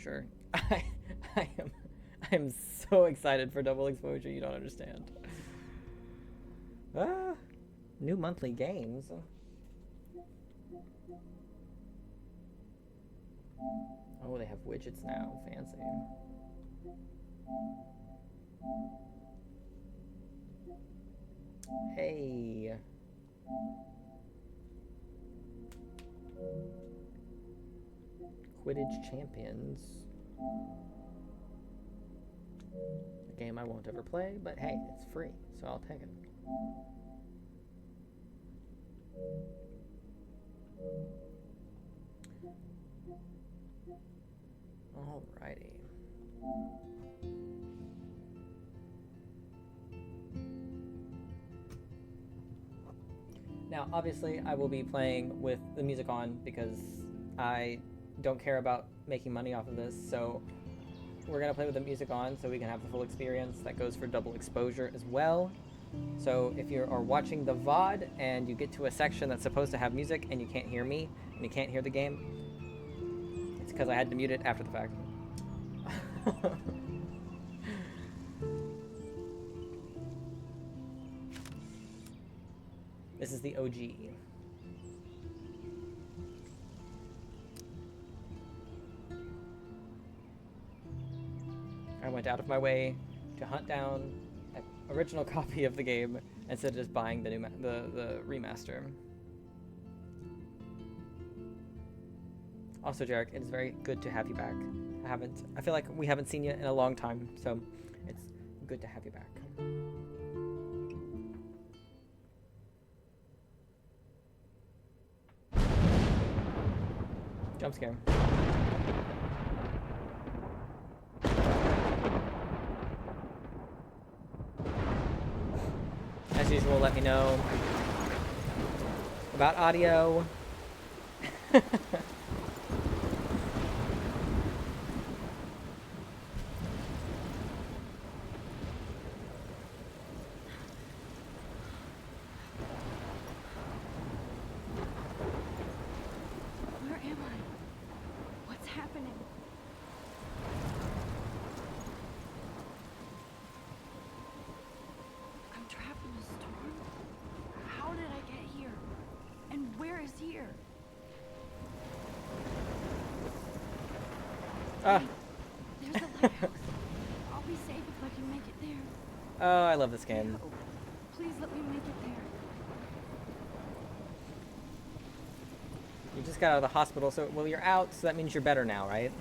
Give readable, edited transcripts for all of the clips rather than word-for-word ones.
exposure. I am so excited for double exposure. You don't understand. Ah, new monthly games. Oh, they have widgets now. Fancy. Hey. Quidditch Champions. A game I won't ever play, but hey, it's free, so I'll take it. Alrighty. Now, obviously, I will be playing with the music on because I don't care about making money off of this, so we're going to play with the music on so we can have the full experience. That goes for double exposure as well. So if you are watching the VOD and you get to a section that's supposed to have music and you can't hear me and you can't hear the game, it's because I had to mute it after the fact. This is the OG. I went out of my way to hunt down an original copy of the game instead of just buying the new the remaster. Also, Jarek, it is very good to have you back. I feel like we haven't seen you in a long time, so it's good to have you back. Jump scare. As usual, let me know about audio. There's the lighthouse. I'll be safe if I can make it there. Oh, I love this game. No. Please let me make it there. You just got out of the hospital, so well, you're out, so that means you're better now, right?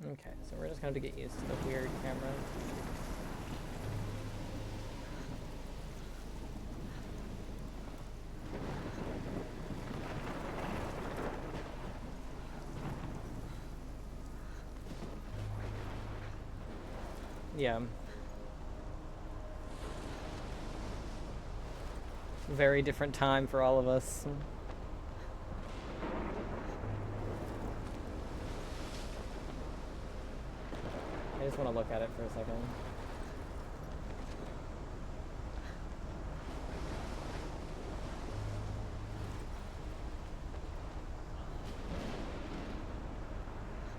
Okay, so we're just going to have to get used to the weird camera. Yeah. Very different time for all of us. I just want to look at it for a second.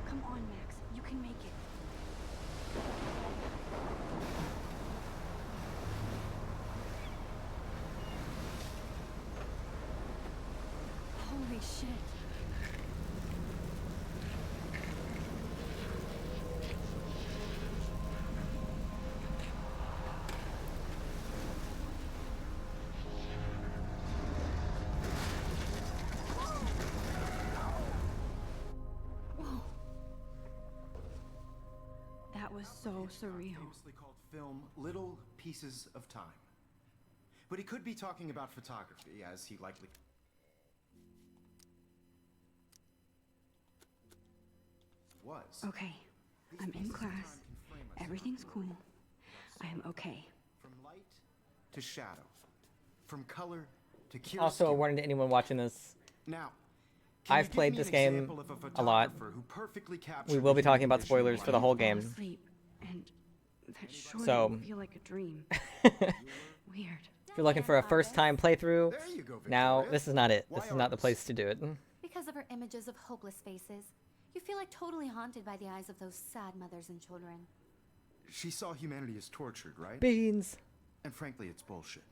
Come on, Max. You can make it. Holy shit. Was so surreal. Famously called film Little Pieces of Time. But he could be talking about photography, as he likely was. Okay, I'm in class. Everything's cool. I am okay. From light to shadow, from color to cure Also, a Stuart. warning to anyone watching this. Now, can I've you give played me this an game example of a a lot. photographer who perfectly We captured will the be talking human about condition spoilers in for the life? whole Fall game. asleep, and that sure So- didn't feel like a dream. Weird. If you're looking for a first-time playthrough, There you go, now Victoria. this is not it. Why This is not the artists? place to do it. Because of her images of hopeless faces, you feel like totally haunted by the eyes of those sad mothers and children. She saw humanity as tortured, right? Beans. And frankly, it's bullshit.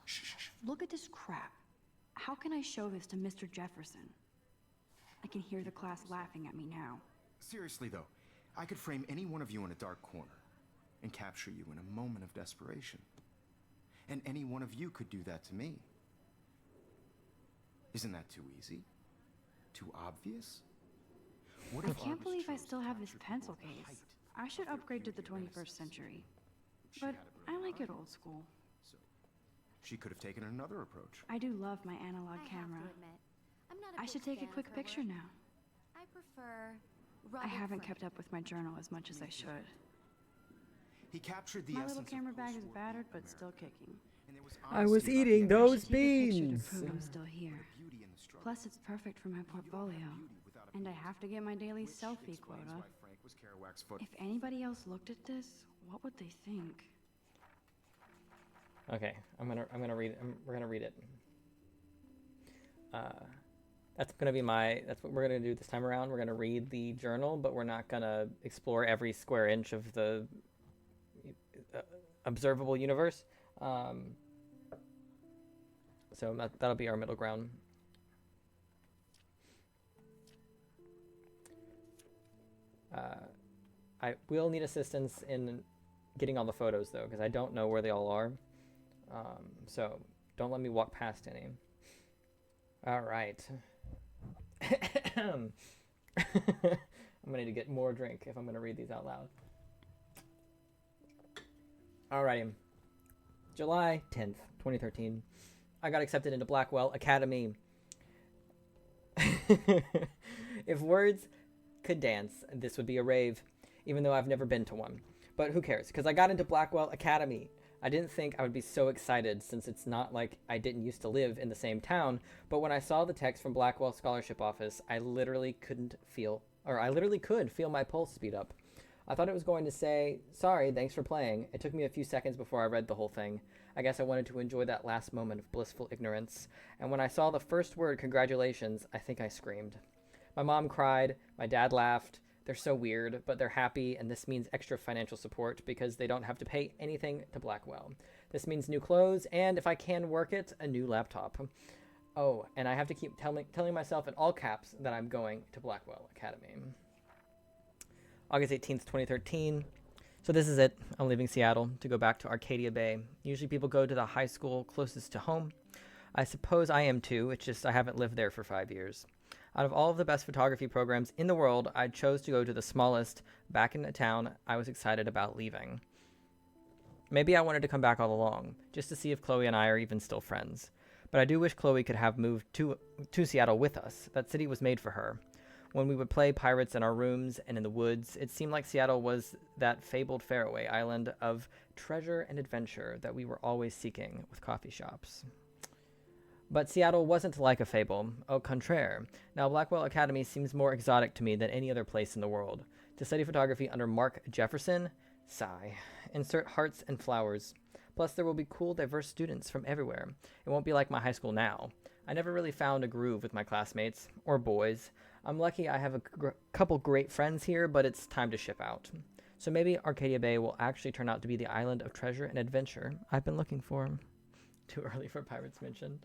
Shh. Look at this crap. How can I show this to Mr. Jefferson? I can hear the class laughing at me now. Seriously, though, I could frame any one of you in a dark corner and capture you in a moment of desperation. And any one of you could do that to me. Isn't that too easy? Too obvious? What I if can't artists believe I chose still to have this capture pencil people at the case. height I should of their upgrade to the beauty and 21st innocence? century. She But had a I brilliant like it eye. old school. So she could have taken another approach. I do love my analog I camera. have to admit, I'm not a I big should take a fan of quick her picture work. now. I prefer I rugged haven't Frank. kept up with my journal as much as I should. He captured the My essence little camera of bag is post-war battered but America. still kicking. And there was I was honesty about eating the those I should take a picture beans. to prove I'm still here. beauty in the struggle. Plus, it's perfect for my portfolio. And I have to get my daily Which selfie explains quota. why Frank was Kerouac's foot. If anybody else looked at this, what would they think? Okay, I'm gonna read it. We're gonna read it. That's gonna be that's what we're gonna do this time around. We're gonna read the journal, but we're not gonna explore every square inch of the observable universe. So that'll be our middle ground. I will need assistance in getting all the photos though, because I don't know where they all are. So don't let me walk past any. All right. I'm gonna need to get more drink if I'm gonna read these out loud. Alrighty. July 10th, 2013. I got accepted into Blackwell Academy. If words could dance, this would be a rave, even though I've never been to one. But who cares? Because I got into Blackwell Academy. I didn't think I would be so excited since it's not like I didn't used to live in the same town, but when I saw the text from Blackwell Scholarship Office, I literally could feel my pulse speed up. I thought it was going to say, sorry, thanks for playing. It took me a few seconds before I read the whole thing. I guess I wanted to enjoy that last moment of blissful ignorance. And when I saw the first word, congratulations, I think I screamed. My mom cried, my dad laughed. They're so weird, but they're happy, and this means extra financial support because they don't have to pay anything to Blackwell. This means new clothes, and if I can work it, a new laptop. Oh, and I have to keep telling myself in all caps that I'm going to Blackwell Academy. August 18th, 2013. So this is it. I'm leaving Seattle to go back to Arcadia Bay. Usually people go to the high school closest to home. I suppose I am too, it's just I haven't lived there for 5 years. Out of all of the best photography programs in the world, I chose to go to the smallest back in the town I was excited about leaving. Maybe I wanted to come back all along, just to see if Chloe and I are even still friends. But I do wish Chloe could have moved to Seattle with us. That city was made for her. When we would play pirates in our rooms and in the woods, it seemed like Seattle was that fabled faraway island of treasure and adventure that we were always seeking with coffee shops. But Seattle wasn't like a fable, au contraire. Now Blackwell Academy seems more exotic to me than any other place in the world. To study photography under Mark Jefferson? Sigh. Insert hearts and flowers. Plus there will be cool, diverse students from everywhere. It won't be like my high school now. I never really found a groove with my classmates, or boys. I'm lucky I have a couple great friends here, but it's time to ship out. So maybe Arcadia Bay will actually turn out to be the island of treasure and adventure I've been looking for. Too early for pirates mentioned.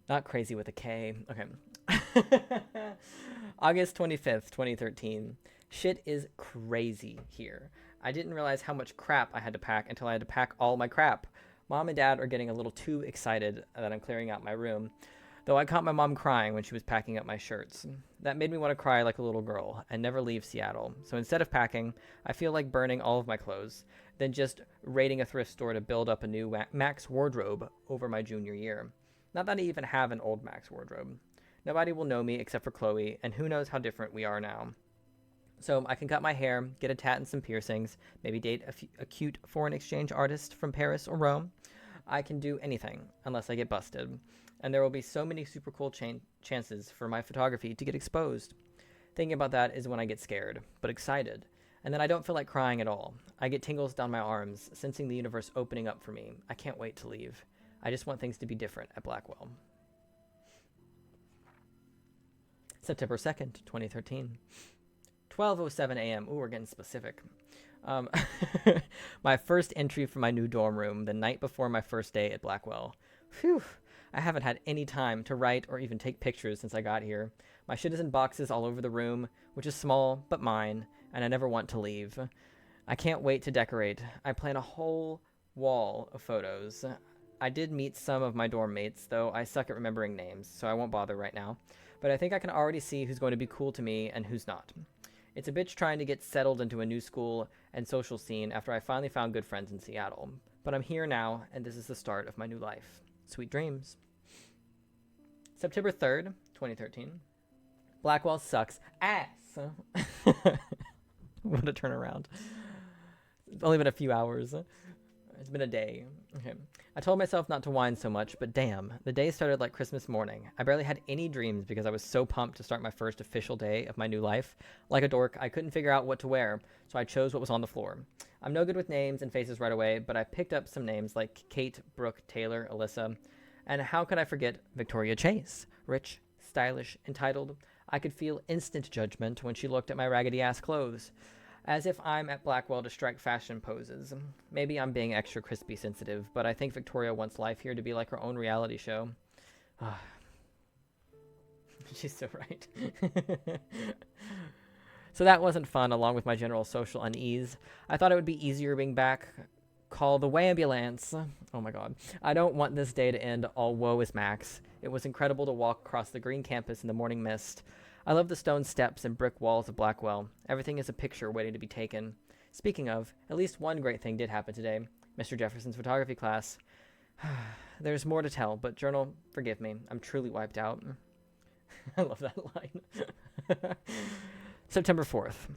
Not crazy with a K. Okay. August 25th, 2013. Shit is crazy here. I didn't realize how much crap I had to pack until I had to pack all my crap. Mom and Dad are getting a little too excited that I'm clearing out my room, though I caught my mom crying when she was packing up my shirts. That made me want to cry like a little girl and never leave Seattle. So instead of packing, I feel like burning all of my clothes, then just raiding a thrift store to build up a new Max wardrobe over my junior year. Not that I even have an old Max wardrobe. Nobody will know me except for Chloe, and who knows how different we are now. So I can cut my hair, get a tat and some piercings, maybe date a cute foreign exchange artist from Paris or Rome. I can do anything unless I get busted. And there will be so many super cool chances for my photography to get exposed. Thinking about that is when I get scared, but excited. And then I don't feel like crying at all. I get tingles down my arms, sensing the universe opening up for me. I can't wait to leave. I just want things to be different at Blackwell. September 2nd, 2013. 12:07 a.m. Ooh, we're getting specific. My first entry for my new dorm room the night before my first day at Blackwell. Phew. I haven't had any time to write or even take pictures since I got here. My shit is in boxes all over the room, which is small, but mine, and I never want to leave. I can't wait to decorate. I plan a whole wall of photos. I did meet some of my dorm mates, though I suck at remembering names, so I won't bother right now. But I think I can already see who's going to be cool to me and who's not. It's a bitch trying to get settled into a new school and social scene after I finally found good friends in Seattle. But I'm here now, and this is the start of my new life. Sweet dreams. September 3rd, 2013. Blackwell sucks ass. What a turnaround. It's only been a few hours. It's been a day. Okay. I told myself not to whine so much, but damn, the day started like Christmas morning. I barely had any dreams because I was so pumped to start my first official day of my new life. Like a dork, I couldn't figure out what to wear, so I chose what was on the floor. I'm no good with names and faces right away, but I picked up some names like Kate, Brooke, Taylor, Alyssa, and how could I forget Victoria Chase? Rich, stylish, entitled. I could feel instant judgment when she looked at my raggedy-ass clothes. As if I'm at Blackwell to strike fashion poses. Maybe I'm being extra crispy sensitive, but I think Victoria wants life here to be like her own reality show. She's so right. So that wasn't fun, along with my general social unease. I thought it would be easier being back. Call the ambulance. Oh my god. I don't want this day to end all woe is Max. It was incredible to walk across the green campus in the morning mist. I love the stone steps and brick walls of Blackwell. Everything is a picture waiting to be taken. Speaking of, at least one great thing did happen today. Mr. Jefferson's photography class. There's more to tell, but journal, forgive me. I'm truly wiped out. I love that line. September 4th.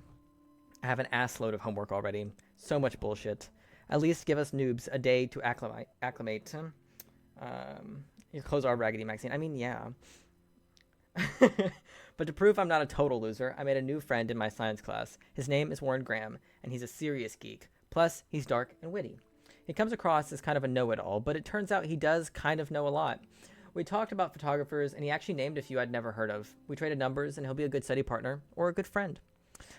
I have an ass load of homework already. So much bullshit. At least give us noobs a day to acclimate. Your clothes are raggedy, Maxine. I mean, yeah. But to prove I'm not a total loser, I made a new friend in my science class. His name is Warren Graham, and he's a serious geek. Plus, he's dark and witty. He comes across as kind of a know-it-all, but it turns out he does kind of know a lot. We talked about photographers, and he actually named a few I'd never heard of. We traded numbers, and he'll be a good study partner, or a good friend.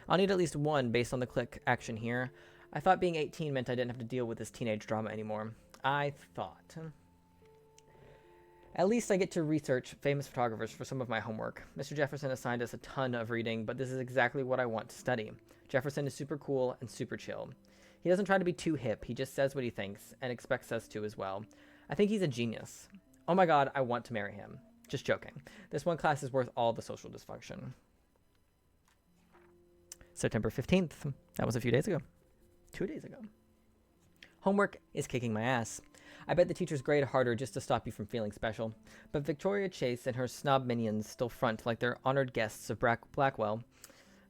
I'll need at least one based on the click action here. I thought being 18 meant I didn't have to deal with this teenage drama anymore. I thought. At least I get to research famous photographers for some of my homework. Mr. Jefferson assigned us a ton of reading, but this is exactly what I want to study. Jefferson is super cool and super chill. He doesn't try to be too hip, he just says what he thinks, and expects us to as well. I think he's a genius. Oh my god, I want to marry him. Just joking. This one class is worth all the social dysfunction. September 15th. That was a few days ago. 2 days ago. Homework is kicking my ass. I bet the teachers grade harder just to stop you from feeling special. But Victoria Chase and her snob minions still front like they're honored guests of Blackwell.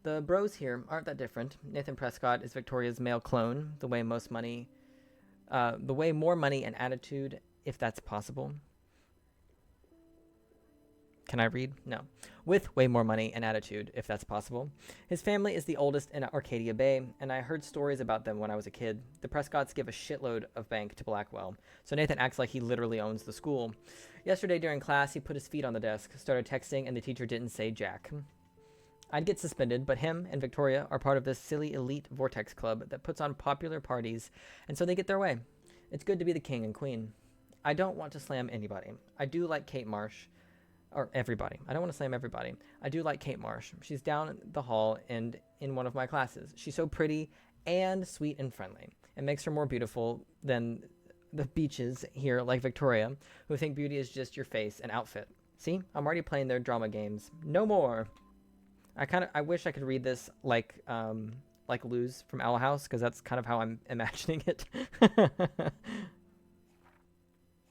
The bros here aren't that different. Nathan Prescott is Victoria's male clone, the way more money and attitude, if that's possible. Can I read? No. With way more money and attitude, if that's possible. His family is the oldest in Arcadia Bay, and I heard stories about them when I was a kid. The Prescotts give a shitload of bank to Blackwell, so Nathan acts like he literally owns the school. Yesterday during class, he put his feet on the desk, started texting, and the teacher didn't say jack. I'd get suspended, but him and Victoria are part of this silly elite vortex club that puts on popular parties, and so they get their way. It's good to be the king and queen. I don't want to slam anybody. I do like Kate Marsh. Or everybody. I don't want to slam everybody. I do like Kate Marsh. She's down the hall and in one of my classes. She's so pretty and sweet and friendly. It makes her more beautiful than the beaches here like Victoria, who think beauty is just your face and outfit. See? I'm already playing their drama games. No more. I wish I could read this like Luz from Owl House, because that's kind of how I'm imagining it.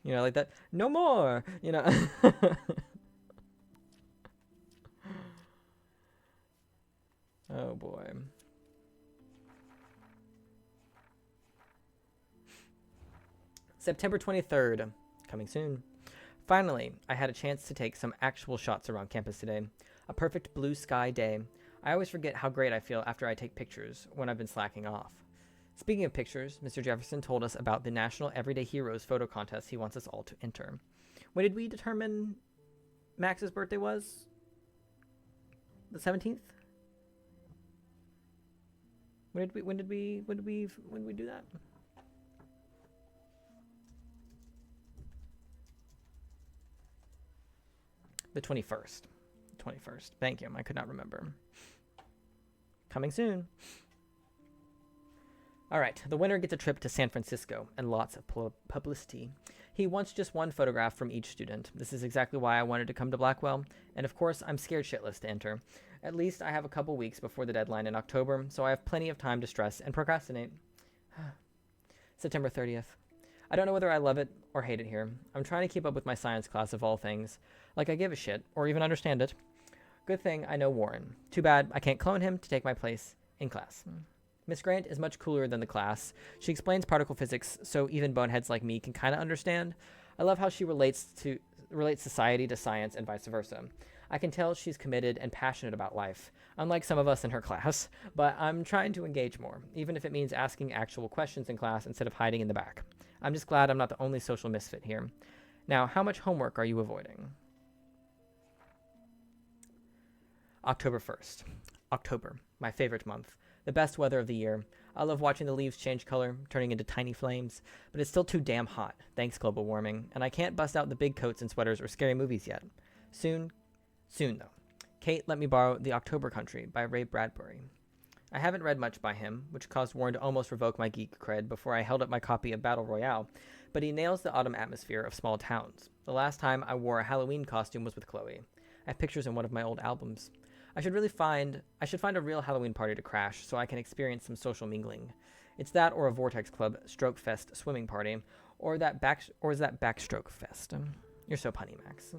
You know, like that. No more. You know. Oh boy. September 23rd, coming soon. Finally, I had a chance to take some actual shots around campus today. A perfect blue sky day. I always forget how great I feel after I take pictures when I've been slacking off. Speaking of pictures, Mr. Jefferson told us about the National Everyday Heroes photo contest he wants us all to enter. When did we determine Max's birthday was? The 17th? When did we do that? The 21st. 21st. Thank you. I could not remember. Coming soon. All right. The winner gets a trip to San Francisco and lots of publicity. He wants just one photograph from each student. This is exactly why I wanted to come to Blackwell. And of course, I'm scared shitless to enter. At least I have a couple weeks before the deadline in October, so I have plenty of time to stress and procrastinate. September 30th. I don't know whether I love it or hate it here. I'm trying to keep up with my science class of all things. Like I give a shit, or even understand it. Good thing I know Warren. Too bad I can't clone him to take my place in class. Miss Grant is much cooler than the class. She explains particle physics so even boneheads like me can kind of understand. I love how she relates society to science and vice versa. I can tell she's committed and passionate about life, unlike some of us in her class, but I'm trying to engage more, even if it means asking actual questions in class instead of hiding in the back. I'm just glad I'm not the only social misfit here. Now, how much homework are you avoiding? October 1st. October, my favorite month. The best weather of the year. I love watching the leaves change color, turning into tiny flames, but it's still too damn hot, thanks global warming, and I can't bust out the big coats and sweaters or scary movies yet. Soon though. Kate let me borrow The October Country by Ray Bradbury. I haven't read much by him, which caused Warren to almost revoke my geek cred before I held up my copy of Battle Royale, but he nails the autumn atmosphere of small towns. The last time I wore a Halloween costume was with Chloe. I have pictures in one of my old albums. I should find a real Halloween party to crash so I can experience some social mingling. It's that or a Vortex Club Stroke Fest swimming party, or is that Backstroke Fest? You're so punny, Max.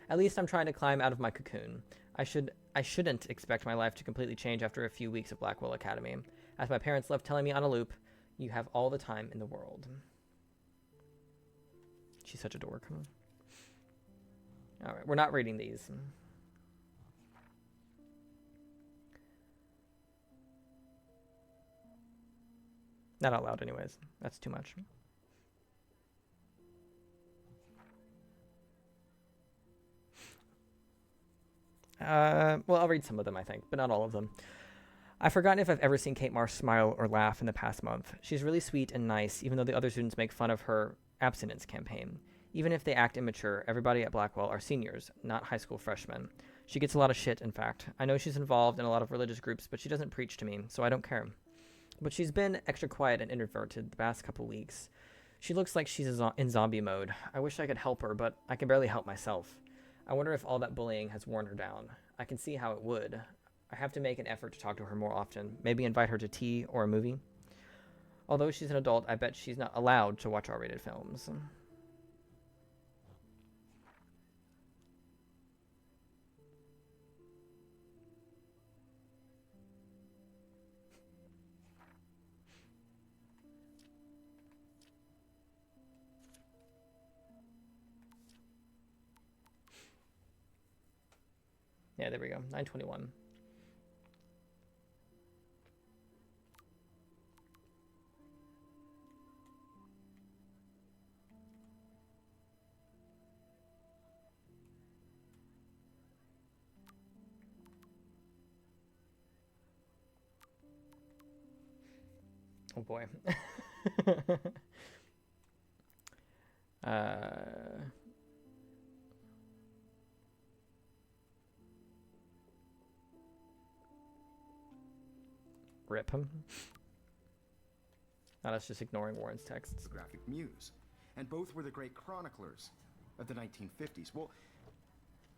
At least I'm trying to climb out of my cocoon. I shouldn't expect my life to completely change after a few weeks of Blackwell Academy. As my parents love telling me on a loop, you have all the time in the world. She's such a dork. All right, we're not reading these. Not out loud anyways. That's too much. Well, I'll read some of them, I think, but not all of them. I've forgotten if I've ever seen Kate Marsh smile or laugh in the past month. She's really sweet and nice, even though the other students make fun of her abstinence campaign. Even if they act immature, everybody at Blackwell are seniors, not high school freshmen. She gets a lot of shit, in fact. I know she's involved in a lot of religious groups, but she doesn't preach to me, so I don't care. But she's been extra quiet and introverted the past couple weeks. She looks like she's in zombie mode. I wish I could help her, but I can barely help myself. I wonder if all that bullying has worn her down. I can see how it would. I have to make an effort to talk to her more often. Maybe invite her to tea or a movie. Although she's an adult, I bet she's not allowed to watch R-rated films. Yeah, there we go. 9:21. Oh boy. Rip him. Now that's just ignoring Warren's texts. Graphic muse. And both were the great chroniclers of the 1950s. Well,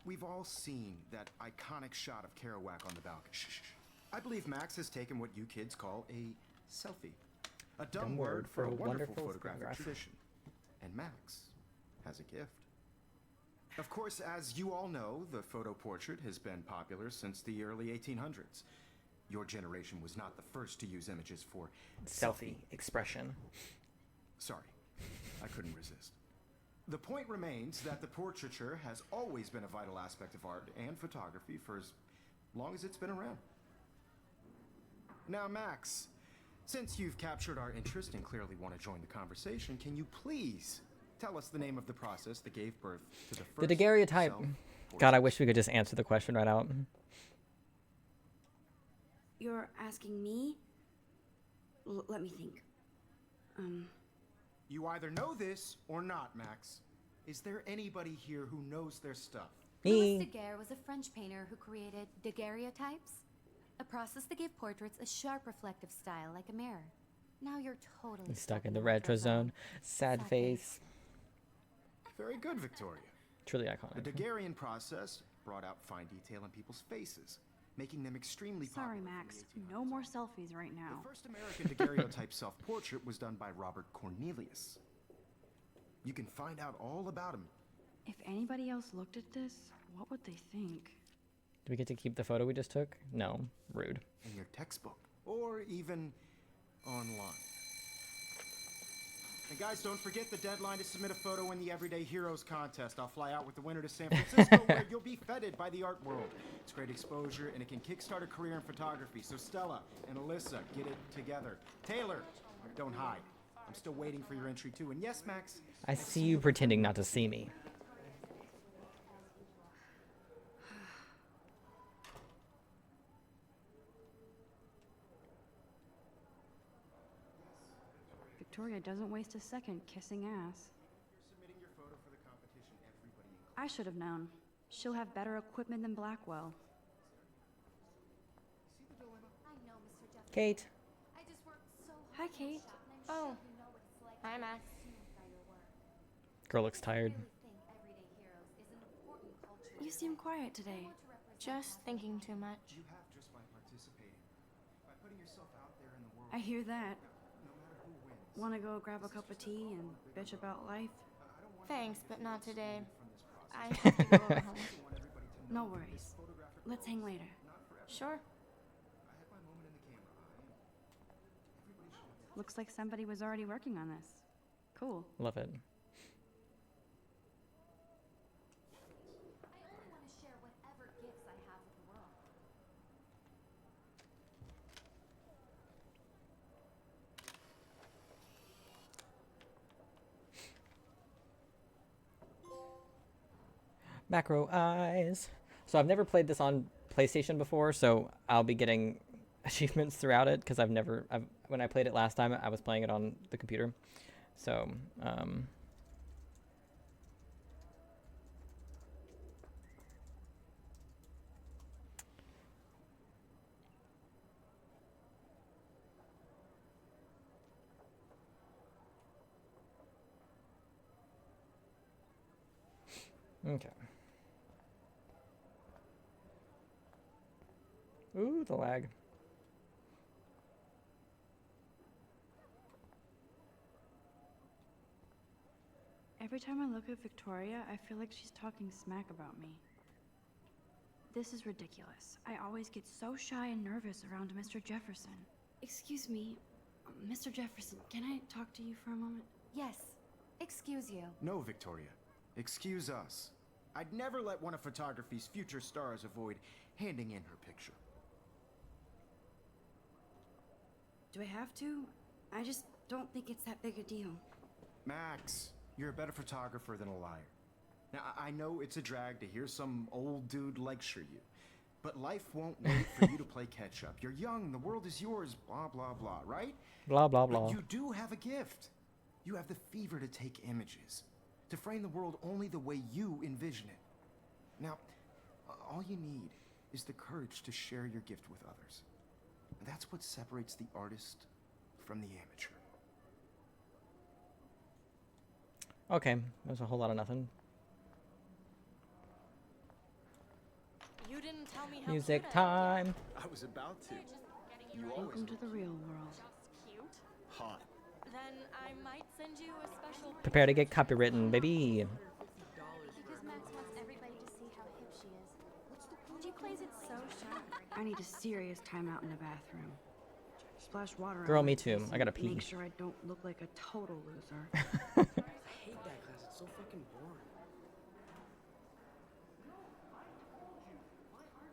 we've all seen that iconic shot of Kerouac on the balcony. Shh. I believe Max has taken what you kids call a selfie. A dumb word for a wonderful photographic tradition. And Max has a gift. Of course, as you all know, the photo portrait has been popular since the early 1800s. Your generation was not the first to use images for Selfie expression. Sorry. A couldn't resist. The point remains that the portraiture has always been a vital aspect of art and photography for as long as it's been around. Now, Max, since you've captured our interest and clearly want to join the conversation, can you please tell us the name of the process that gave birth to the first The daguerreotype. God, I wish we could just answer the question right out. You're asking me? Let me think. You either know this or not, Max. Is there anybody here who knows their stuff? Louis Me. Daguerre was a French painter who created daguerreotypes, a process that gave portraits a sharp reflective style like a mirror. Now you're totally Stuck in the retro zone. Sad face. Very good, Victoria. Truly The iconic. Daguerrean process brought out fine detail in people's faces, making them extremely Sorry, popular. Max. No more selfies right now. The first American daguerreotype self-portrait was done by Robert Cornelius. You can find out all about him. If anybody else looked at this, what would they think? Do we get to keep the photo we just took? No. Rude. In your textbook, or even online. And guys, don't forget the deadline to submit a photo in the Everyday Heroes contest. I'll fly out with the winner to San Francisco, where you'll be feted by the art world. It's great exposure, and it can kickstart a career in photography. So Stella and Alyssa, get it together. Taylor, don't hide. I'm still waiting for your entry too. And yes, Max, I see you pretending not to see me. Victoria doesn't waste a second kissing ass. you're submitting your photo for the competition. Everybody included. I should have known. She'll have better equipment than Blackwell. See the dilemma? I know, Mr. Jefferson. Kate. I just worked so hard. Hi, on this Kate. job, and I'm Oh. sure you know what it's like Hi, to be Max. consumed by your work. Girl looks tired. I really think Everyday Heroes is an important cultural You seem event. quiet I today. want to represent Just my thinking too much. You have just by participating. By putting yourself out there in the world. I hear that. No matter who wins. Want to go grab a cup of tea and bitch about life? Thanks, but not today. From this process. I have to go home. I want everybody to No know worries. photographic Let's hang later. not forever. Sure. I had my moment in the camera eye. Everybody should. Looks like somebody was already working on this. Cool. Love it. I only want to share whatever gifts I have with the world. Macro eyes. So I've never played this on PlayStation before, so I'll be getting achievements throughout it because when I played it last time, I was playing it on the computer. So, okay. Ooh, the lag. Every time I look at Victoria, I feel like she's talking smack about me. This is ridiculous. I always get so shy and nervous around Mr. Jefferson. Excuse me, Mr. Jefferson, can I talk to you for a moment? Yes. Excuse you. No, Victoria. Excuse us. I'd never let one of photography's future stars avoid handing in her picture. Do I have to? I just don't think it's that big a deal. Max, you're a better photographer than a liar. Now, I know it's a drag to hear some old dude lecture you, but life won't wait for you to play catch up. You're young, the world is yours, blah, blah, blah, right? Blah, blah, blah. But you do have a gift. You have the fever to take images, to frame the world only the way you envision it. Now, all you need is the courage to share your gift with others. And that's what separates the artist from the amateur. Okay, there's a whole lot of nothing. You didn't tell me how Music cute time. I was about to. You Welcome to the real world. Just cute. hot. Then I might send you a special. Prepare to get copywritten, baby. Because Max wants everybody to see how hip she is. She plays it so sharp. I need a serious timeout in the bathroom. Splash water on Girl, my me too. face I gotta and pee. Make sure I don't look like a total loser. So fucking boring.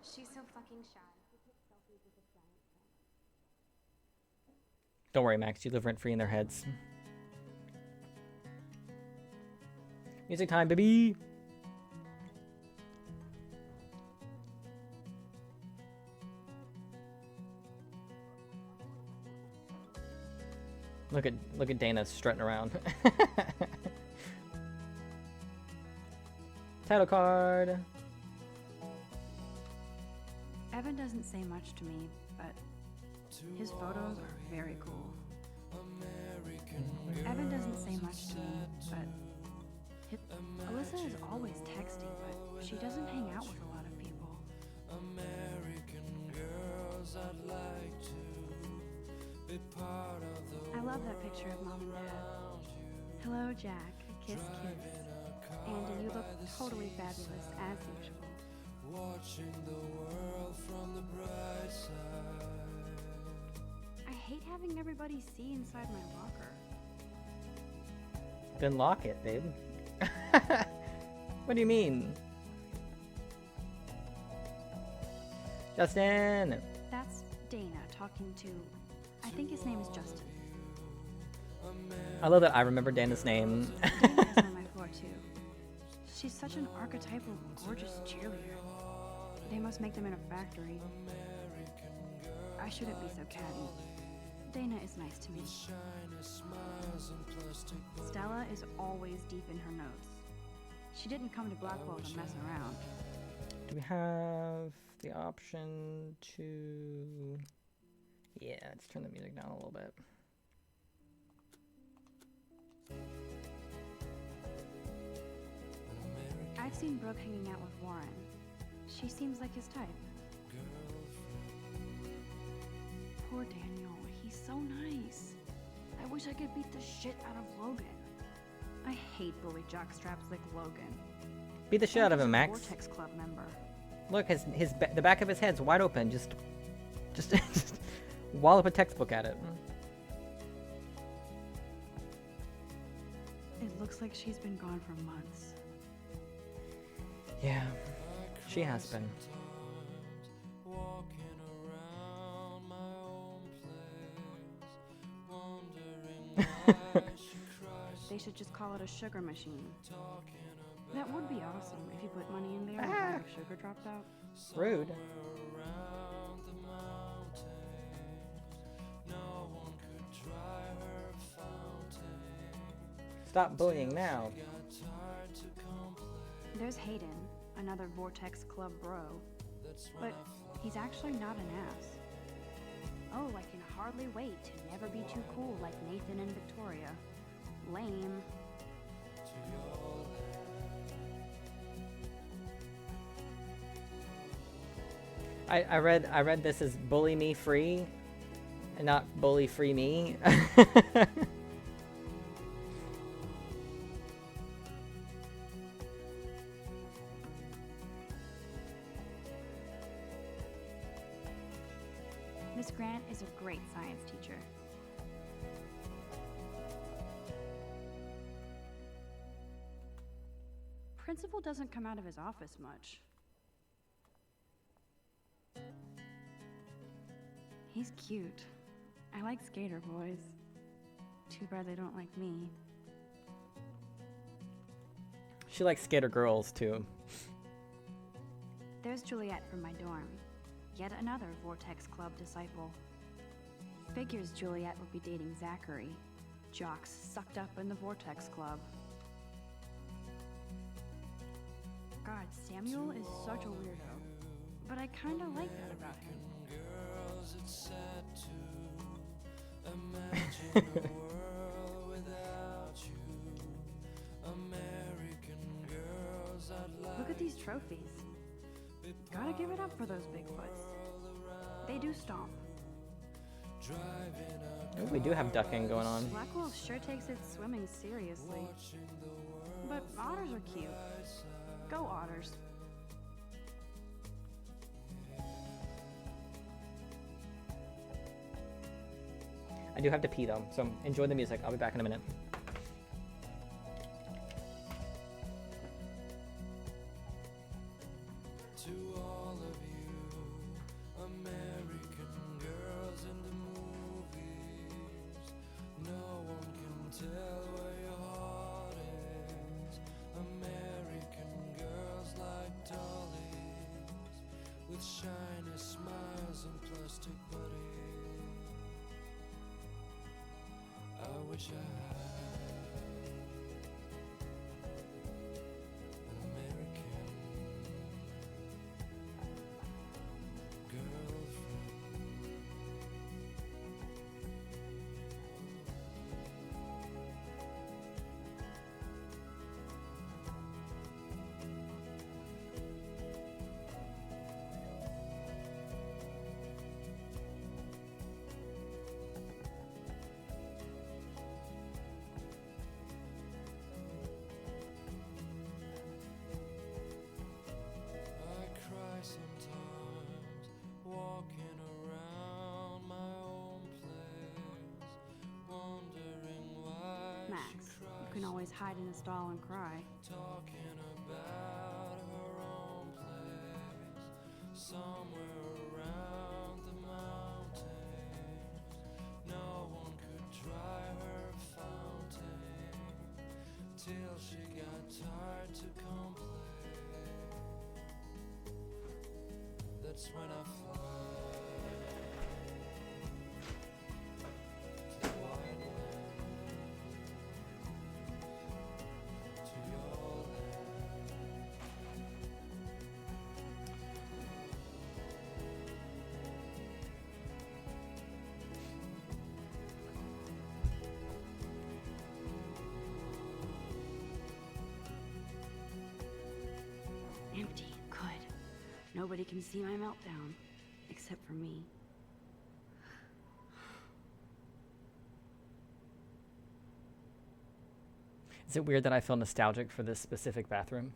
She's so fucking shy. She takes selfies with a giant camera. Don't worry, Max. You live rent free in their heads. Music time, baby. Look at Dana strutting around. Title card. Evan doesn't say much to me, but his photos are very cool. Evan doesn't say much to me, but Alyssa is always texting, but she doesn't hang out with a lot of people. I love that picture of Mom and Dad. Hello, Jack. Kiss, kiss. Andy, you look totally fabulous, as usual. Watching the world from the bright side. I hate having everybody see inside my locker. Then lock it, babe. What do you mean? Justin! That's Dana talking to... I think his name is Justin. I love that I remember Dana's name. Dana is on my floor, too. She's such an archetypal, gorgeous cheerleader. They must make them in a factory. I shouldn't be so catty. Dana is nice to me. Stella is always deep in her notes. She didn't come to Blackwell to mess around. Do we have the option to... Yeah, let's turn the music down a little bit. I've seen Brooke hanging out with Warren. She seems like his type. Poor Daniel, he's so nice. I wish I could beat the shit out of Logan. I hate bully jockstraps like Logan. Beat the shit out of him, He's a Max. Vortex Club member. Look, the back of his head's wide open. Just wallop a textbook at it. It looks like she's been gone for months. Yeah, she has been. They should just call it a sugar machine. That would be awesome if you put money in there and a bag of sugar dropped out. Rude. Stop bullying now. There's Hayden, another Vortex Club bro. But he's actually not an ass. Oh, I can hardly wait to never be too cool like Nathan and Victoria. Lame. I read this as bully me free and not bully free me. Miss Grant is a great science teacher. Principal doesn't come out of his office much. He's cute. I like skater boys. Too bad they don't like me. She likes skater girls too. There's Juliet from my dorm. Yet another Vortex Club disciple. Figures Juliet would be dating Zachary. Jocks sucked up in the Vortex Club. God, Samuel is such a weirdo. But I kinda like that about him. Look at these trophies. Gotta give it up for those Bigfoots. They do stomp. Ooh, we do have ducking going on. Blackwell sure takes its swimming seriously. But otters are cute. Go otters. I do have to pee though, so enjoy the music. I'll be back in a minute. To all of you American girls in the movies, no one can tell where your heart is. American girls like dollies, with shiny smiles and plastic bodies. I wish I had an American girlfriend. I cry sometimes, walking around my own place, wondering why Max, she you cries, can always hide in a stall and cry. talking about her own place, somewhere around the mountains. No one could dry her fountain, till she got tired to complain. That's when I fly to the white land, to your land. Empty. Good. Nobody can see my meltdown. Except for me. Is it weird that I feel nostalgic for this specific bathroom?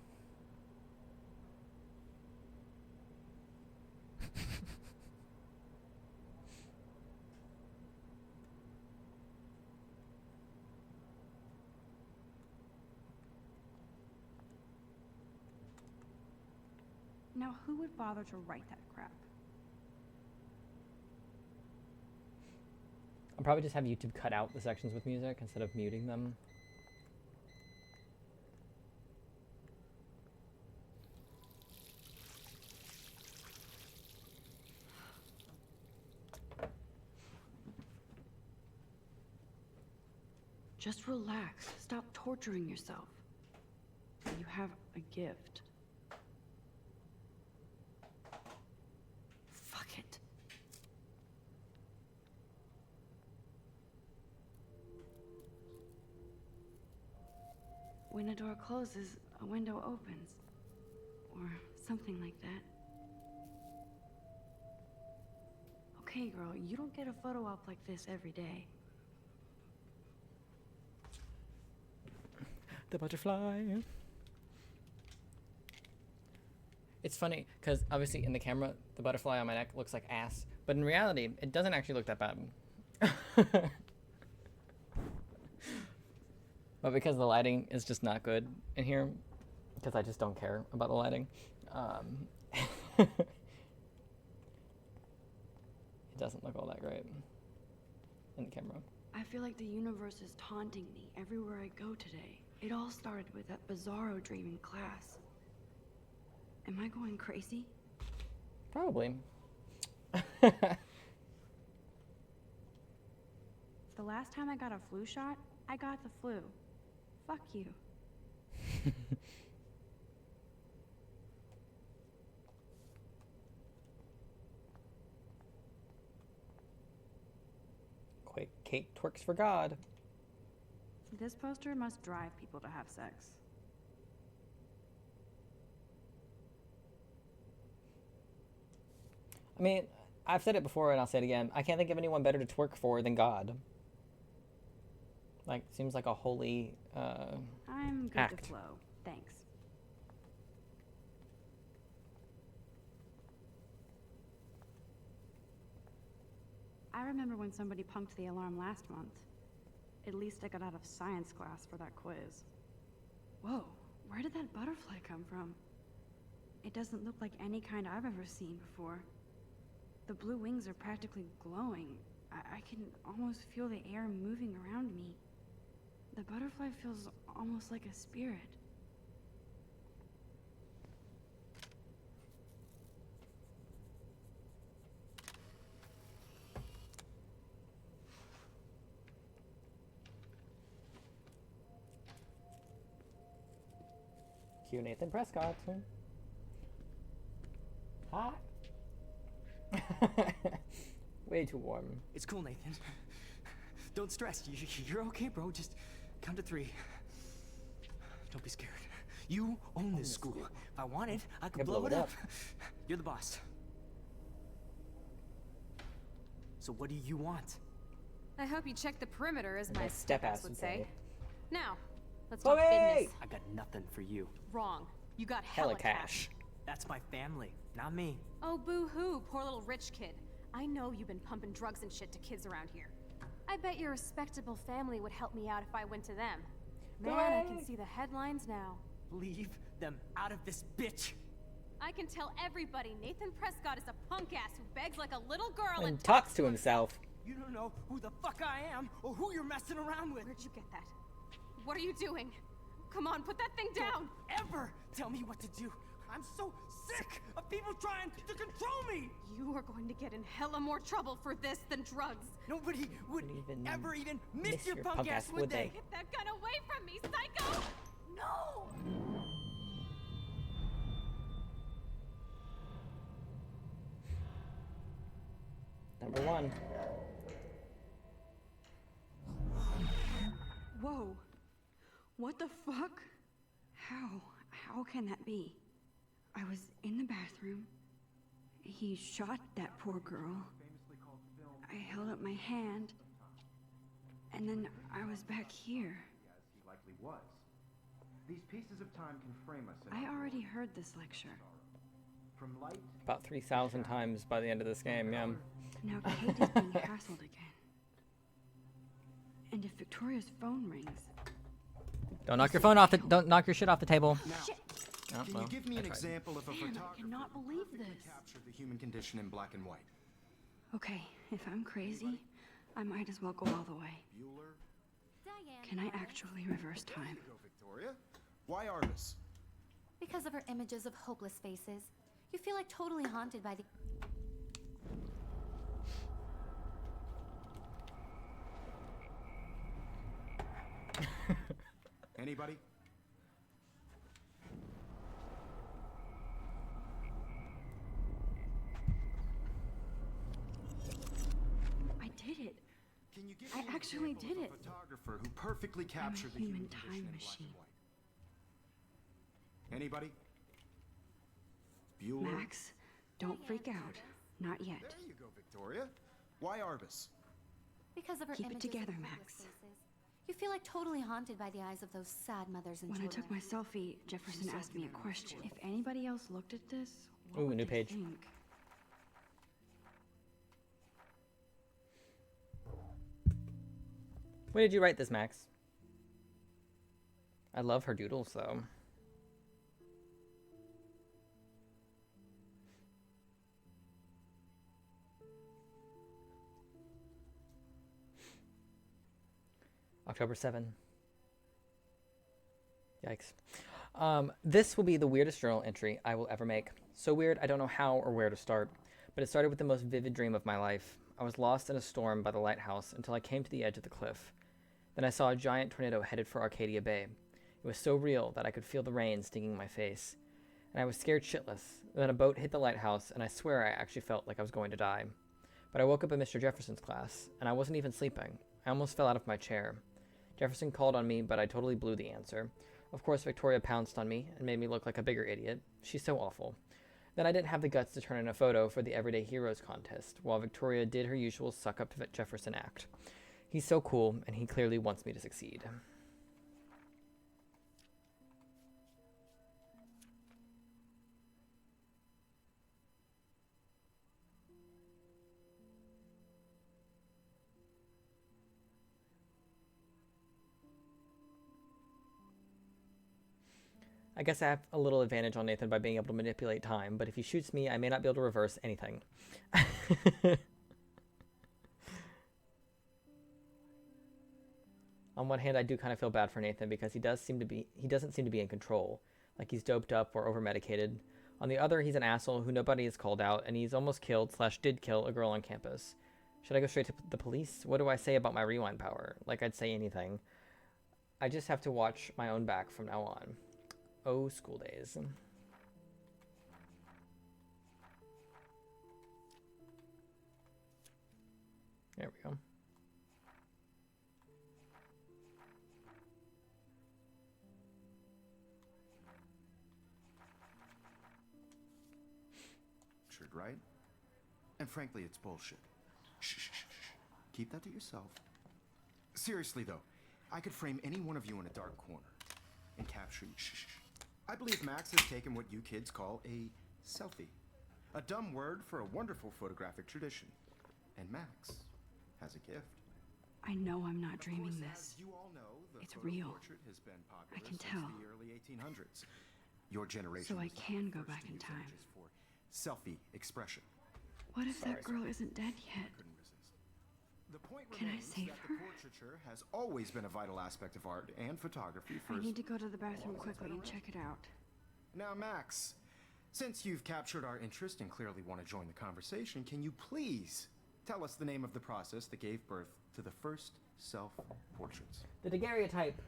Now, who would bother to write that crap? I'll probably just have YouTube cut out the sections with music instead of muting them. Just relax. Stop torturing yourself. You have a gift. Fuck it. When a door closes, a window opens. Or something like that. Okay, girl, you don't get a photo op like this every day. The butterfly. It's funny, because obviously in the camera, the butterfly on my neck looks like ass. But in reality, it doesn't actually look that bad. But because the lighting is just not good in here, because I just don't care about the lighting, it doesn't look all that great in the camera. I feel like the universe is taunting me everywhere I go today. It all started with that bizarro dream in class. Am I going crazy? Probably. The last time I got a flu shot, I got the flu. Fuck you. Kate twerks for God. This poster must drive people to have sex. I mean, I've said it before and I'll say it again. I can't think of anyone better to twerk for than God. Like, seems like a holy I'm good act. to flow. Thanks. I remember when somebody punked the alarm last month. At least I got out of science class for that quiz. Whoa, where did that butterfly come from? It doesn't look like any kind I've ever seen before. The blue wings are practically glowing. I can almost feel the air moving around me. The butterfly feels almost like a spirit. Cue Nathan Prescott. Hot. Way too warm. It's cool, Nathan. Don't stress. You're okay, bro. Just count to 3. Don't be scared. You own this school. If I wanted, I could blow it up. You're the boss. So what do you want? I hope you check the perimeter, as my My step-ass step-ass would would say. say. Now, let's talk Chloe! business. I got nothing for you. Wrong. You got Hella hella cash. That's my family, not me. Oh, boo-hoo, poor little rich kid. I know you've been pumping drugs and shit to kids around here. I bet your respectable family would help me out if I went to them. Man, I can see the headlines now. Leave them out of this bitch. I can tell everybody Nathan Prescott is a punk ass who begs like a little girl And talks to himself. You don't know who the fuck I am or who you're messing around with. Where'd you get that? What are you doing? Come on, put that thing down! Don't ever tell me what to do. I'm so sick of people trying to control me. You are going to get in hella more trouble for this than drugs. Nobody would ever even miss your punk punk ass, would they? Get that gun away from me, psycho! No! Number 1. Whoa. What the fuck? How can that be? I was in the bathroom. He shot that poor girl. I held up my hand. And then I was back here. As he likely was. These pieces of time can frame us in I already heard this lecture. from light. About 3,000 times by the end of this game, yeah. Now Kate is being hassled again. And if Victoria's phone rings... Don't knock your phone off the. Don't knock your shit off the table. Now, Oh, can well, you give me I an tried. example of a Damn, I photographer cannot who believe perfectly this. captured the human condition in black and white? Okay, if I'm crazy, I might as well go all the way. Bueller? Diane. Can I actually reverse time? There you go, Victoria. Why Arbus? Because of her images of hopeless faces, you feel like totally haunted by the... Anybody? I did it. Can you give I me an actually example did of it. a photographer who perfectly captured the human human condition time in black machine. and white? Anybody? Bueller? Max, don't freak out. Not yet. There you go, Victoria. Why Arbus? Because of her Keep it images together, of Max. hopeless faces, you feel like totally haunted by the eyes of those sad mothers and When I children. took my selfie, Jefferson asked me a question. If anybody else looked at this, what Ooh, would new they page. think? When did you write this, Max? I love her doodles, though. October 7. Yikes. This will be the weirdest journal entry I will ever make. So weird, I don't know how or where to start. But it started with the most vivid dream of my life. I was lost in a storm by the lighthouse until I came to the edge of the cliff. Then I saw a giant tornado headed for Arcadia Bay. It was so real that I could feel the rain stinging my face. And I was scared shitless. Then a boat hit the lighthouse, and I swear I actually felt like I was going to die. But I woke up in Mr. Jefferson's class, and I wasn't even sleeping. I almost fell out of my chair. Jefferson called on me, but I totally blew the answer. Of course, Victoria pounced on me and made me look like a bigger idiot. She's so awful. Then I didn't have the guts to turn in a photo for the Everyday Heroes contest, while Victoria did her usual suck-up to Jefferson act. He's so cool, and he clearly wants me to succeed. I guess I have a little advantage on Nathan by being able to manipulate time, but if he shoots me, I may not be able to reverse anything. On one hand, I do kind of feel bad for Nathan because he doesn't seem to be in control, like he's doped up or over-medicated. On the other, he's an asshole who nobody has called out, and he's almost killed / did kill a girl on campus. Should I go straight to the police? What do I say about my rewind power? Like I'd say anything. I just have to watch my own back from now on. Oh, school days. There we go. Right? And frankly, it's bullshit. Shh, shh, shh, shh. Keep that to yourself. Seriously, though, I could frame any one of you in a dark corner and capture you. Shh, shh, shh. I believe Max has taken what you kids call a selfie. A dumb word for a wonderful photographic tradition. And Max has a gift. I know I'm not dreaming Of course, this. as you all know, the It's photo real. portrait has been popular I can since tell. the early 1800s. Your generation So I was the can go first back to in use time. images for selfie expression. What if Sorry, that girl isn't dead yet? Couldn't resist. The point Can I remains save that her? the portraiture has always been a vital aspect of art and photography for I need to go to the bathroom quickly and check it out. Now, Max, since you've captured our interest and clearly want to join the conversation, can you please tell us the name of the process that gave birth to the first self-portraits? The daguerreotype.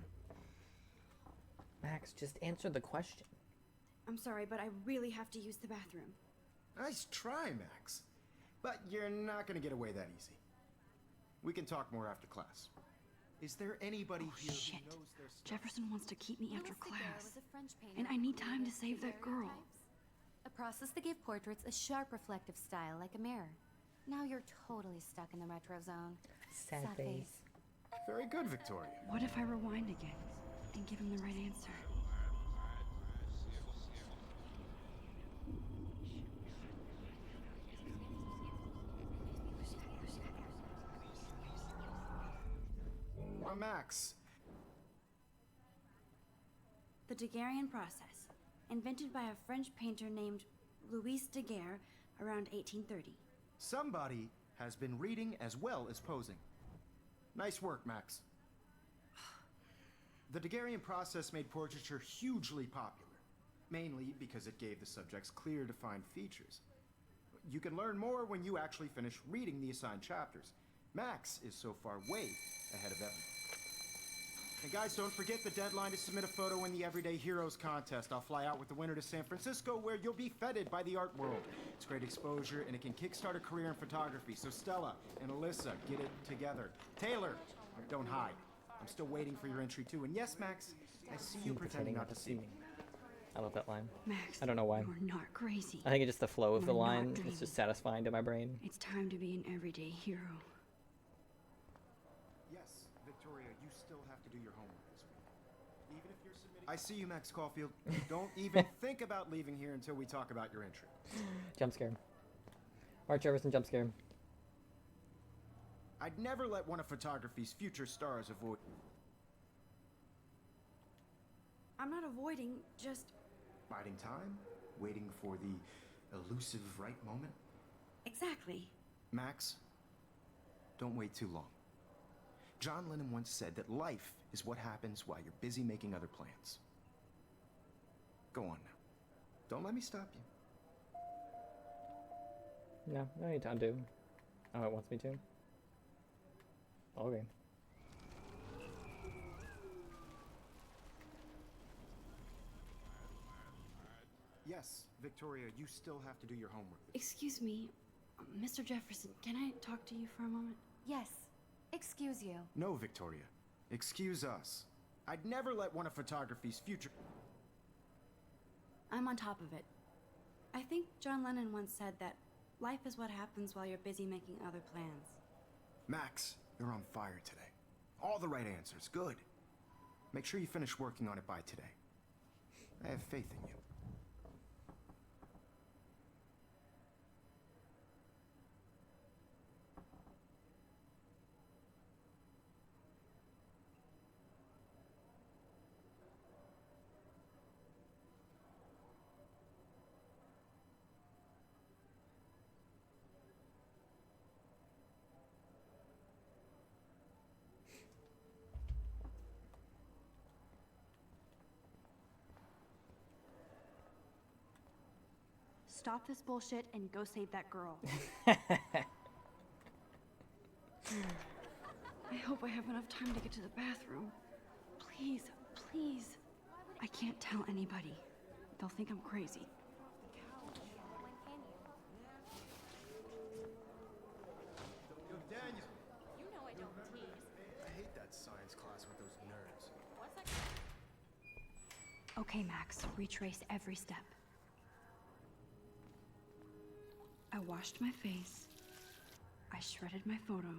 Max, just answer the question. I'm sorry, but I really have to use the bathroom. Nice try, Max. But you're not going to get away that easy. We can talk more after class. Is there anybody here Shit. who knows their stuff? Jefferson wants to keep me Louis after Daguerre class. was a French painter And I who need time to created save that girl. daguerreotypes, a process that gave portraits a sharp reflective style like a mirror. Now you're totally stuck in the retro zone. Sad Sad face. face. Very good, Victoria. What if I rewind again and give him the right answer? Max. The Daguerrean process, invented by a French painter named Louis Daguerre around 1830. Somebody has been reading as well as posing. Nice work, Max. The Daguerrean process made portraiture hugely popular, mainly because it gave the subjects clear, defined features. You can learn more when you actually finish reading the assigned chapters. Max is so far way ahead of everyone. And guys, don't forget the deadline to submit a photo in the Everyday Heroes contest. I'll fly out with the winner to San Francisco, where you'll be feted by the art world. It's great exposure, and it can kickstart a career in photography. So Stella and Alyssa, get it together. Taylor, don't hide. I'm still waiting for your entry too. And yes, Max, I see you pretending not to see me. I love that line. Max, I don't know why. you're not crazy. I think it's just the flow of the You're not line. dreaming. It's just satisfying to my brain. It's time to be an everyday hero. Yes, Victoria, you still have to do your homework this week. Even if you're submitting... I see you, Max Caulfield. Don't even think about leaving here until we talk about your entry. Jump scare. Mark Jefferson jump scare. I'd never let one of photography's future stars avoid... I'm not avoiding, just... biding time, waiting for the elusive right moment. Exactly. Max, don't wait too long. John Lennon once said that life is what happens while you're busy making other plans. Go on now. Don't let me stop you. No, no need to undo. Oh, it wants me to? Okay. Yes, Victoria, you still have to do your homework. Excuse me, Mr. Jefferson, can I talk to you for a moment? Yes. Excuse you. No, Victoria. Excuse us. I'd never let one of photography's future... I'm on top of it. I think John Lennon once said that life is what happens while you're busy making other plans. Max, you're on fire today. All the right answers. Good. Make sure you finish working on it by today. I have faith in you. stop this bullshit and go save that girl. I hope I have enough time to get to the bathroom. Please, please. I can't tell anybody. They'll think I'm crazy. Yo, Daniel. You know I don't tease. I hate that science class with those nerds. What's that? Okay, Max, retrace every step. I washed my face. I shredded my photo.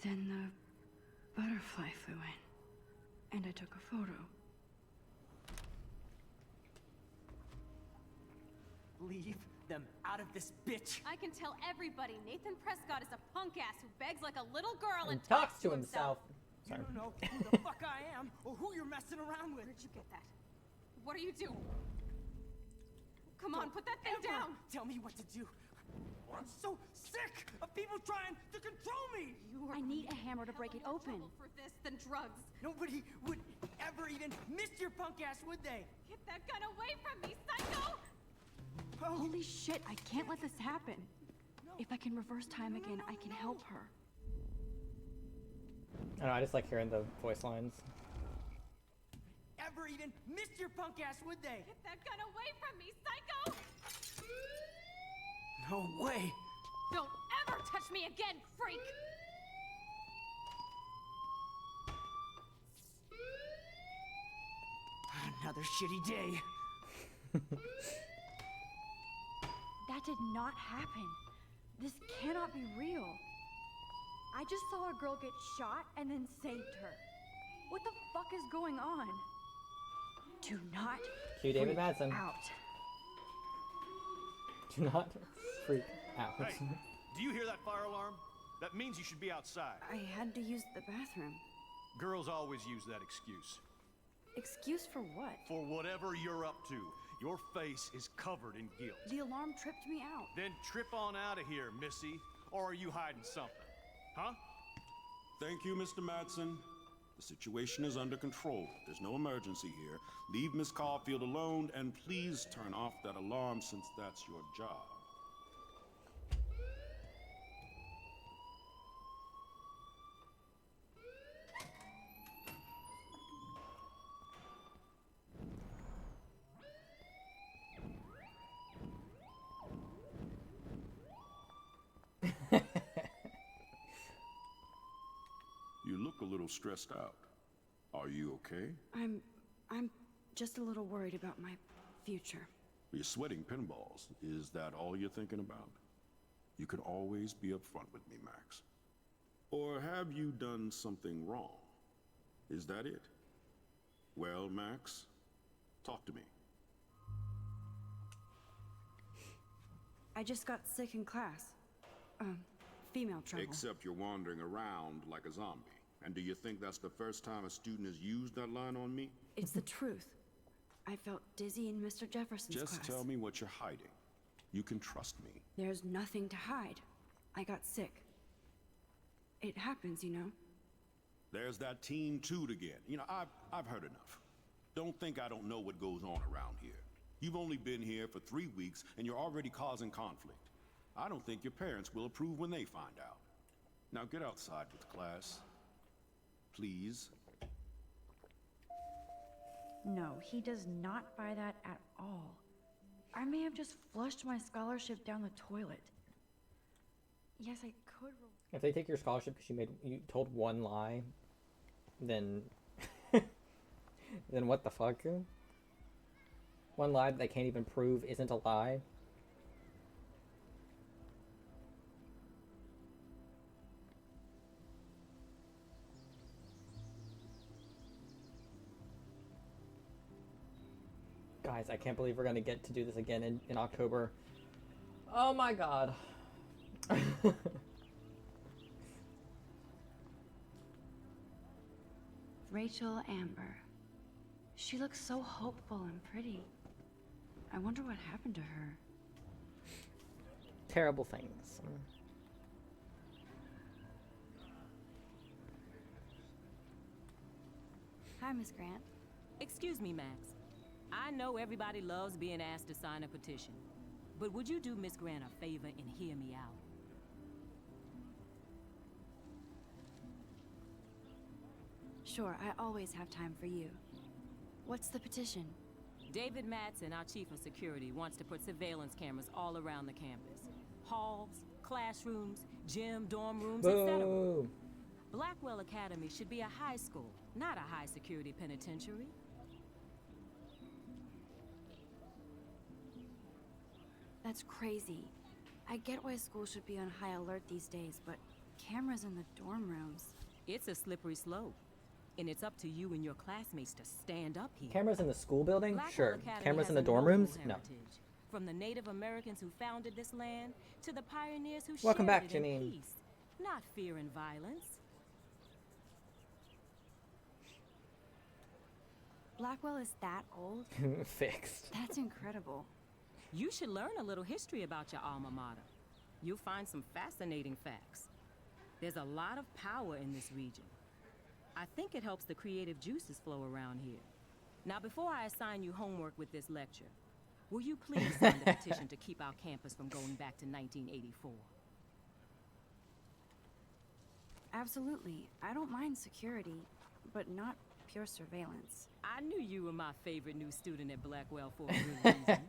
Then the butterfly flew in. And I took a photo. Leave them out of this bitch. I can tell everybody Nathan Prescott is a punk ass who begs like a little girl And talks to himself. You Sorry. don't know who the fuck I am or who you're messing around with. Where'd you get that? What are you doing? Come on, put that thing Ever down! Tell me what to do. I'm so sick of people trying to control me. I need a hammer to break it Hell of more open. trouble for this than drugs. Nobody would ever even miss your punk ass, would they? Get that gun away from me, psycho! Oh, Holy shit, I can't let this happen. If I can reverse time again, I can help her. I don't know, I just like hearing the voice lines. ever even miss your punk ass, would they? Get that gun away from me, psycho! No way. Don't ever touch me again, freak! Another shitty day. That did not happen. This cannot be real. I just saw a girl get shot and then saved her. What the fuck is going on? Do not Cue David freak Madsen. out. Do not freak out. Hey, do you hear that fire alarm? That means you should be outside. I had to use the bathroom. Girls always use that excuse. Excuse for what? For whatever you're up to. Your face is covered in guilt. The alarm tripped me out. Then trip on out of here, Missy. Or are you hiding something? Huh? Thank you, Mr. Madsen. The situation is under control. There's no emergency here. Leave Miss Caulfield alone, and please turn off that alarm since that's your job. You look a little stressed out. Are you okay? I'm just a little worried about my future. You're sweating pinballs. Is that all you're thinking about? You can always be upfront with me, Max. Or have you done something wrong? Is that it? Well, Max, talk to me. I just got sick in class. Female trouble. Except you're wandering around like a zombie. And do you think that's the first time a student has used that line on me? It's the truth. I felt dizzy in Mr. Jefferson's class. Just tell me what you're hiding. You can trust me. There's nothing to hide. I got sick. It happens, you know. There's that teen toot again. You know, I've heard enough. Don't think I don't know what goes on around here. You've only been here for 3 weeks, and you're already causing conflict. I don't think your parents will approve when they find out. Now get outside with class. Please. No, he does not buy that at all. I may have just flushed my scholarship down the toilet. Yes, I could. If they take your scholarship because you told one lie, then then what the fuck? One lie that they can't even prove isn't a lie. Guys, I can't believe we're gonna get to do this again in October. Oh my god. Rachel Amber. She looks so hopeful and pretty. I wonder what happened to her. Terrible things. Hi, Miss Grant. Excuse me, Max. I know everybody loves being asked to sign a petition. But would you do Miss Grant a favor and hear me out? Sure, I always have time for you. What's the petition? David Madsen, our chief of security, wants to put surveillance cameras all around the campus. Halls, classrooms, gym, dorm rooms, etc. Boo! Blackwell Academy should be a high school, not a high-security penitentiary. That's crazy. I get why schools should be on high alert these days, but cameras in the dorm rooms... It's a slippery slope. And it's up to you and your classmates to stand up here. Cameras in the school building? Blackwell Sure. Academy Cameras in has the a dorm noble rooms? No. heritage. From the Native Americans who founded this land to the pioneers who Welcome shared back, it in Janine. peace, not fear and violence. Blackwell is that old? Fixed. That's incredible. You should learn a little history about your alma mater. You'll find some fascinating facts. There's a lot of power in this region. I think it helps the creative juices flow around here. Now, before I assign you homework with this lecture, will you please sign the petition to keep our campus from going back to 1984? Absolutely. I don't mind security, but not pure surveillance. I knew you were my favorite new student at Blackwell for a good reason.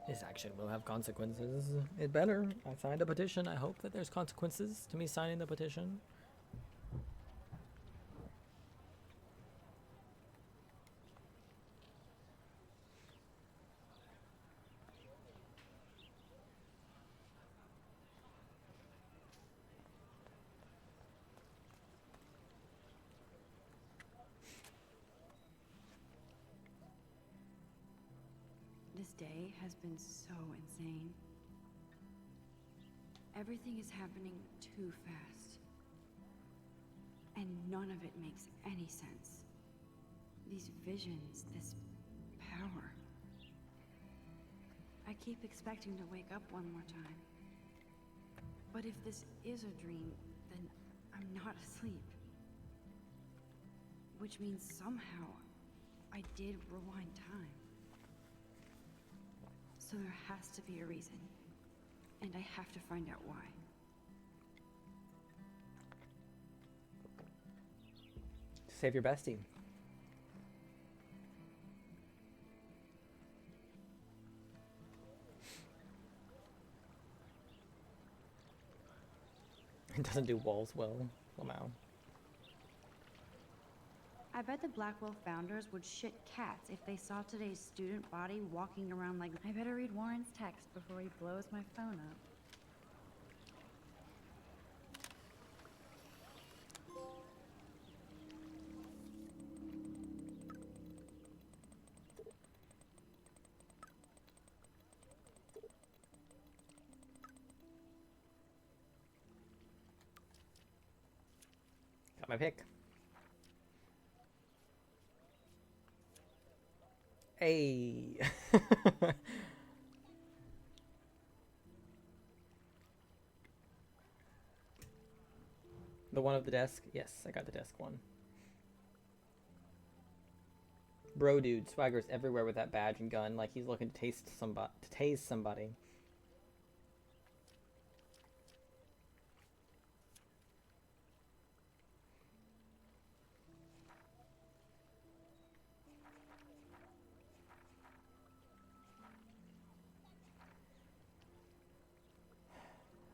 This action will have consequences. It better. I signed a petition. I hope that there's consequences to me signing the petition. This day has been so insane. Everything is happening too fast. And none of it makes any sense. These visions, this power. I keep expecting to wake up one more time. But if this is a dream, then I'm not asleep. Which means somehow I did rewind time. So there has to be a reason. And I have to find out why. Save your bestie. It doesn't do walls well. Somehow. I bet the Blackwell founders would shit cats if they saw today's student body walking around like... I better read Warren's text before he blows my phone up. Got my pick. Hey. The one of the desk? Yes, I got the desk one. Bro dude swaggers everywhere with that badge and gun like he's looking to tase somebody.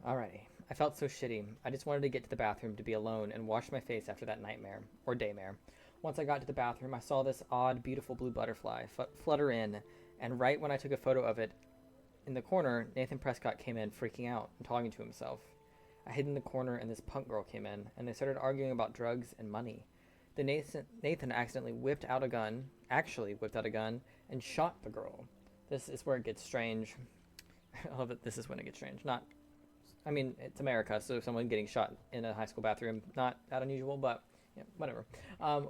Alrighty. I felt so shitty. I just wanted to get to the bathroom to be alone and wash my face after that nightmare, or daymare. Once I got to the bathroom, I saw this odd, beautiful blue butterfly flutter in, and right when I took a photo of it in the corner, Nathan Prescott came in freaking out and talking to himself. I hid in the corner and this punk girl came in, and they started arguing about drugs and money. Then Nathan actually whipped out a gun, and shot the girl. This is where it gets strange. I love it. This is when it gets strange. I mean, it's America, so someone getting shot in a high school bathroom, not that unusual, but yeah, whatever.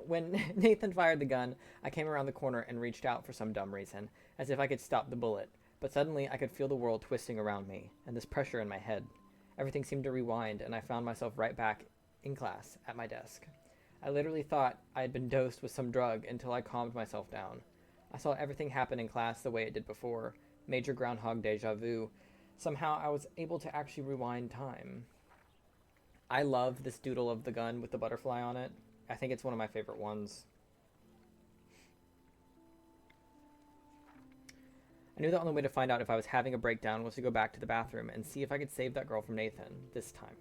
When Nathan fired the gun, I came around the corner and reached out for some dumb reason, as if I could stop the bullet. But suddenly, I could feel the world twisting around me, and this pressure in my head. Everything seemed to rewind, and I found myself right back in class, at my desk. I literally thought I had been dosed with some drug until I calmed myself down. I saw everything happen in class the way it did before. Major groundhog deja vu. Somehow I was able to actually rewind time. I love this doodle of the gun with the butterfly on it. I think it's one of my favorite ones. I knew the only way to find out if I was having a breakdown was to go back to the bathroom and see if I could save that girl from Nathan, this time.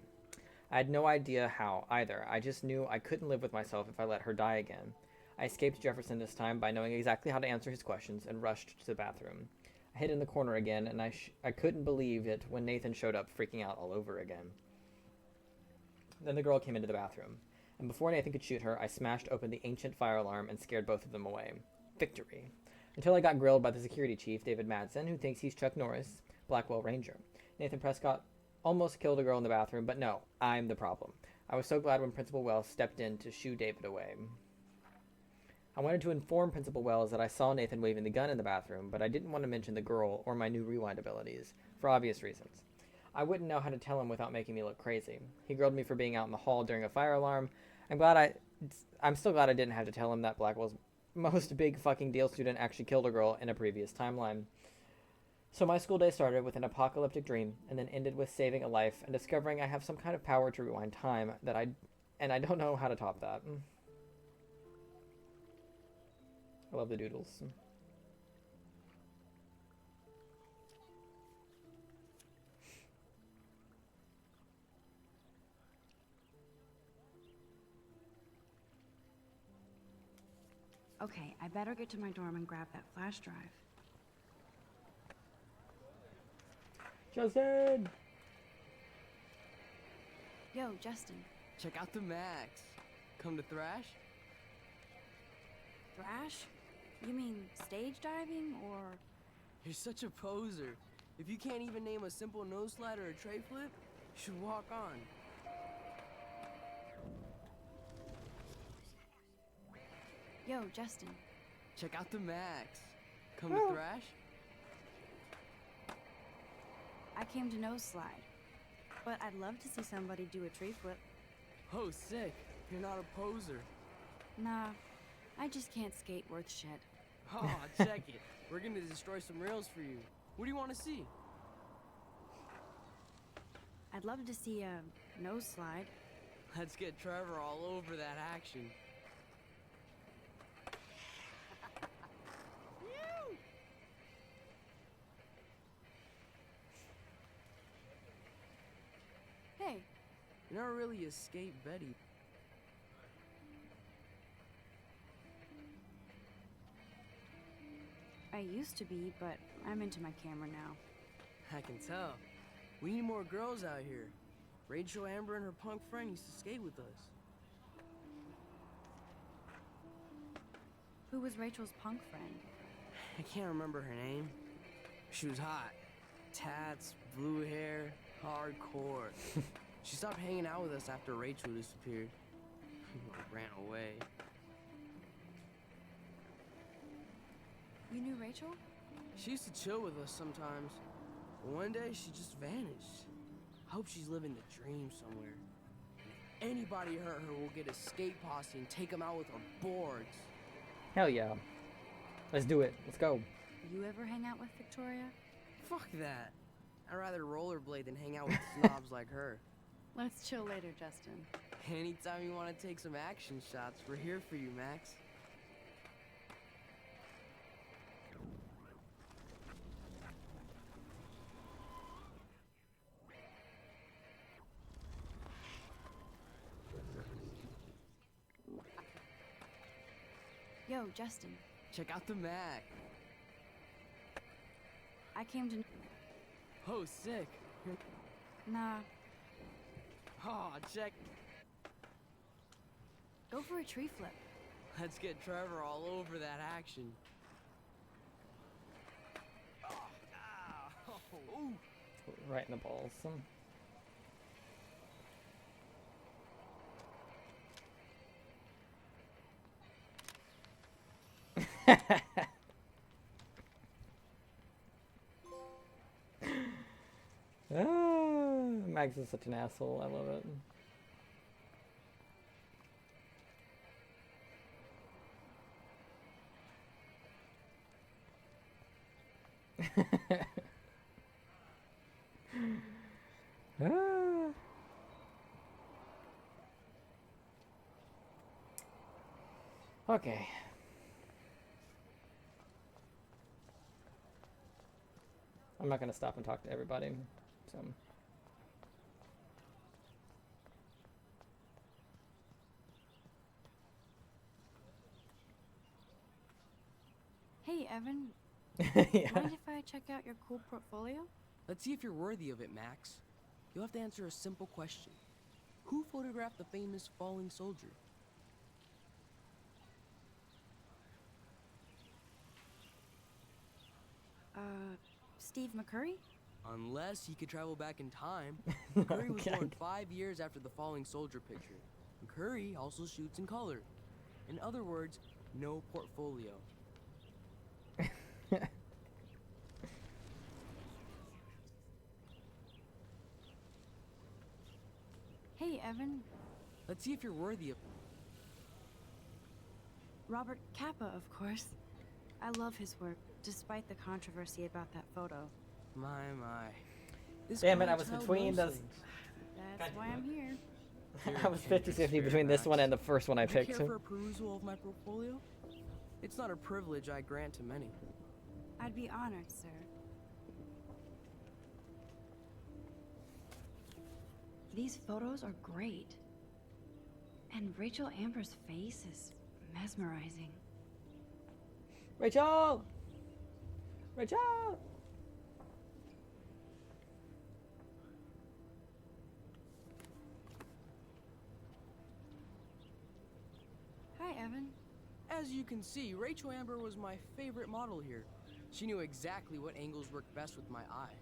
I had no idea how, either. I just knew I couldn't live with myself if I let her die again. I escaped Jefferson this time by knowing exactly how to answer his questions and rushed to the bathroom. I hid in the corner again, and I couldn't believe it when Nathan showed up, freaking out all over again. Then the girl came into the bathroom, and before Nathan could shoot her, I smashed open the ancient fire alarm and scared both of them away. Victory. Until I got grilled by the security chief, David Madsen, who thinks he's Chuck Norris, Blackwell Ranger. Nathan Prescott almost killed a girl in the bathroom, but no, I'm the problem. I was so glad when Principal Wells stepped in to shoo David away. I wanted to inform Principal Wells that I saw Nathan waving the gun in the bathroom, but I didn't want to mention the girl or my new rewind abilities, for obvious reasons. I wouldn't know how to tell him without making me look crazy. He grilled me for being out in the hall during a fire alarm. I'm still glad I didn't have to tell him that Blackwell's most big fucking deal student actually killed a girl in a previous timeline. So my school day started with an apocalyptic dream, and then ended with saving a life and discovering I have some kind of power to rewind time and I don't know how to top that. I love the doodles. Okay, I better get to my dorm and grab that flash drive. Justin! Yo, Justin. Check out the Max. Come to Thrash? Thrash? You mean stage diving, or...? You're such a poser. If you can't even name a simple nose slide or a tray flip, you should walk on. Yo, Justin. Check out the Max. Come to Thrash? I came to nose slide, but I'd love to see somebody do a tree flip. Oh, sick. You're not a poser. Nah, I just can't skate worth shit. Oh, check it. We're gonna destroy some rails for you. What do you want to see? I'd love to see a nose slide. Let's get Trevor all over that action. Hey. You never really escaped Betty. I used to be, but I'm into my camera now. I can tell. We need more girls out here. Rachel, Amber, and her punk friend used to skate with us. Who was Rachel's punk friend? I can't remember her name. She was hot. Tats, blue hair, hardcore. She stopped hanging out with us after Rachel disappeared. Ran away. You knew Rachel? She used to chill with us sometimes. But one day, she just vanished. I hope she's living the dream somewhere. If anybody hurt her, we'll get a skate posse and take them out with our boards. Hell yeah. Let's do it. Let's go. You ever hang out with Victoria? Fuck that. I'd rather rollerblade than hang out with snobs like her. Let's chill later, Justin. Anytime you want to take some action shots, we're here for you, Max. Yo, Justin. Check out the Mac. I came to... Oh, sick. Nah. Oh, check. Go for a tree flip. Let's get Trevor all over that action. Oh, ow. Ooh. Right in the balls. Max is such an asshole. I love it. Ah. Okay. I'm not gonna stop and talk to everybody. So. Hey, Evan. Yeah. Mind if I check out your cool portfolio? Let's see if you're worthy of it, Max. You'll have to answer a simple question. Who photographed the famous falling soldier? Steve McCurry? Unless he could travel back in time. McCurry was born 5 years after the falling soldier picture. McCurry also shoots in color. In other words, no portfolio. Hey, Evan. Let's see if you're worthy of... Robert Capa, of course. I love his work, despite the controversy about that photo. My. This Damn it, I college was held between most those. things. That's why I'm here. I was 50-50 between this one and the first one I Would you picked. care for a perusal of my portfolio? It's not a privilege I grant to many. I'd be honored, sir. These photos are great. And Rachel Amber's face is mesmerizing. Rachel! Rachel! Hi, Evan. As you can see, Rachel Amber was my favorite model here. She knew exactly what angles worked best with my eye.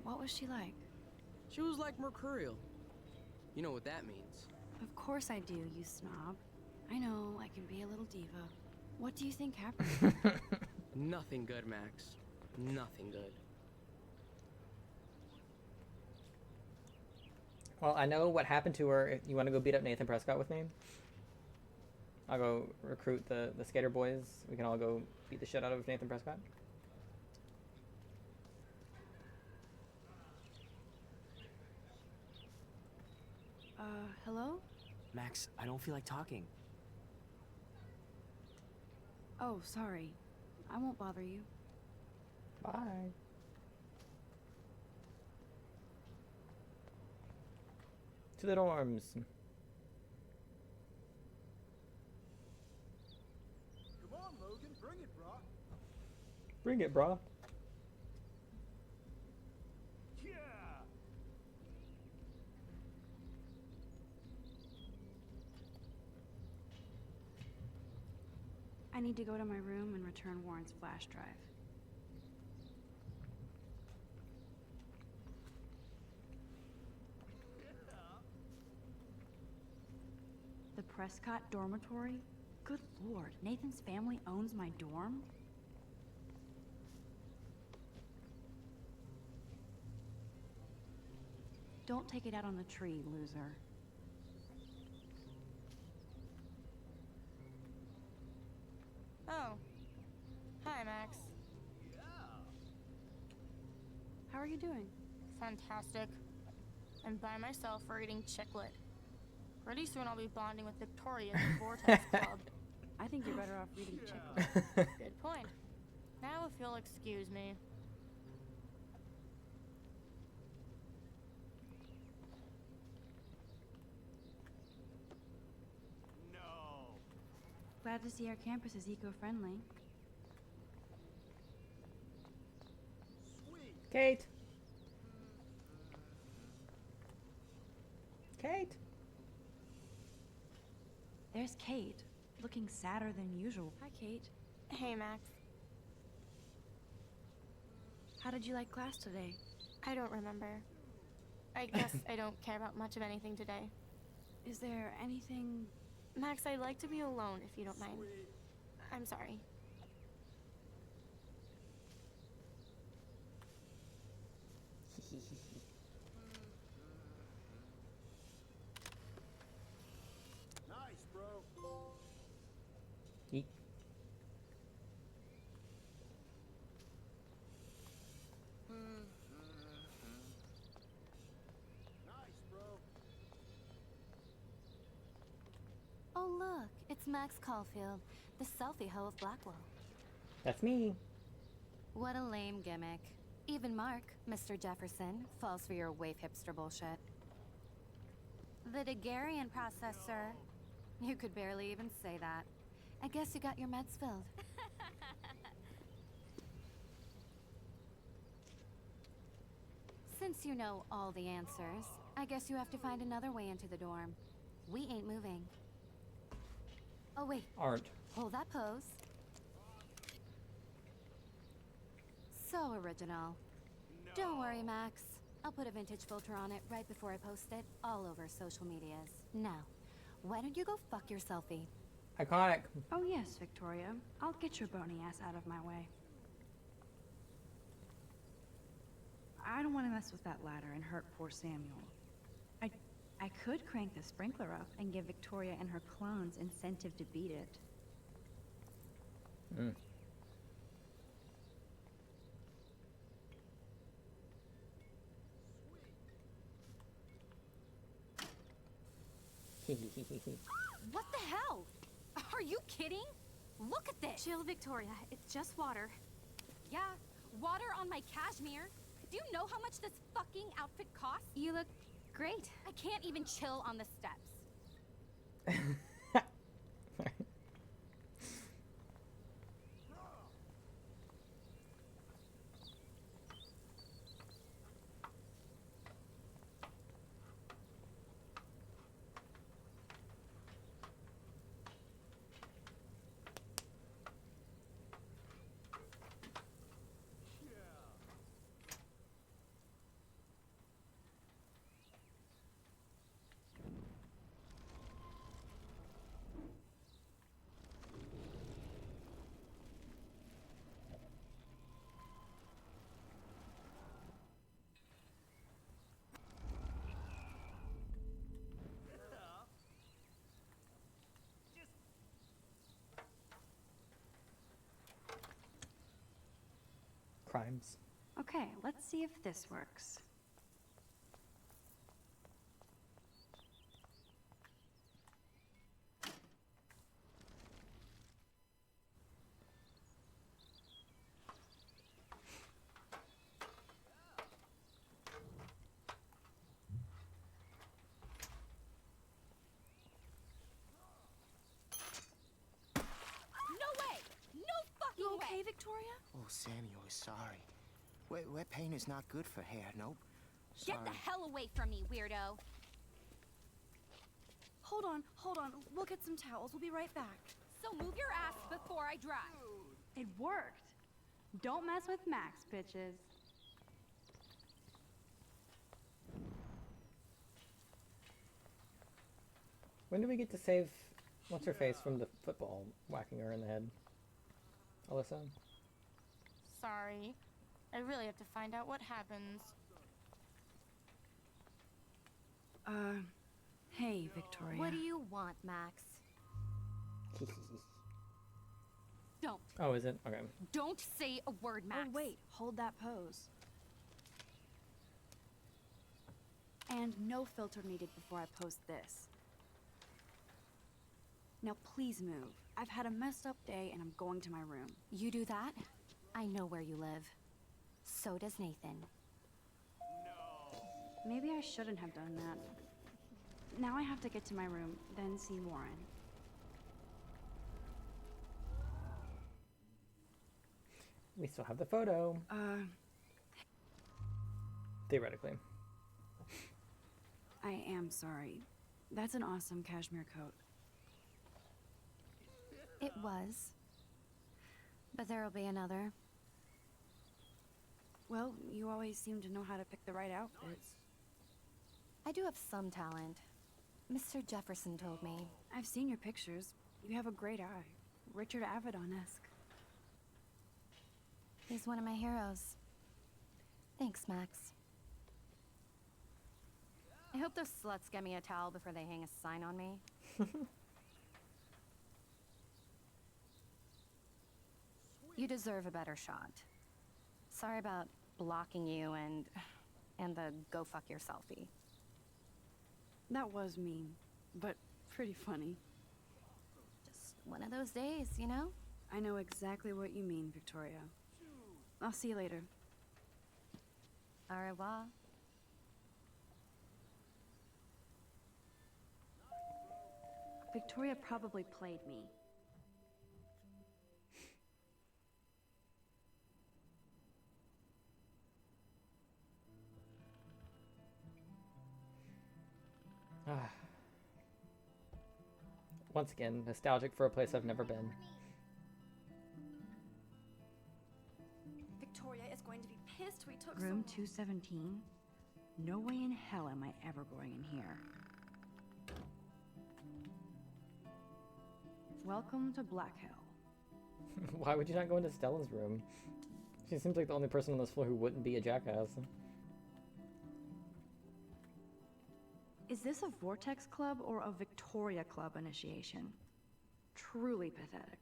What was she like? She was like mercurial. You know what that means. Of course I do, you snob. I know, I can be a little diva. What do you think happened? Nothing good, Max. Nothing good. Well, I know what happened to her. If you want to go beat up Nathan Prescott with me? I'll go recruit the skater boys. We can all go beat the shit out of Nathan Prescott. Hello? Max, I don't feel like talking. Oh, sorry. I won't bother you. Bye. To the dorms. Come on, Logan, bring it, brah. Bring it, brah. Yeah. I need to go to my room and return Warren's flash drive. The Prescott dormitory? Good lord, Nathan's family owns my dorm? Don't take it out on the tree, loser. Oh. Hi, Max. How are you doing? Fantastic. I'm by myself reading Chicklet. Pretty soon I'll be bonding with Victoria at the Vortex Club. I think you're better off reading Chicklet. Good point. Now if you'll excuse me. No. Glad to see our campus is eco-friendly. Kate. Kate. There's Kate, looking sadder than usual. Hi, Kate. Hey, Max. How did you like class today? I don't remember. I guess I don't care about much of anything today. Is there anything... Max, I'd like to be alone if you don't mind. I'm sorry. Nice, bro. Eek. It's Max Caulfield, the selfie hoe of Blackwell. That's me. What a lame gimmick. Even Mark, Mr. Jefferson, falls for your wave hipster bullshit. The Daguerrean processor. You could barely even say that. I guess you got your meds filled. Since you know all the answers, I guess you have to find another way into the dorm. We ain't moving. Oh wait. Aren't. Hold that pose. So original. Don't worry, Max. I'll put a vintage filter on it right before I post it all over social medias. Now, why don't you go fuck your selfie? Iconic. Oh yes, Victoria. I'll get your bony ass out of my way. I don't want to mess with that ladder and hurt poor Samuel. I could crank the sprinkler up and give Victoria and her clones incentive to beat it. Mm. What the hell? Are you kidding? Look at this! Chill, Victoria. It's just water. Yeah, water on my cashmere. Do you know how much this fucking outfit costs? You look great. I can't even chill on the steps. Crimes. Okay, let's see if this works. You okay, Victoria? Oh, Samuel is sorry. Wet paint is not good for hair, nope. Sorry. Get the hell away from me, weirdo! Hold on. We'll get some towels. We'll be right back. So move your ass before I drive. It worked. Don't mess with Max, bitches. When do we get to save what's her face from the football whacking her in the head? Alyssa? Sorry. I really have to find out what happens. Hey, Victoria. What do you want, Max? Don't. Oh, is it? Okay. Don't say a word, Max. Oh, wait. Hold that pose. And no filter needed before I post this. Now please move. I've had a messed up day and I'm going to my room. You do that? I know where you live. So does Nathan. Maybe I shouldn't have done that. Now I have to get to my room, then see Warren. We still have the photo. Theoretically. I am sorry. That's an awesome cashmere coat. It was. But there'll be another. Well, you always seem to know how to pick the right outfits. I do have some talent. Mr. Jefferson told me. I've seen your pictures. You have a great eye. Richard Avedon-esque. He's one of my heroes. Thanks, Max. I hope those sluts get me a towel before they hang a sign on me. You deserve a better shot. Sorry about blocking you and the go fuck your selfie. That was mean, but pretty funny. One of those days, you know? I know exactly what you mean, Victoria. I'll see you later. Au revoir. Victoria probably played me. Once again, nostalgic for a place I've never been. Victoria is going to be pissed we took Room so 217? No way in hell am I ever going in here. Welcome to Black Hell. Why would you not go into Stella's room? She seems like the only person on this floor who wouldn't be a jackass. Is this a Vortex Club or a Victoria Club initiation? Truly pathetic.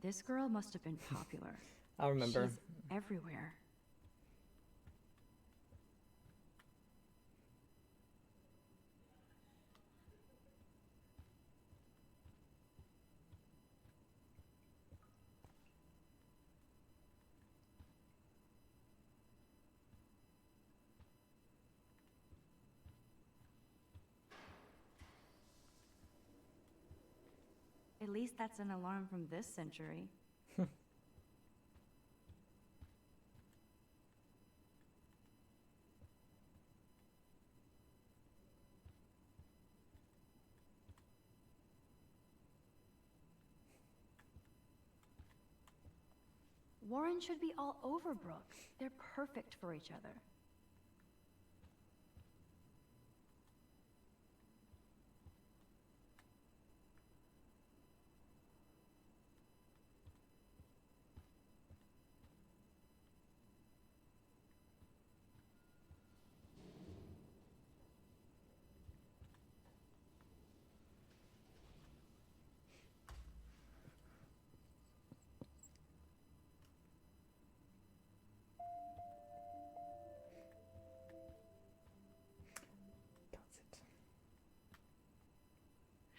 This girl must have been popular. I remember. She's everywhere. At least that's an alarm from this century. Warren should be all over Brooke. They're perfect for each other.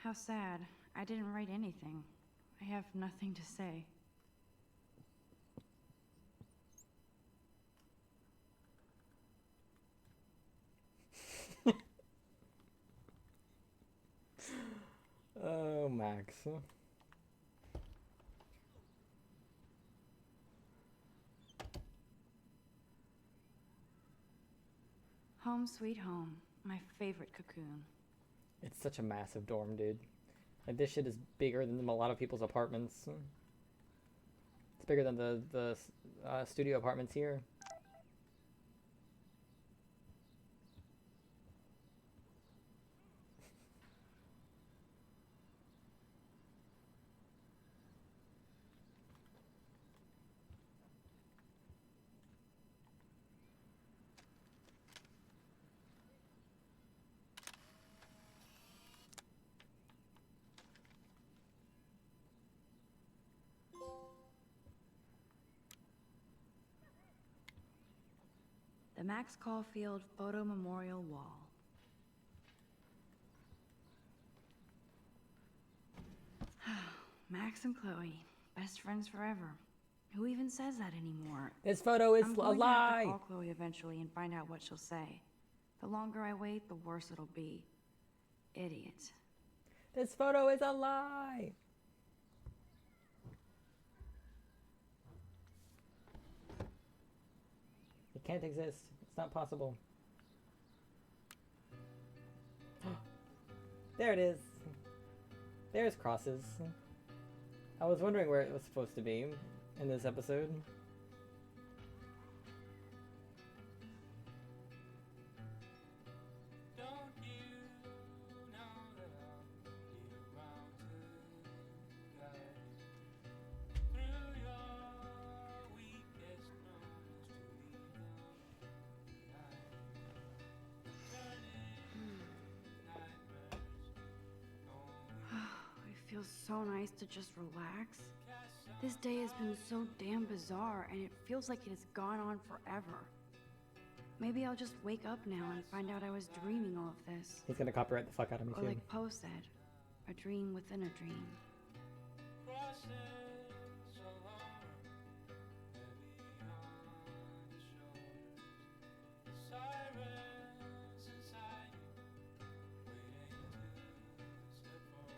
How sad. I didn't write anything. I have nothing to say. Oh, Max. Home sweet home. My favorite cocoon. It's such a massive dorm, dude. Like, this shit is bigger than a lot of people's apartments. It's bigger than the studio apartments here. The Max Caulfield Photo Memorial Wall. Max and Chloe, best friends forever. Who even says that anymore? This photo is I'm a going to have lie! to call Chloe eventually and find out what she'll say. The longer I wait, the worse it'll be. Idiot. This photo is a lie! It can't exist. It's not possible. There it is. There's crosses. I was wondering where it was supposed to be in this episode. It feels so nice to just relax. This day has been so damn bizarre, and it feels like it has gone on forever. Maybe I'll just wake up now and find out I was dreaming all of this. He's gonna copyright the fuck out of me Or too. like Poe said, a dream within a dream.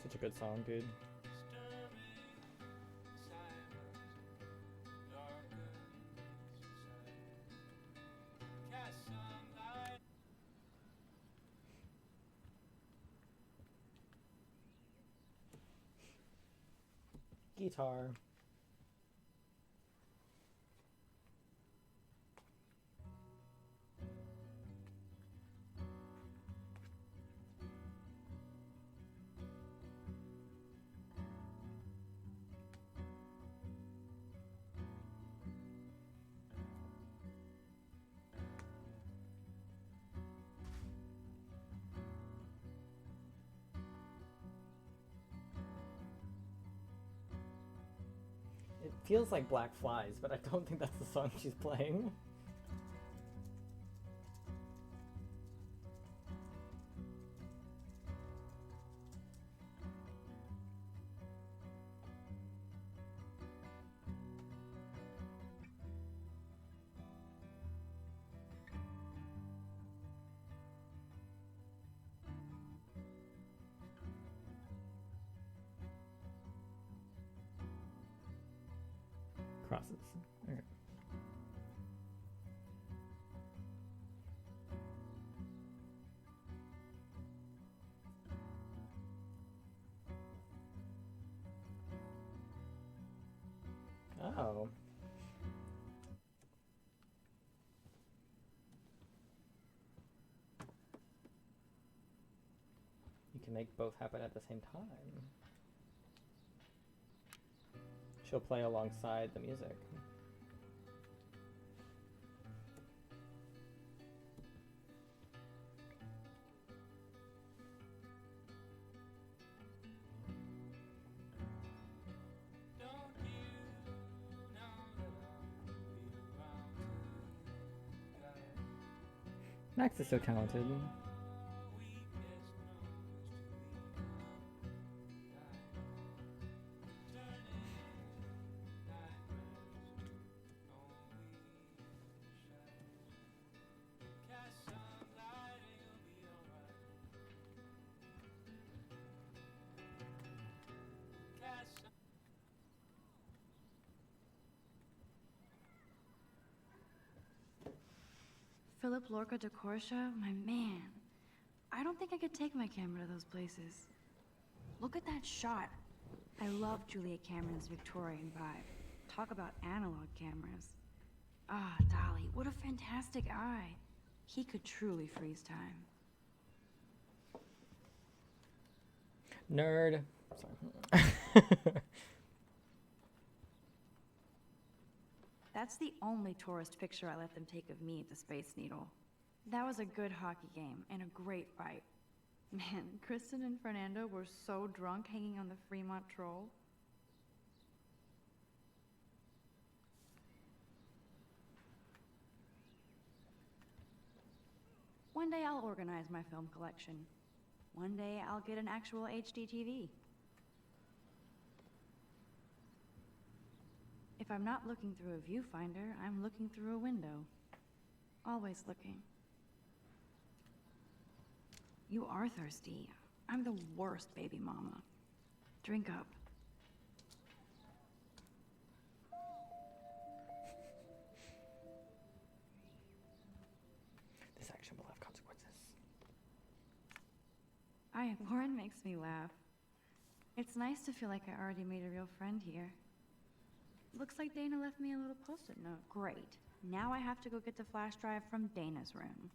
Such a good song, dude. Guitar. It feels like Black Flies, but I don't think that's the song she's playing. Crosses. Okay. Oh. You can make both happen at the same time. She'll play alongside the music. Max is so talented. Philip Lorca de Corsia, my man. I don't think I could take my camera to those places. Look at that shot. I love Julia Cameron's Victorian vibe. Talk about analog cameras. Ah, Dolly, what a fantastic eye. He could truly freeze time. Nerd. Sorry. That's the only tourist picture I let them take of me at the Space Needle. That was a good hockey game and a great fight. Man, Kristen and Fernando were so drunk hanging on the Fremont Troll. One day I'll organize my film collection. One day I'll get an actual HD TV. If I'm not looking through a viewfinder, I'm looking through a window. Always looking. You are thirsty. I'm the worst baby mama. Drink up. This action will have consequences. Lauren makes me laugh. It's nice to feel like I already made a real friend here. Looks like Dana left me a little post-it note. Great. Now I have to go get the flash drive from Dana's room.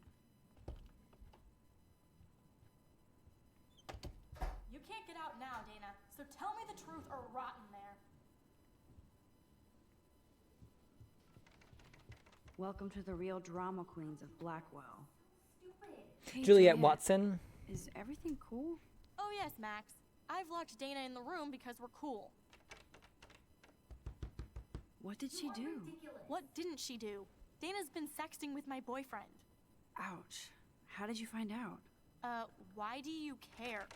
You can't get out now, Dana, so tell me the truth or rot in there. Welcome to the real drama queens of Blackwell. Stupid. Hey, Juliet Watson. Is everything cool? Oh yes, Max. I've locked Dana in the room because we're cool. What did she do? What didn't she do? Dana's been sexting with my boyfriend. Ouch. How did you find out? Why do you care?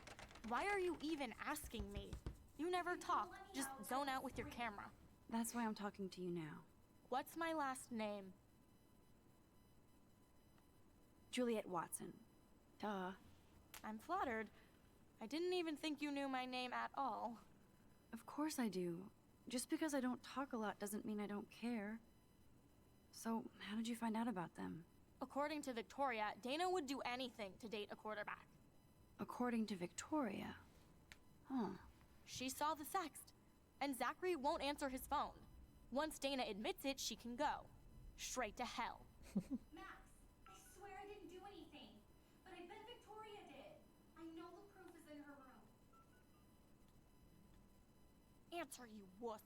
Why are you even asking me? You never talk, just zone out with your camera. That's why I'm talking to you now. What's my last name? Juliet Watson. Duh. I'm flattered. I didn't even think you knew my name at all. Of course I do. Just because I don't talk a lot doesn't mean I don't care. So, how did you find out about them? According to Victoria, Dana would do anything to date a quarterback. According to Victoria? Huh. She saw the sext, and Zachary won't answer his phone. Once Dana admits it, she can go. Straight to hell. Max, I swear I didn't do anything. But I bet Victoria did. I know the proof is in her room. Answer, you wuss.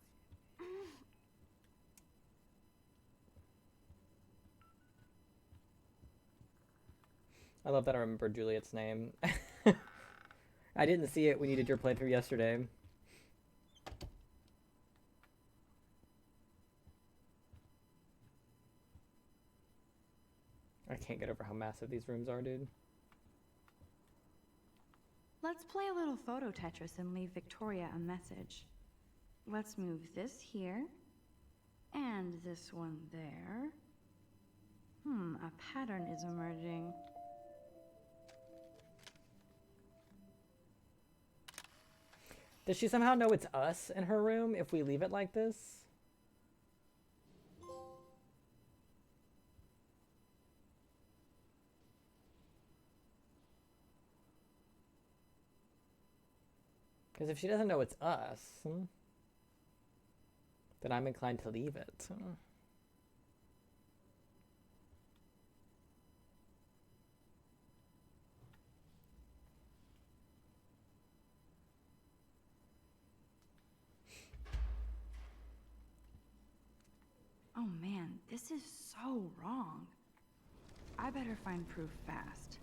I love that I remember Juliet's name. I didn't see it when you did your playthrough yesterday. I can't get over how massive these rooms are, dude. Let's play a little photo Tetris and leave Victoria a message. Let's move this here, and this one there. A pattern is emerging. Does she somehow know it's us in her room if we leave it like this? Because if she doesn't know it's us, then I'm inclined to leave it. Oh man, this is so wrong. I better find proof fast.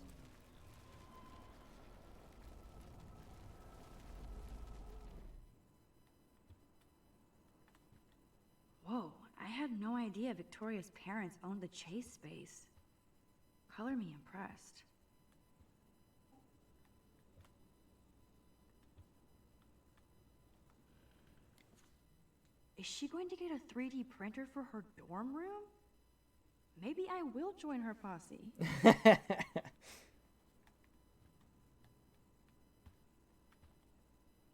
Whoa, I had no idea Victoria's parents owned the Chase space. Color me impressed. Is she going to get a 3D printer for her dorm room? Maybe I will join her posse.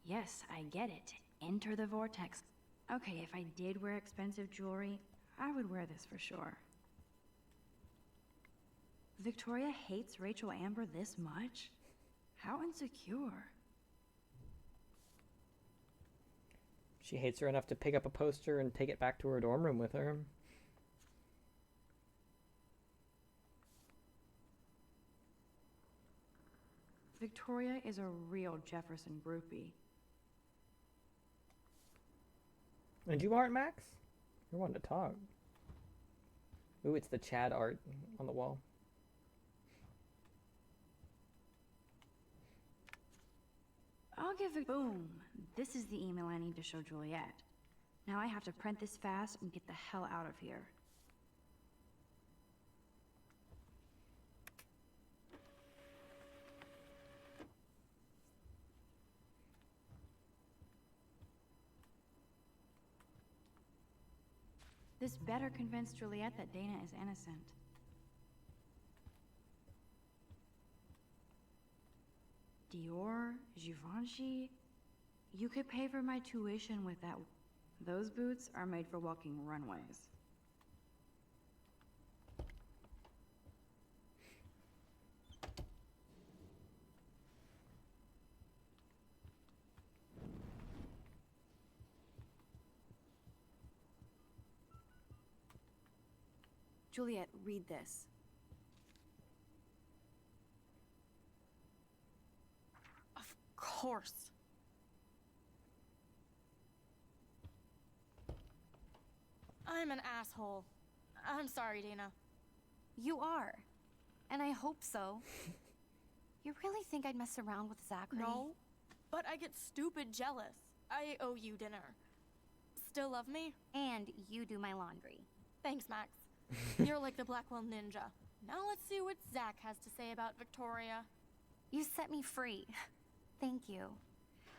Yes, I get it. Enter the vortex. Okay, if I did wear expensive jewelry, I would wear this for sure. Victoria hates Rachel Amber this much? How insecure. She hates her enough to pick up a poster and take it back to her dorm room with her. Victoria is a real Jefferson groupie. And you aren't, Max? You're one to talk. Ooh, it's the Chad art on the wall. I'll give it. Boom. This is the email I need to show Juliet. Now I have to print this fast and get the hell out of here. This better convince Juliet that Dana is innocent. Dior, Givenchy. You could pay for my tuition with that. Those boots are made for walking runways. Juliet, read this. Of course. I'm an asshole. I'm sorry, Dana. You are. And I hope so. You really think I'd mess around with Zachary? No, but I get stupid jealous. I owe you dinner. Still love me? And you do my laundry. Thanks, Max. You're like the Blackwell Ninja. Now let's see what Zach has to say about Victoria. You set me free. Thank you.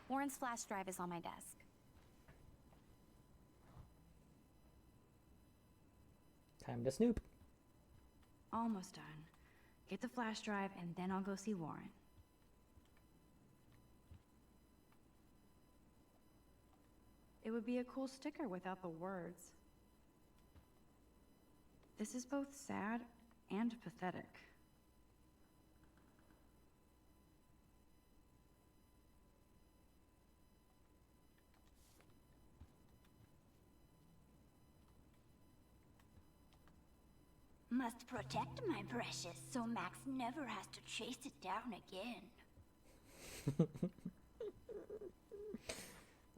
Warren's flash drive is on my desk. Time to snoop. Almost done. Get the flash drive, and then I'll go see Warren. It would be a cool sticker without the words. This is both sad and pathetic. Must protect my precious so Max never has to chase it down again.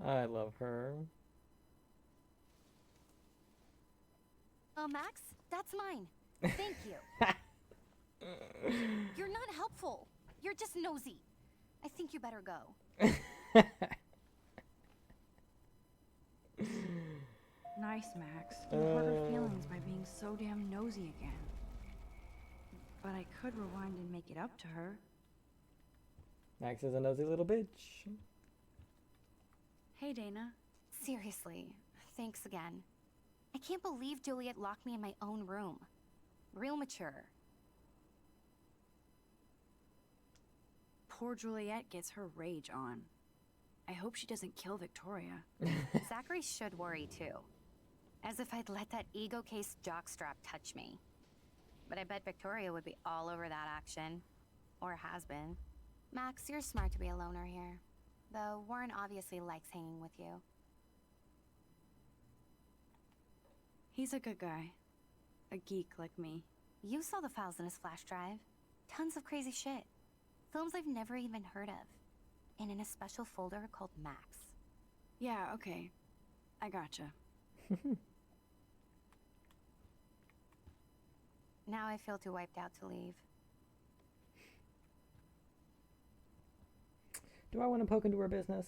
I love her. Oh, Max, that's mine. Thank you. You're not helpful. You're just nosy. I think you better go. Nice, Max. You hurt her feelings by being so damn nosy again. But I could rewind and make it up to her. Max is a nosy little bitch. Hey, Dana. Seriously, thanks again. I can't believe Juliet locked me in my own room. Real mature. Poor Juliet gets her rage on. I hope she doesn't kill Victoria. Zachary should worry too. As if I'd let that ego-cased jockstrap touch me. But I bet Victoria would be all over that action. Or has been. Max, you're smart to be a loner here. Though Warren obviously likes hanging with you. He's a good guy. A geek like me. You saw the files in his flash drive. Tons of crazy shit. Films I've never even heard of. And in a special folder called Max. Yeah, okay. I gotcha. Now I feel too wiped out to leave. Do I want to poke into her business?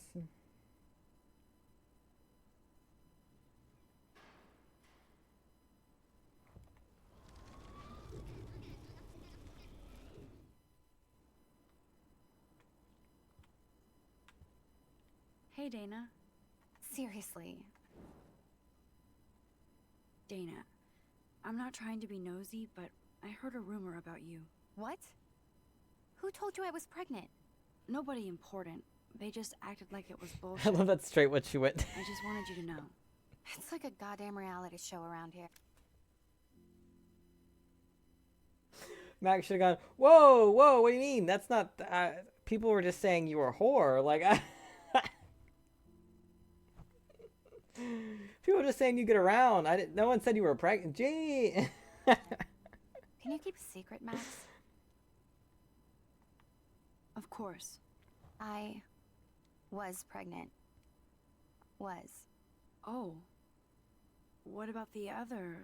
Hey, Dana. Seriously. Dana, I'm not trying to be nosy, but I heard a rumor about you. What? Who told you I was pregnant? Nobody important. They just acted like it was bullshit. I love that straight what she went. I just wanted you to know. It's like a goddamn reality show around here. Max should have gone, whoa, whoa, what do you mean? That's not... people were just saying you were a whore. Like, people were just saying you get around. No one said you were pregnant. Gee. Can you keep a secret, Max? Of course. I was pregnant. Was. Oh. What about the other?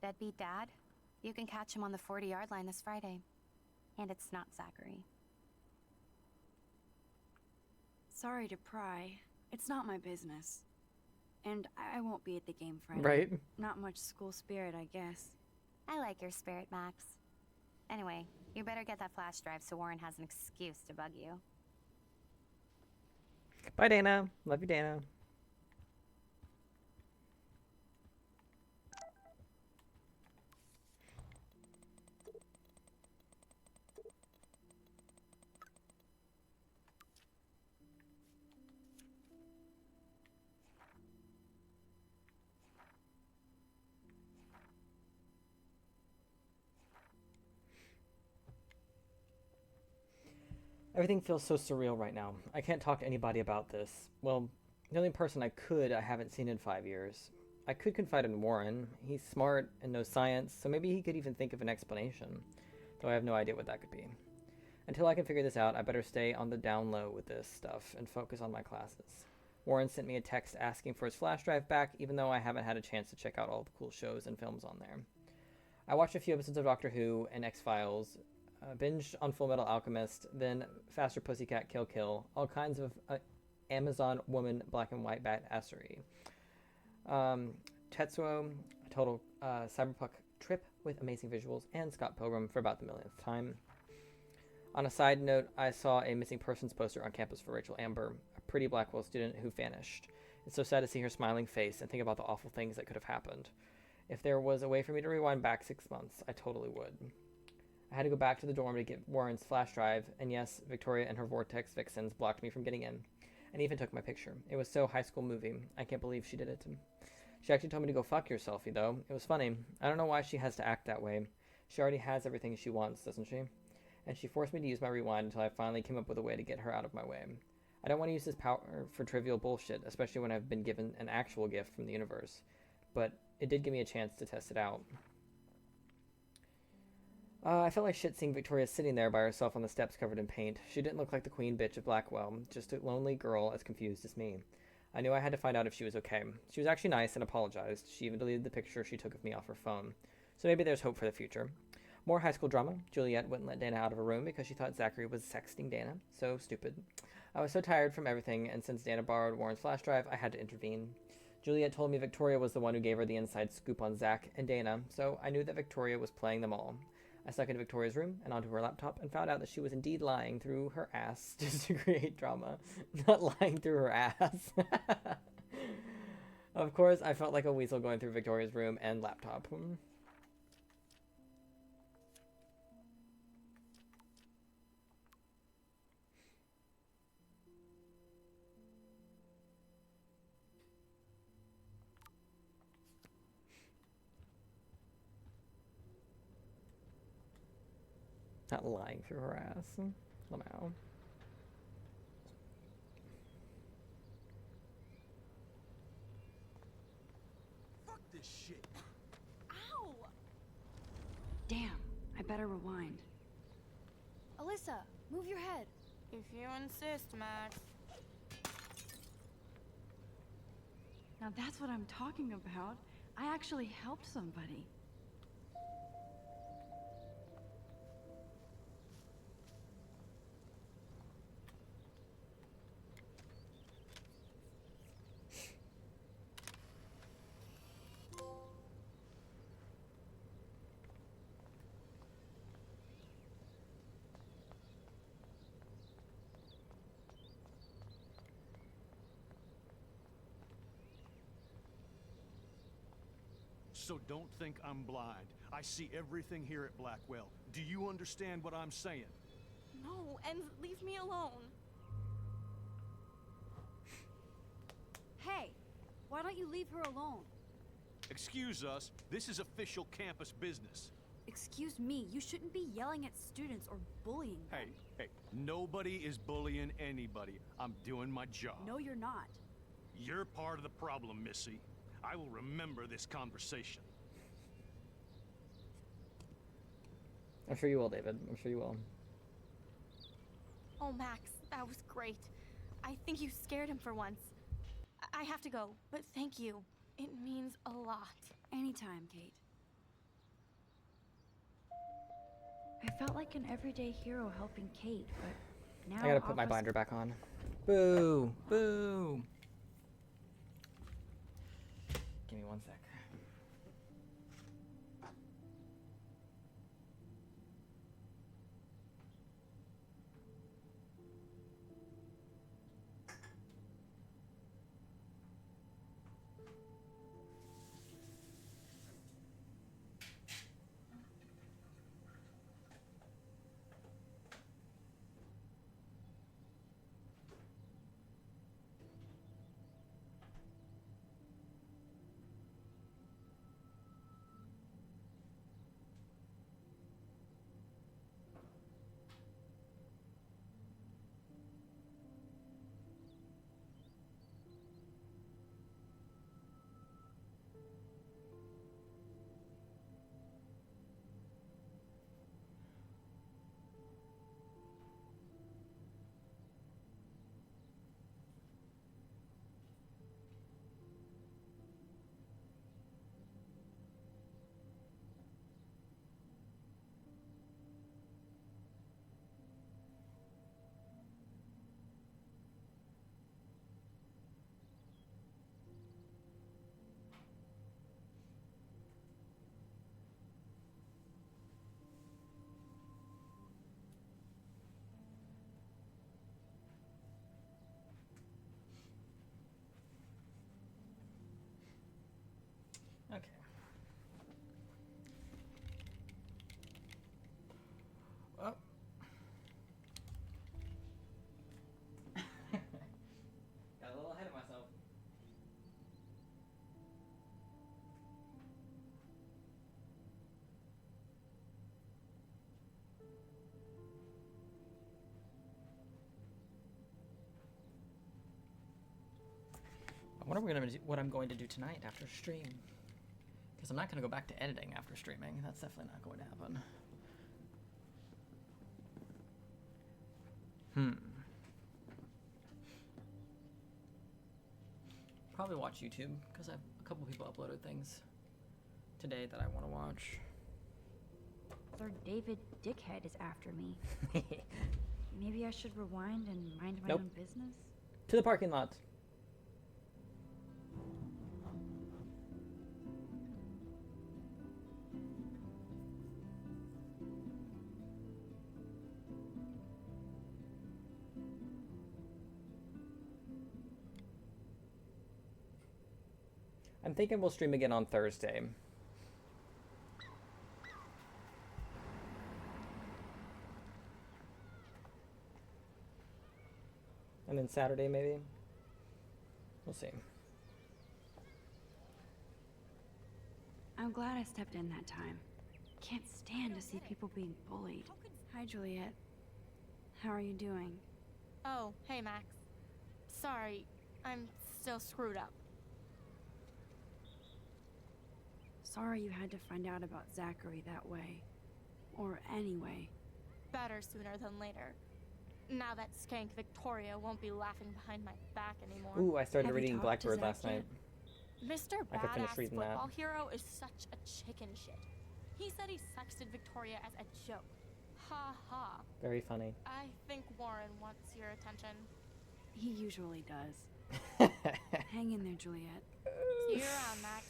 Deadbeat dad? You can catch him on the 40-yard line this Friday. And it's not Zachary. Sorry to pry. It's not my business. And I won't be at the game Friday. Right. Not much school spirit, I guess. I like your spirit, Max. Anyway, you better get that flash drive so Warren has an excuse to bug you. Bye, Dana. Love you, Dana. Everything feels so surreal right now. I can't talk to anybody about this. Well, the only person I haven't seen in 5 years. I could confide in Warren. He's smart and knows science, so maybe he could even think of an explanation. Though I have no idea what that could be. Until I can figure this out, I better stay on the down low with this stuff and focus on my classes. Warren sent me a text asking for his flash drive back, even though I haven't had a chance to check out all the cool shows and films on there. I watched a few episodes of Doctor Who and X-Files, binged on Full Metal Alchemist, then Faster Pussycat Kill Kill, all kinds of Amazon Woman Black and White Badassery. Tetsuo, Total Cyberpunk trip with amazing visuals and Scott Pilgrim for about the millionth time. On a side note, I saw a missing persons poster on campus for Rachel Amber, a pretty Blackwell student who vanished. It's so sad to see her smiling face and think about the awful things that could have happened. If there was a way for me to rewind back 6 months, I totally would. I had to go back to the dorm to get Warren's flash drive, and yes, Victoria and her Vortex vixens blocked me from getting in, and even took my picture. It was so High School Movie. I can't believe she did it. She actually told me to go fuck your selfie, though. It was funny. I don't know why she has to act that way. She already has everything she wants, doesn't she? And she forced me to use my rewind until I finally came up with a way to get her out of my way. I don't want to use this power for trivial bullshit, especially when I've been given an actual gift from the universe. But it did give me a chance to test it out. I felt like shit seeing Victoria sitting there by herself on the steps covered in paint. She didn't look like the queen bitch of Blackwell, just a lonely girl as confused as me. I knew I had to find out if she was okay. She was actually nice and apologized. She even deleted the picture she took of me off her phone. So maybe there's hope for the future. More high school drama. Juliet wouldn't let Dana out of her room because she thought Zachary was sexting Dana. So stupid. I was so tired from everything, and since Dana borrowed Warren's flash drive, I had to intervene. Juliet told me Victoria was the one who gave her the inside scoop on Zach and Dana, so I knew that Victoria was playing them all. I snuck into Victoria's room and onto her laptop and found out that she was indeed lying through her ass just to create drama. Not lying through her ass. Of course, I felt like a weasel going through Victoria's room and laptop. Not lying through her ass. Lamau. Fuck this shit. Ow! Damn, I better rewind. Alyssa, move your head. If you insist, Max. Now that's what I'm talking about. I actually helped somebody. So don't think I'm blind. I see everything here at Blackwell. Do you understand what I'm saying? No, and leave me alone. Hey, why don't you leave her alone? Excuse us, this is official campus business. Excuse me, you shouldn't be yelling at students or bullying them. Hey, nobody is bullying anybody. I'm doing my job. No, you're not. You're part of the problem, Missy. I will remember this conversation. I'm sure you will, David. I'm sure you will. Oh, Max, that was great. I think you scared him for once. I have to go, but thank you. It means a lot. Anytime, Kate. I felt like an everyday hero helping Kate, but now I gotta put my binder back on. Boo! Boo! Give me 1 sec. Okay. Well. Got a little ahead of myself. I wonder what I'm going to do tonight after stream. Because I'm not going to go back to editing after streaming. That's definitely not going to happen. Probably watch YouTube, because I have a couple people uploaded things today that I want to watch. Sir David Dickhead is after me. Maybe I should rewind and mind my own business? To the parking lot. I'm thinking we'll stream again on Thursday. And then Saturday, maybe? We'll see. I'm glad I stepped in that time. Can't stand to see people being bullied. Hi, Juliet. How are you doing? Oh, hey, Max. Sorry, I'm still screwed up. Sorry you had to find out about Zachary that way. Or anyway. Better sooner than later. Now that skank Victoria won't be laughing behind my back anymore. Ooh, I started reading Blackbird last night. Mr. I could finish Badass reading that. Football Hero is such a chicken shit. He said he sexted Victoria as a joke. Ha ha. Very funny. I think Warren wants your attention. He usually does. Hang in there, Juliet. See you around, Max.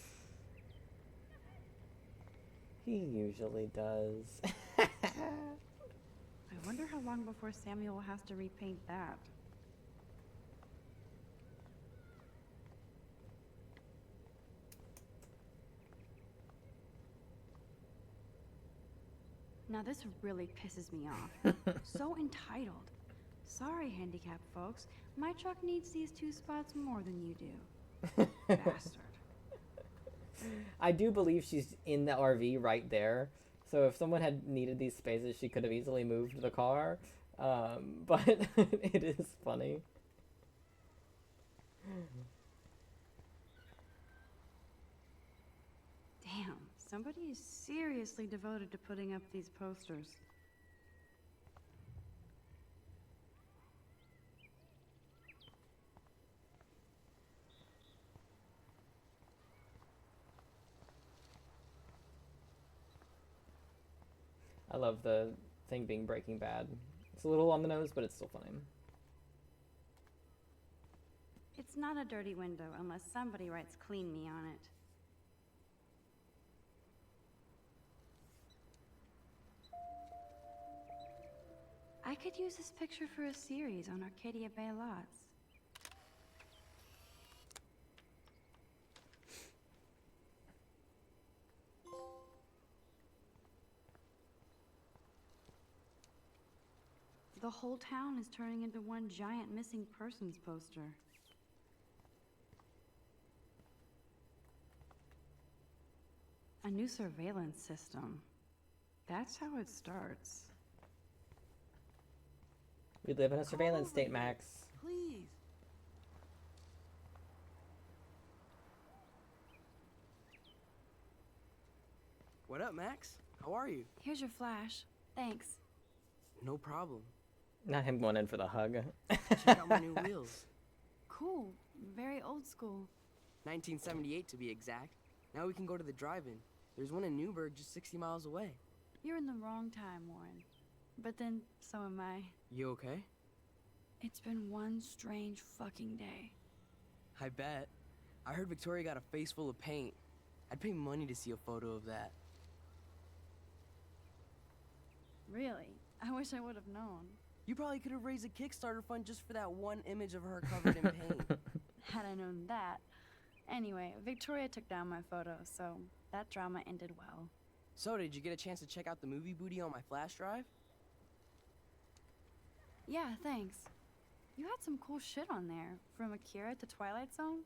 He usually does. I wonder how long before Samuel has to repaint that. Now this really pisses me off. So entitled. Sorry, handicapped folks. My truck needs these 2 spots more than you do. Bastard. I do believe she's in the RV right there. So if someone had needed these spaces, she could have easily moved the car. But it is funny. Damn, somebody is seriously devoted to putting up these posters. I love the thing being Breaking Bad. It's a little on the nose, but it's still funny. It's not a dirty window unless somebody writes "clean me" on it. I could use this picture for a series on Arcadia Bay lots. The whole town is turning into one giant missing persons poster. A new surveillance system. That's how it starts. We live in a surveillance state, Max. Please. What up, Max? How are you? Here's your flash. Thanks. No problem. Not him going in for the hug. Check out my new wheels. Cool. Very old school. 1978 to be exact. Now we can go to the drive-in. There's one in Newburgh just 60 miles away. You're in the wrong time, Warren. But then, so am I. You okay? It's been one strange fucking day. I bet. I heard Victoria got a face full of paint. I'd pay money to see a photo of that. Really? I wish I would have known. You probably could have raised a Kickstarter fund just for that one image of her covered in paint. Had I known that, Anyway, Victoria took down my photo, so that drama ended well. So, did you get a chance to check out the movie booty on my flash drive? Yeah, thanks. You had some cool shit on there, from Akira to Twilight Zone,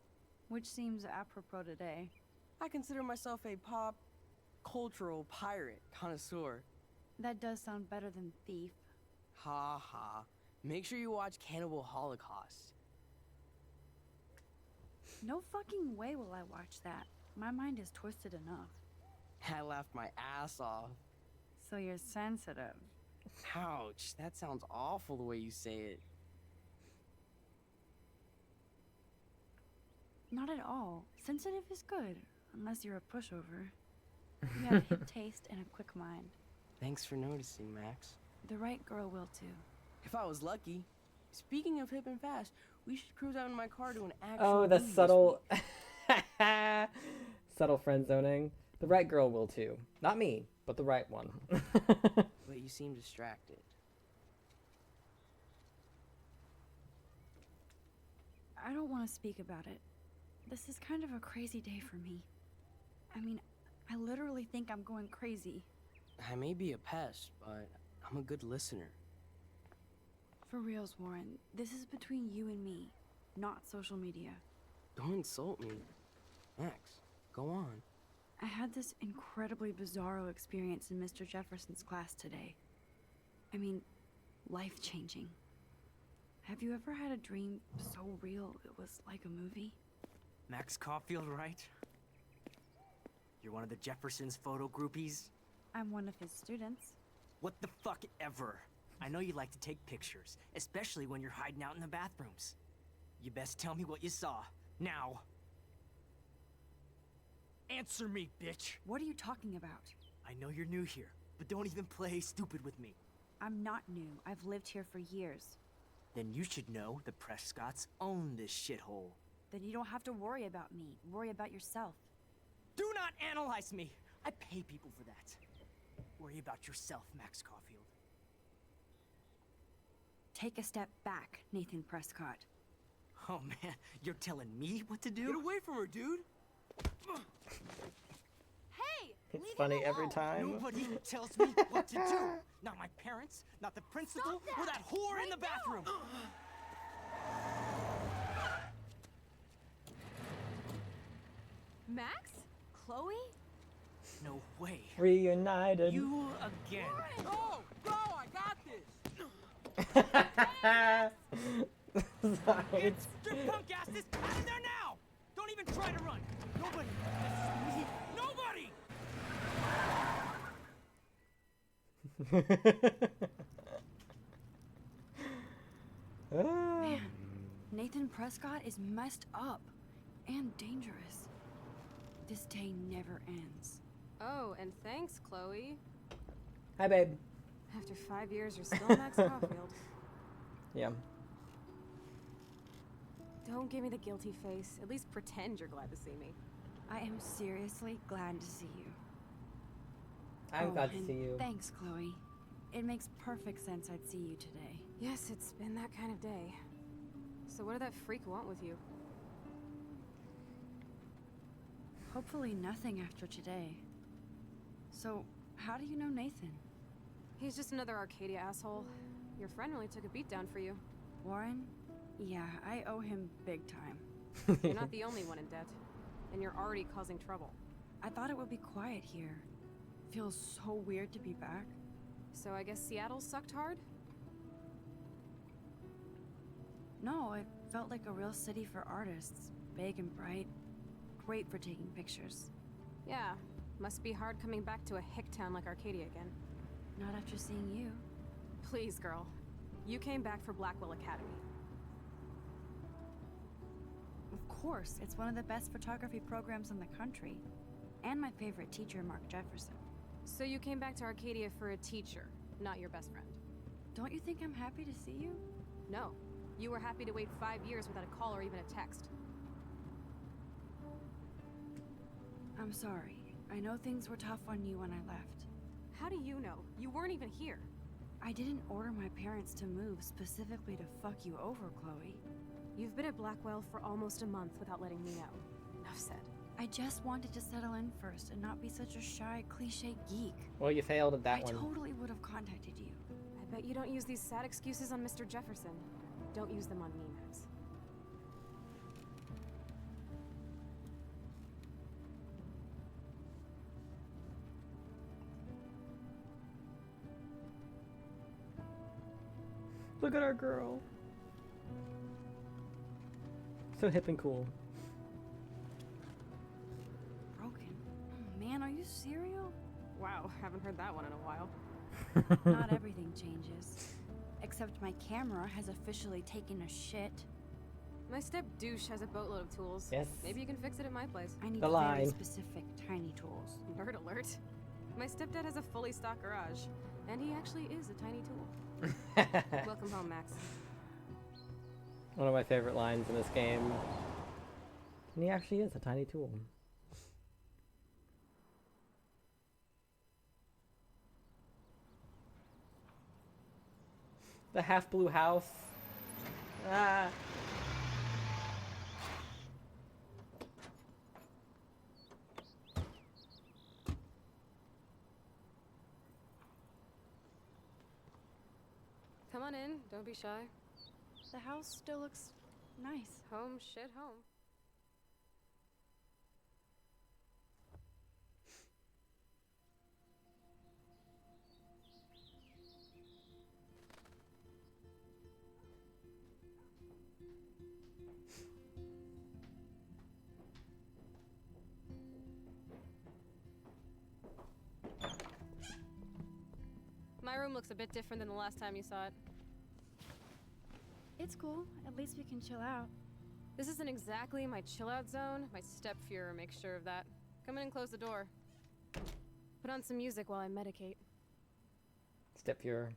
which seems apropos today. I consider myself a pop cultural pirate connoisseur. That does sound better than thief. Ha ha. Make sure you watch Cannibal Holocaust. No fucking way will I watch that. My mind is twisted enough. I laughed my ass off. So you're sensitive. Ouch, that sounds awful the way you say it. Not at all. Sensitive is good, unless you're a pushover. You have hip taste and a quick mind. Thanks for noticing, Max. The right girl will too. If I was lucky. Speaking of hip and fast, we should cruise out in my car to an actual Oh, the movie this subtle, week. subtle friend zoning. The right girl will too. Not me, but the right one. But you seem distracted. I don't want to speak about it. This is kind of a crazy day for me. I mean, I literally think I'm going crazy. I may be a pest, but I'm a good listener. For reals, Warren, this is between you and me, not social media. Don't insult me. Max, go on. I had this incredibly bizarro experience in Mr. Jefferson's class today. I mean, life-changing. Have you ever had a dream so real it was like a movie? Max Caulfield, right? You're one of the Jefferson's photo groupies? I'm one of his students. What the fuck ever? I know you like to take pictures, especially when you're hiding out in the bathrooms. You best tell me what you saw, now. Answer me, bitch! What are you talking about? I know you're new here, but don't even play stupid with me. I'm not new. I've lived here for years. Then you should know the Prescotts own this shithole. Then you don't have to worry about me. Worry about yourself. Do not analyze me! I pay people for that. Worry about yourself, Max Caulfield. Take a step back, Nathan Prescott. Oh man, you're telling me what to do? Get away from her, dude! Hey! It's funny every time. Nobody tells me what to do. Not my parents, not the principal, or that whore in the bathroom. Max? Chloe? No way. Reunited. You again. Oh, go! I got this! Sorry. Strip punk asses out of there now! Don't even try to run. Nobody. Nobody. Man, Nathan Prescott is messed up and dangerous. This day never ends. Oh, and thanks, Chloe. Hi, babe. After 5 years, you're still Max Caulfield. Yeah. Don't give me the guilty face. At least pretend you're glad to see me. I am seriously glad to see you. I'm glad to and see you. Thanks, Chloe. It makes perfect sense I'd see you today. Yes, it's been that kind of day. So what did that freak want with you? Hopefully nothing after today. So, how do you know Nathan? He's just another Arcadia asshole. Your friend really took a beat down for you. Warren? Yeah, I owe him big time. You're not the only one in debt. And you're already causing trouble. I thought it would be quiet here. Feels so weird to be back. So I guess Seattle sucked hard? No, it felt like a real city for artists. Big and bright. Great for taking pictures. Yeah, must be hard coming back to a hick town like Arcadia again. Not after seeing you. Please, girl. You came back for Blackwell Academy. Of course, it's one of the best photography programs in the country. And my favorite teacher, Mark Jefferson. So you came back to Arcadia for a teacher, not your best friend. Don't you think I'm happy to see you? No. You were happy to wait 5 years without a call or even a text. I'm sorry. I know things were tough on you when I left. How do you know? You weren't even here. I didn't order my parents to move specifically to fuck you over, Chloe. You've been at Blackwell for almost a month without letting me know. enough said. I just wanted to settle in first and not be such a shy, cliche geek. Well, you failed at that I one. totally would have contacted you. I bet you don't use these sad excuses on Mr. Jefferson. Don't use them on me, Max. Look at our girl. So hip and cool. Broken. Oh, man, are you serial? Wow, haven't heard that one in a while. Not everything changes. Except my camera has officially taken a shit. My step douche has a boatload of tools. Yes. Maybe you can fix it at my place. I need The very line. specific tiny tools. Nerd alert. My stepdad has a fully stocked garage, and he actually is a tiny tool. Welcome home, Max. One of my favorite lines in this game. And he actually is a tiny tool. The half blue house. Ah. Come on in, don't be shy. The house still looks nice. Home, shit, home. My room looks a bit different than the last time you saw it. It's cool. At least we can chill out. This isn't exactly my chill-out zone. My step-Fuhrer makes sure of that. Come in and close the door. Put on some music while I medicate. Step-Fuhrer.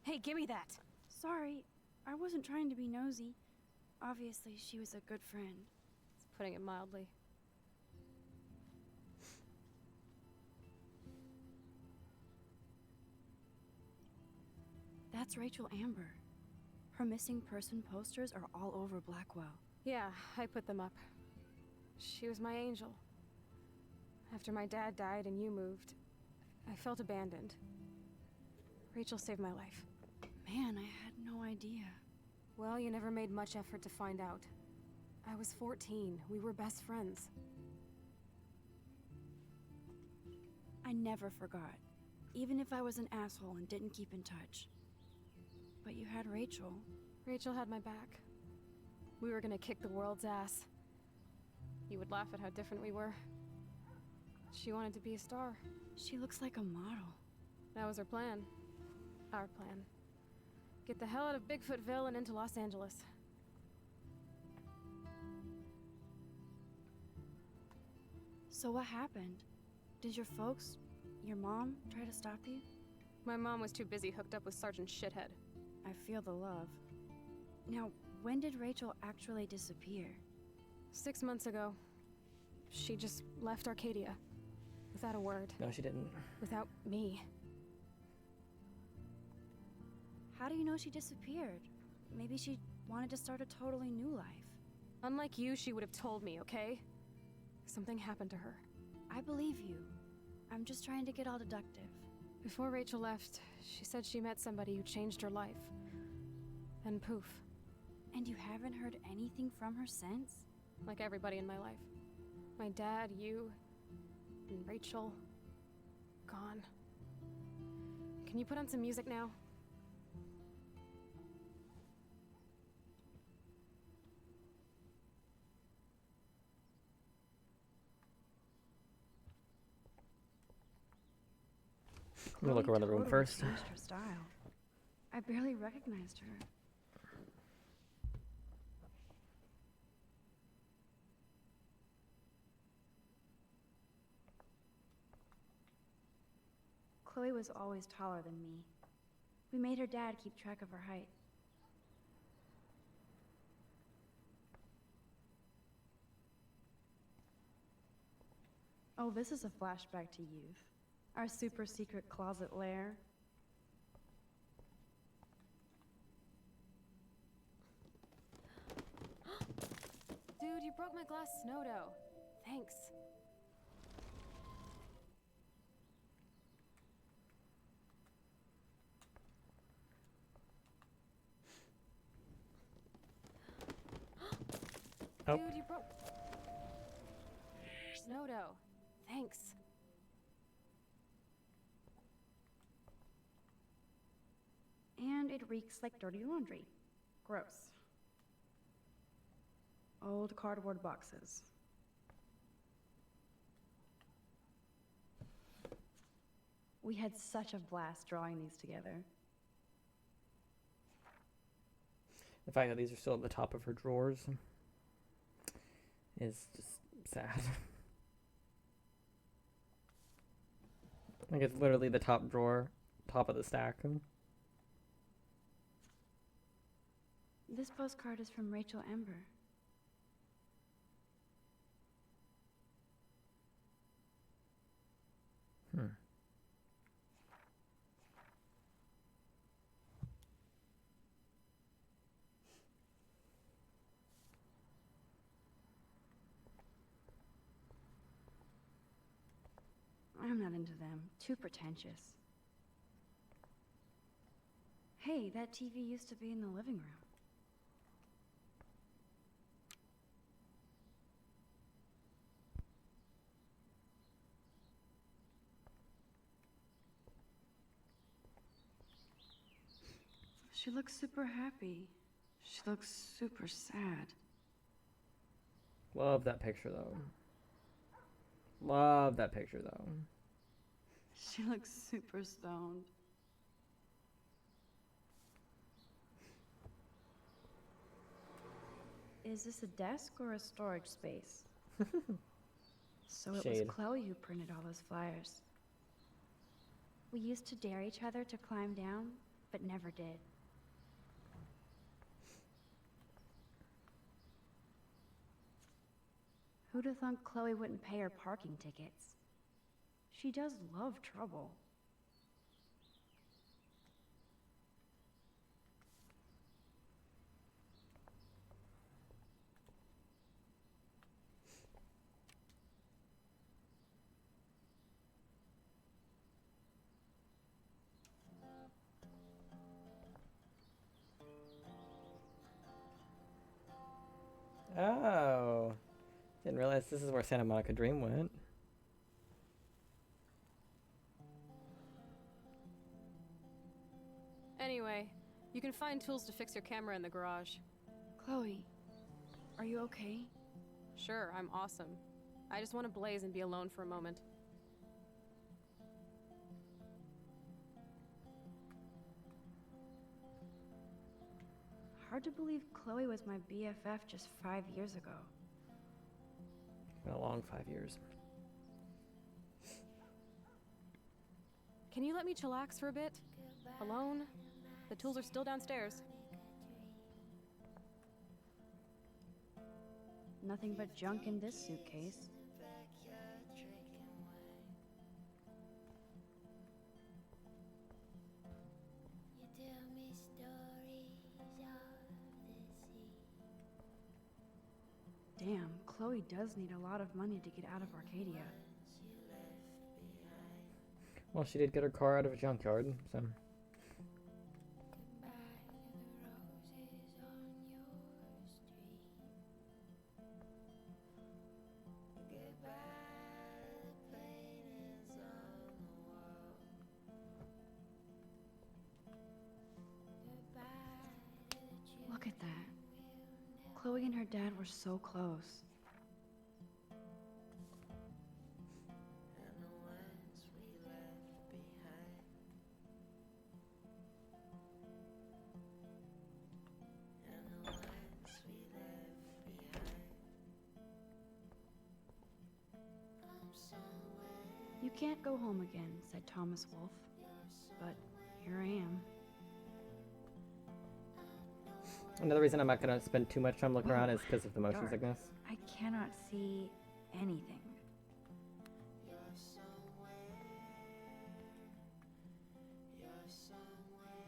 Hey, give me that! Sorry, I wasn't trying to be nosy. Obviously, she was a good friend. It's putting it mildly. That's Rachel Amber. Her missing person posters are all over Blackwell. Yeah, I put them up. She was my angel. After my dad died and you moved, I felt abandoned. Rachel saved my life. Man, I had no idea. Well, you never made much effort to find out. I was 14. We were best friends. I never forgot, even if I was an asshole and didn't keep in touch. But you had Rachel. Rachel had my back. We were gonna kick the world's ass. You would laugh at how different we were. She wanted to be a star. She looks like a model. That was her plan. Our plan. Get the hell out of Bigfootville and into Los Angeles. So what happened? Did your folks, your mom, try to stop you? My mom was too busy hooked up with Sergeant Shithead. I feel the love. Now, when did Rachel actually disappear? 6 months ago. She just left Arcadia. Without a word. No, she didn't. Without me. How do you know she disappeared? Maybe she wanted to start a totally new life. Unlike you, she would have told me, okay? Something happened to her. I believe you. I'm just trying to get all deductive. Before Rachel left, she said she met somebody who changed her life. And poof. And you haven't heard anything from her since? Like everybody in my life. My dad, you, and Rachel. Gone. Can you put on some music now? I'm gonna look around the room first. Changed her style. I barely recognized her. Chloe was always taller than me. We made her dad keep track of her height. Oh, this is a flashback to youth. Our super secret closet lair. Dude, you broke my glass snow dough. Thanks. Oh. Dude, you broke... Snow dough. Thanks. And it reeks like dirty laundry. Gross. Old cardboard boxes. We had such a blast drawing these together. The fact that these are still at the top of her drawers is just sad. Like, it's literally the top drawer, top of the stack. This postcard is from Rachel Ember. I'm not into them. Too pretentious. Hey, that TV used to be in the living room. She looks super happy. She looks super sad. Love that picture, though. Love that picture, though. She looks super stoned. Is this a desk or a storage space? So it was Shade. Chloe who printed all those flyers. We used to dare each other to climb down, but never did. Who'd have thought Chloe wouldn't pay her parking tickets? She does love trouble. Oh. Didn't realize this is where Santa Monica Dream went. Anyway, you can find tools to fix your camera in the garage. Chloe, are you okay? Sure, I'm awesome. I just want to blaze and be alone for a moment. Hard to believe Chloe was my BFF just 5 years ago. Been a long 5 years. Can you let me chillax for a bit? Alone? The tools are still downstairs. Nothing but junk in this suitcase. Damn, Chloe does need a lot of money to get out of Arcadia. Well, she did get her car out of a junkyard, so... Look at that. Chloe and her dad were so close. You can't go home again, said Thomas Wolfe. But here I am. Another reason I'm not gonna spend too much time looking around is because of the motion Dark. sickness. I cannot see anything.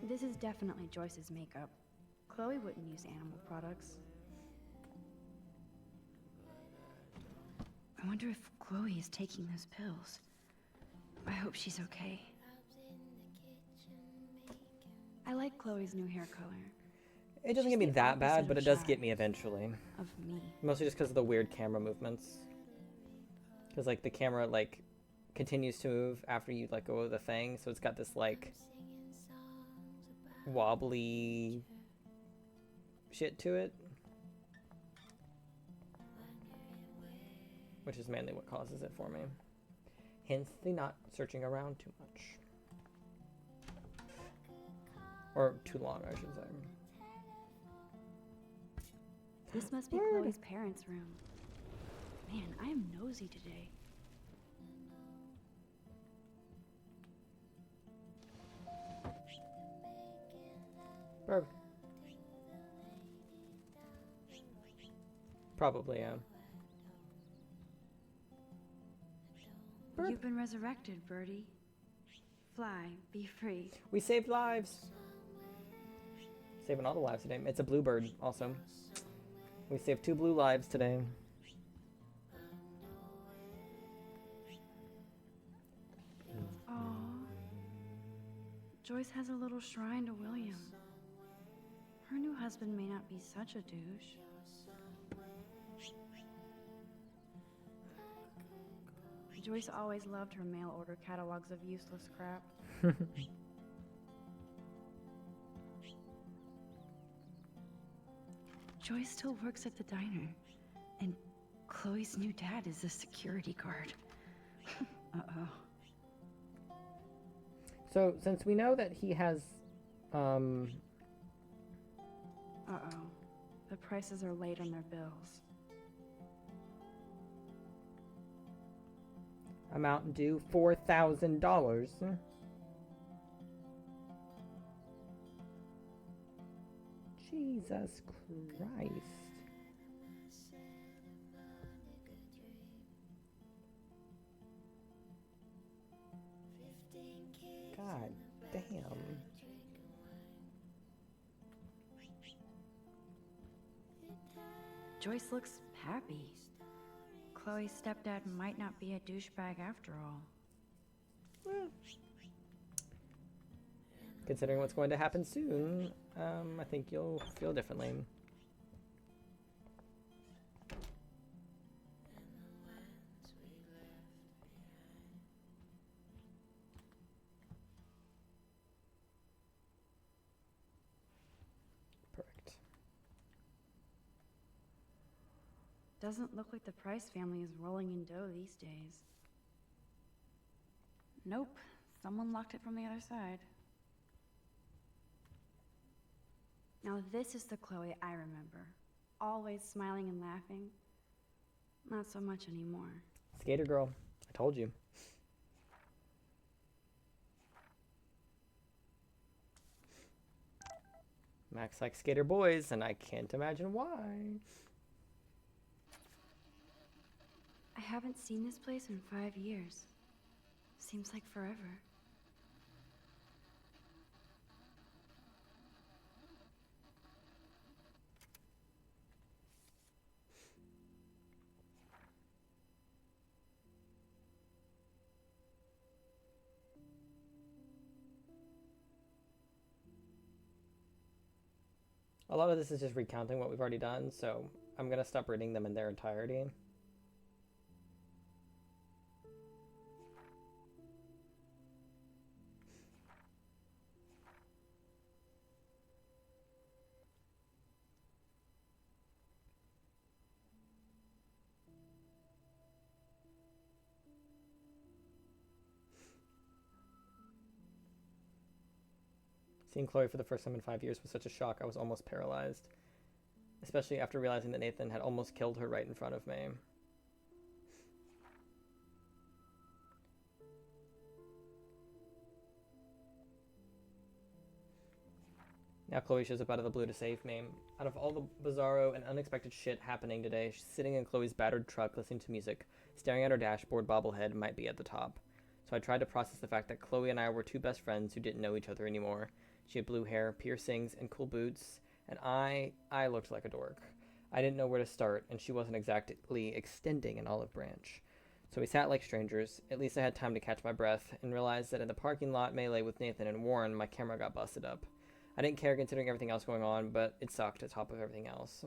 This is definitely Joyce's makeup. Chloe wouldn't use animal products. I wonder if Chloe is taking those pills. I hope she's okay. I like Chloe's new hair color. It doesn't She's get me the that bad, opposite but of it does shy. get me eventually. Of me. Mostly just because of the weird camera movements. Because like the camera like continues to move after you let go of the thing, so it's got this like wobbly shit to it. Which is mainly what causes it for me. Hence the not searching around too much. Or too long, I should say. This must be Chloe's parents' room. Man, I am nosy today. Bird. Probably, yeah. Bird. You've been resurrected, Birdie. Fly, be free. We saved lives. Saving all the lives today. It's a bluebird, also. We saved 2 blue lives today. Aww. Joyce has a little shrine to William. Her new husband may not be such a douche. Joyce always loved her mail order catalogs of useless crap. Joyce still works at the diner, and Chloe's new dad is a security guard. Uh-oh. So, since we know that he has, Uh-oh. The prices are late on their bills. amount due $4,000. Jesus Christ. God damn. Joyce looks happy. Chloe's stepdad might not be a douchebag after all. Considering what's going to happen soon, I think you'll feel differently. Perfect. Doesn't look like the Price family is rolling in dough these days. Nope, someone locked it from the other side. Now this is the Chloe I remember. Always smiling and laughing. Not so much anymore. Skater girl, I told you. Max likes skater boys, and I can't imagine why. I haven't seen this place in 5 years. Seems like forever. A lot of this is just recounting what we've already done, so I'm going to stop reading them in their entirety. Seeing Chloe for the first time in 5 years was such a shock, I was almost paralyzed. Especially after realizing that Nathan had almost killed her right in front of me. Now Chloe shows up out of the blue to save me. Out of all the bizarro and unexpected shit happening today, she's sitting in Chloe's battered truck listening to music, staring at her dashboard bobblehead might be at the top. So I tried to process the fact that Chloe and I were two best friends who didn't know each other anymore. She had blue hair, piercings, and cool boots, and I looked like a dork. I didn't know where to start, and she wasn't exactly extending an olive branch. So we sat like strangers. At least I had time to catch my breath, and realized that in the parking lot melee with Nathan and Warren, my camera got busted up. I didn't care considering everything else going on, but it sucked on top of everything else.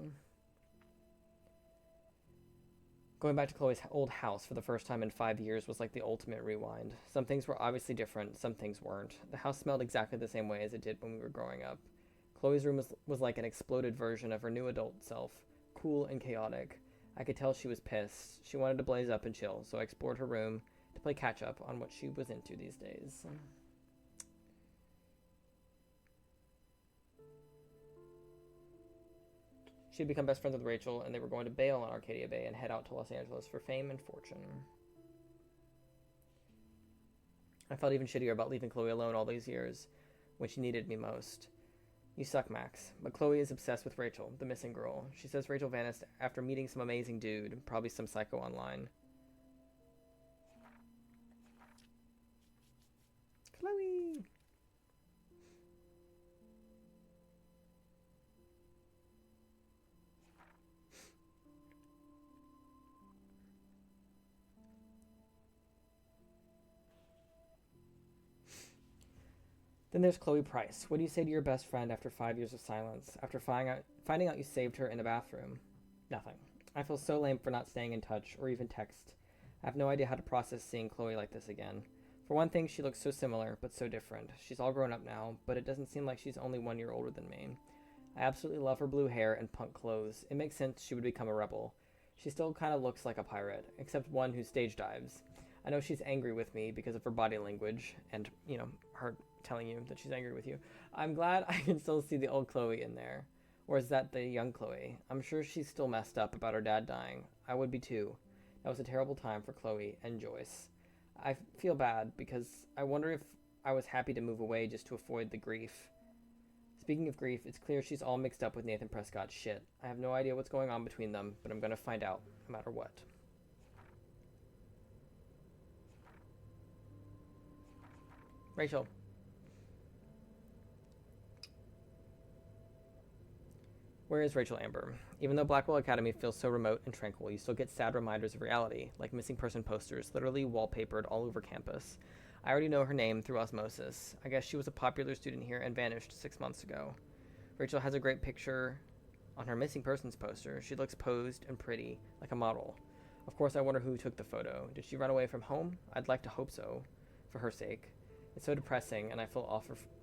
Going back to Chloe's old house for the first time in 5 years was like the ultimate rewind. Some things were obviously different, some things weren't. The house smelled exactly the same way as it did when we were growing up. Chloe's room was like an exploded version of her new adult self, cool and chaotic. I could tell she was pissed. She wanted to blaze up and chill, so I explored her room to play catch-up on what she was into these days. She had become best friends with Rachel, and they were going to bail on Arcadia Bay and head out to Los Angeles for fame and fortune. I felt even shittier about leaving Chloe alone all these years, when she needed me most. You suck, Max. But Chloe is obsessed with Rachel, the missing girl. She says Rachel vanished after meeting some amazing dude, probably some psycho online. Chloe! Then there's Chloe Price. What do you say to your best friend after 5 years of silence? After finding out you saved her in a bathroom? Nothing. I feel so lame for not staying in touch, or even text. I have no idea how to process seeing Chloe like this again. For one thing, she looks so similar, but so different. She's all grown up now, but it doesn't seem like she's only 1 year older than me. I absolutely love her blue hair and punk clothes. It makes sense she would become a rebel. She still kind of looks like a pirate, except one who stage dives. I know she's angry with me because of her body language, and, her telling you that she's angry with you. I'm glad I can still see the old Chloe in there. Or is that the young Chloe? I'm sure she's still messed up about her dad dying. I would be too. That was a terrible time for Chloe and Joyce. I feel bad because I wonder if I was happy to move away just to avoid the grief. Speaking of grief, it's clear she's all mixed up with Nathan Prescott's shit. I have no idea what's going on between them, but I'm gonna find out, no matter what. Rachel. Where is Rachel Amber? Even though Blackwell Academy feels so remote and tranquil, you still get sad reminders of reality, like missing person posters literally wallpapered all over campus. I already know her name through osmosis. I guess she was a popular student here and vanished 6 months ago. Rachel has a great picture on her missing persons poster. She looks posed and pretty, like a model. Of course, I wonder who took the photo. Did she run away from home? I'd like to hope so, for her sake. It's so depressing, and I feel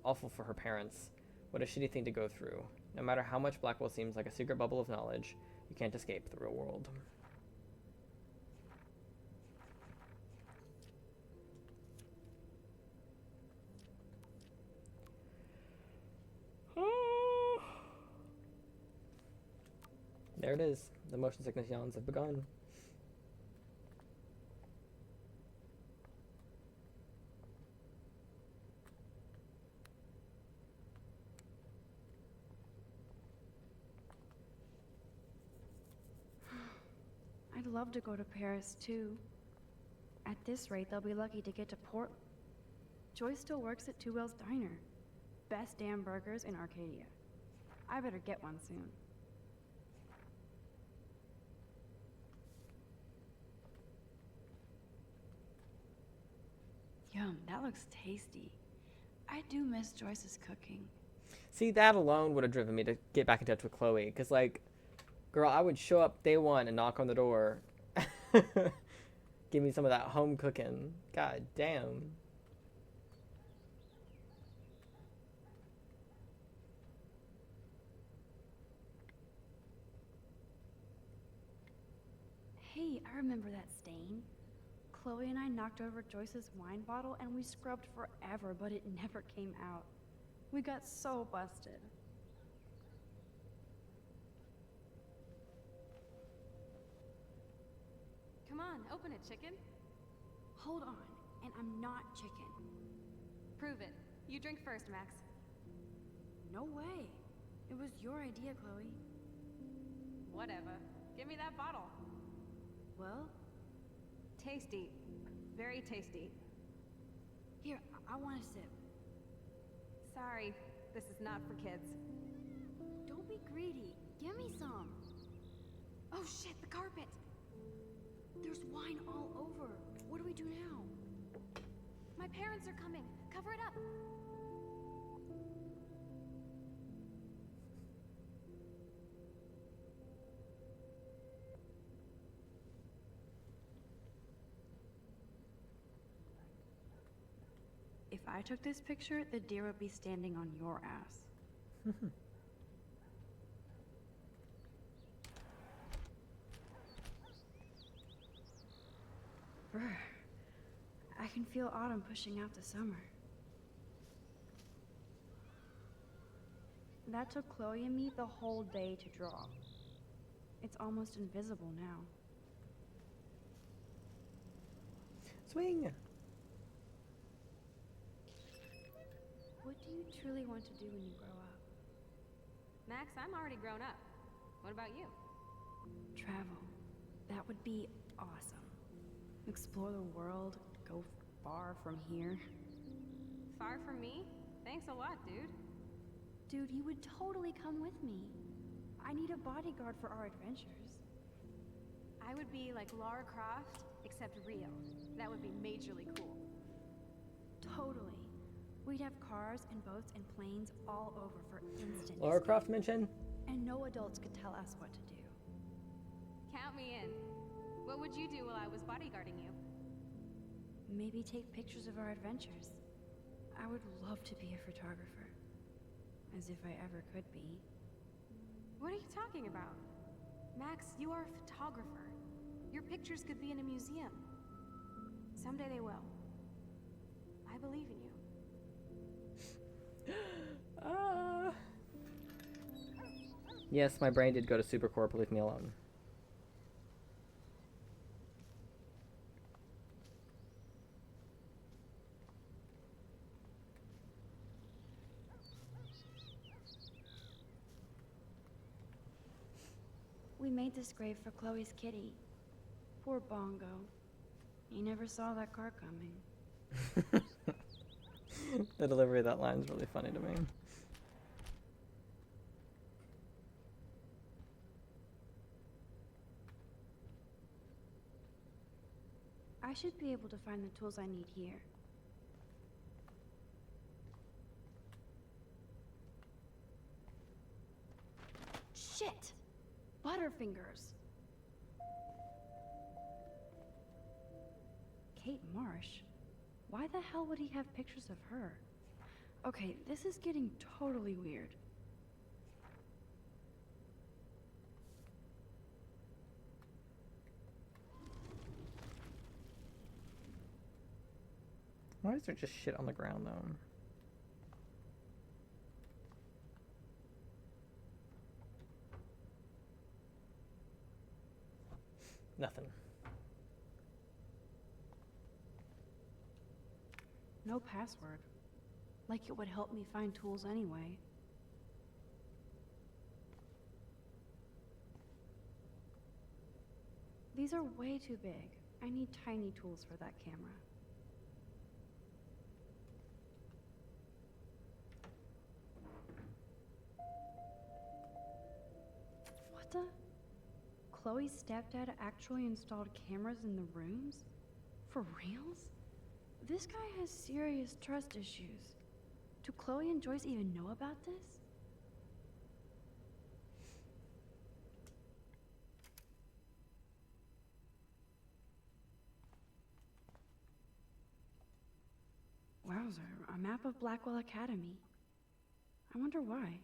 awful for her parents. What a shitty thing to go through. No matter how much Blackwell seems like a secret bubble of knowledge, you can't escape the real world. There it is. The motion sickness yawns have begun. I'd love to go to Paris, too. At this rate, they'll be lucky to get to Port. Joyce still works at Two Whales Diner. Best damn burgers in Arcadia. I better get one soon. Yum, that looks tasty. I do miss Joyce's cooking. See, that alone would have driven me to get back in touch with Chloe. Because, like, girl, I would show up day one and knock on the door. Give me some of that home cooking. God damn. Hey, I remember that stain. Chloe and I knocked over Joyce's wine bottle and we scrubbed forever, but it never came out. We got so busted. Come on, open it, chicken. Hold on, and I'm not chicken. Prove it. You drink first, Max. No way. It was your idea, Chloe. Whatever. Give me that bottle. Well? Tasty. Very tasty. Here, I want a sip. Sorry, this is not for kids. Don't be greedy. Give me some. Oh shit, the carpet! There's wine all over. What do we do now? My parents are coming. Cover it up. If I took this picture, the deer would be standing on your ass. Brr. I can feel autumn pushing out the summer. That took Chloe and me the whole day to draw. It's almost invisible now. Swing! What do you truly want to do when you grow up? Max, I'm already grown up. What about you? Travel. That would be awesome. Explore the world, go far from here. Far from me? Thanks a lot, dude. Dude, you would totally come with me. I need a bodyguard for our adventures. I would be like Lara Croft, except real. That would be majorly cool. Totally. We'd have cars and boats and planes all over for instant Lara escape. Croft mention? And no adults could tell us what to do. Count me in. What would you do while I was bodyguarding you? Maybe take pictures of our adventures. I would love to be a photographer. As if I ever could be. What are you talking about? Max, you are a photographer. Your pictures could be in a museum. Someday they will. I believe in you. Yes, my brain did go to Supercorp, leave me alone. We made this grave for Chloe's kitty. Poor Bongo. He never saw that car coming. The delivery of that line is really funny to me. I should be able to find the tools I need here. Shit! Butterfingers! Kate Marsh? Why the hell would he have pictures of her? Okay, this is getting totally weird. Why is there just shit on the ground, though? Nothing. No password. Like it would help me find tools anyway. These are way too big. I need tiny tools for that camera. What the? Chloe's stepdad actually installed cameras in the rooms? For reals? This guy has serious trust issues. Do Chloe and Joyce even know about this? Wowzer, a map of Blackwell Academy. I wonder why.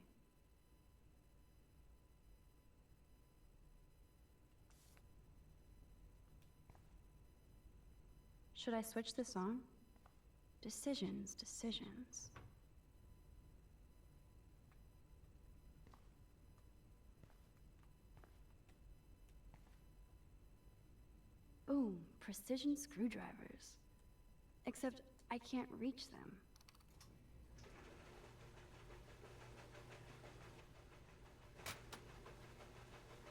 Should I switch this on? Decisions, decisions. Boom, precision screwdrivers. Except I can't reach them.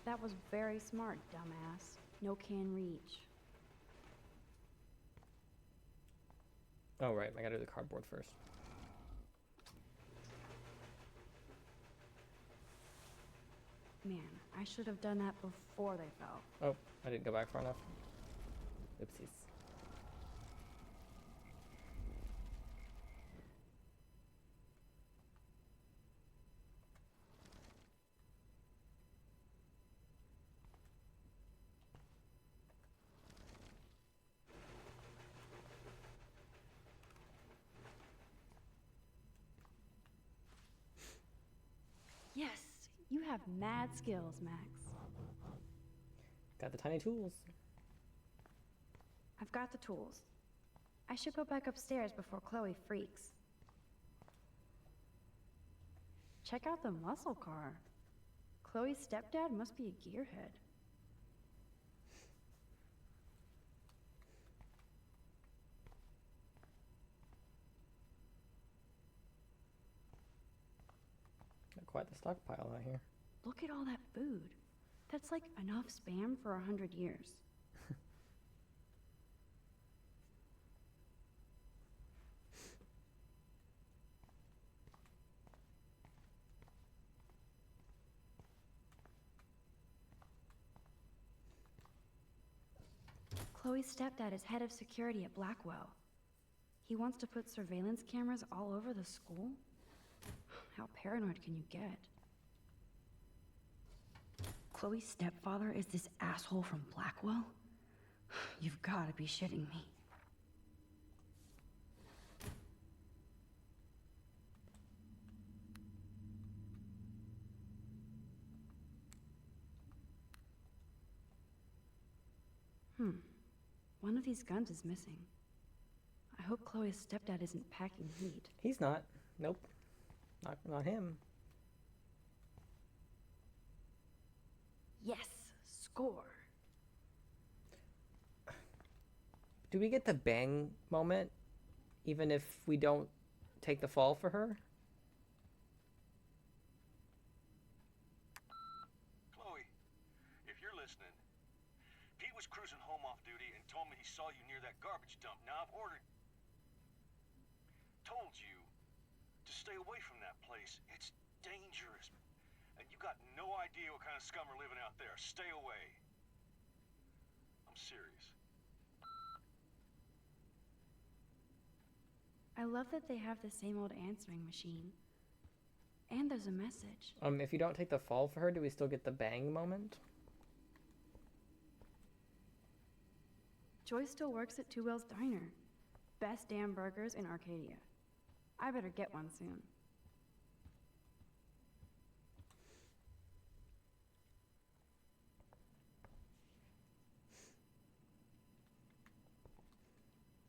That was very smart, dumbass. No can reach. Oh, right. I gotta do the cardboard first. Man, I should have done that before they fell. Oh, I didn't go back far enough. Oopsies. Yes, you have mad skills, Max. Got the tiny tools. I've got the tools. I should go back upstairs before Chloe freaks. Check out the muscle car. Chloe's stepdad must be a gearhead. Got quite the stockpile out here. Look at all that food. That's like enough spam for 100 years. Chloe's stepdad is head of security at Blackwell. He wants to put surveillance cameras all over the school? How paranoid can you get? Chloe's stepfather is this asshole from Blackwell? You've got to be shitting me. One of these guns is missing. I hope Chloe's stepdad isn't packing heat. He's not. Nope. Not him. Yes, score. Do we get the bang moment even if we don't take the fall for her? Chloe, if you're listening, Pete was cruising home off duty and told me he saw you near that garbage dump. Now I've told you to stay away from that place. It's dangerous. And you got no idea what kind of scum are living out there. Stay away. I'm serious. I love that they have the same old answering machine. And there's a message. If you don't take the fall for her, do we still get the bang moment? Joy still works at Two Whales Diner. Best damn burgers in Arcadia. I better get one soon.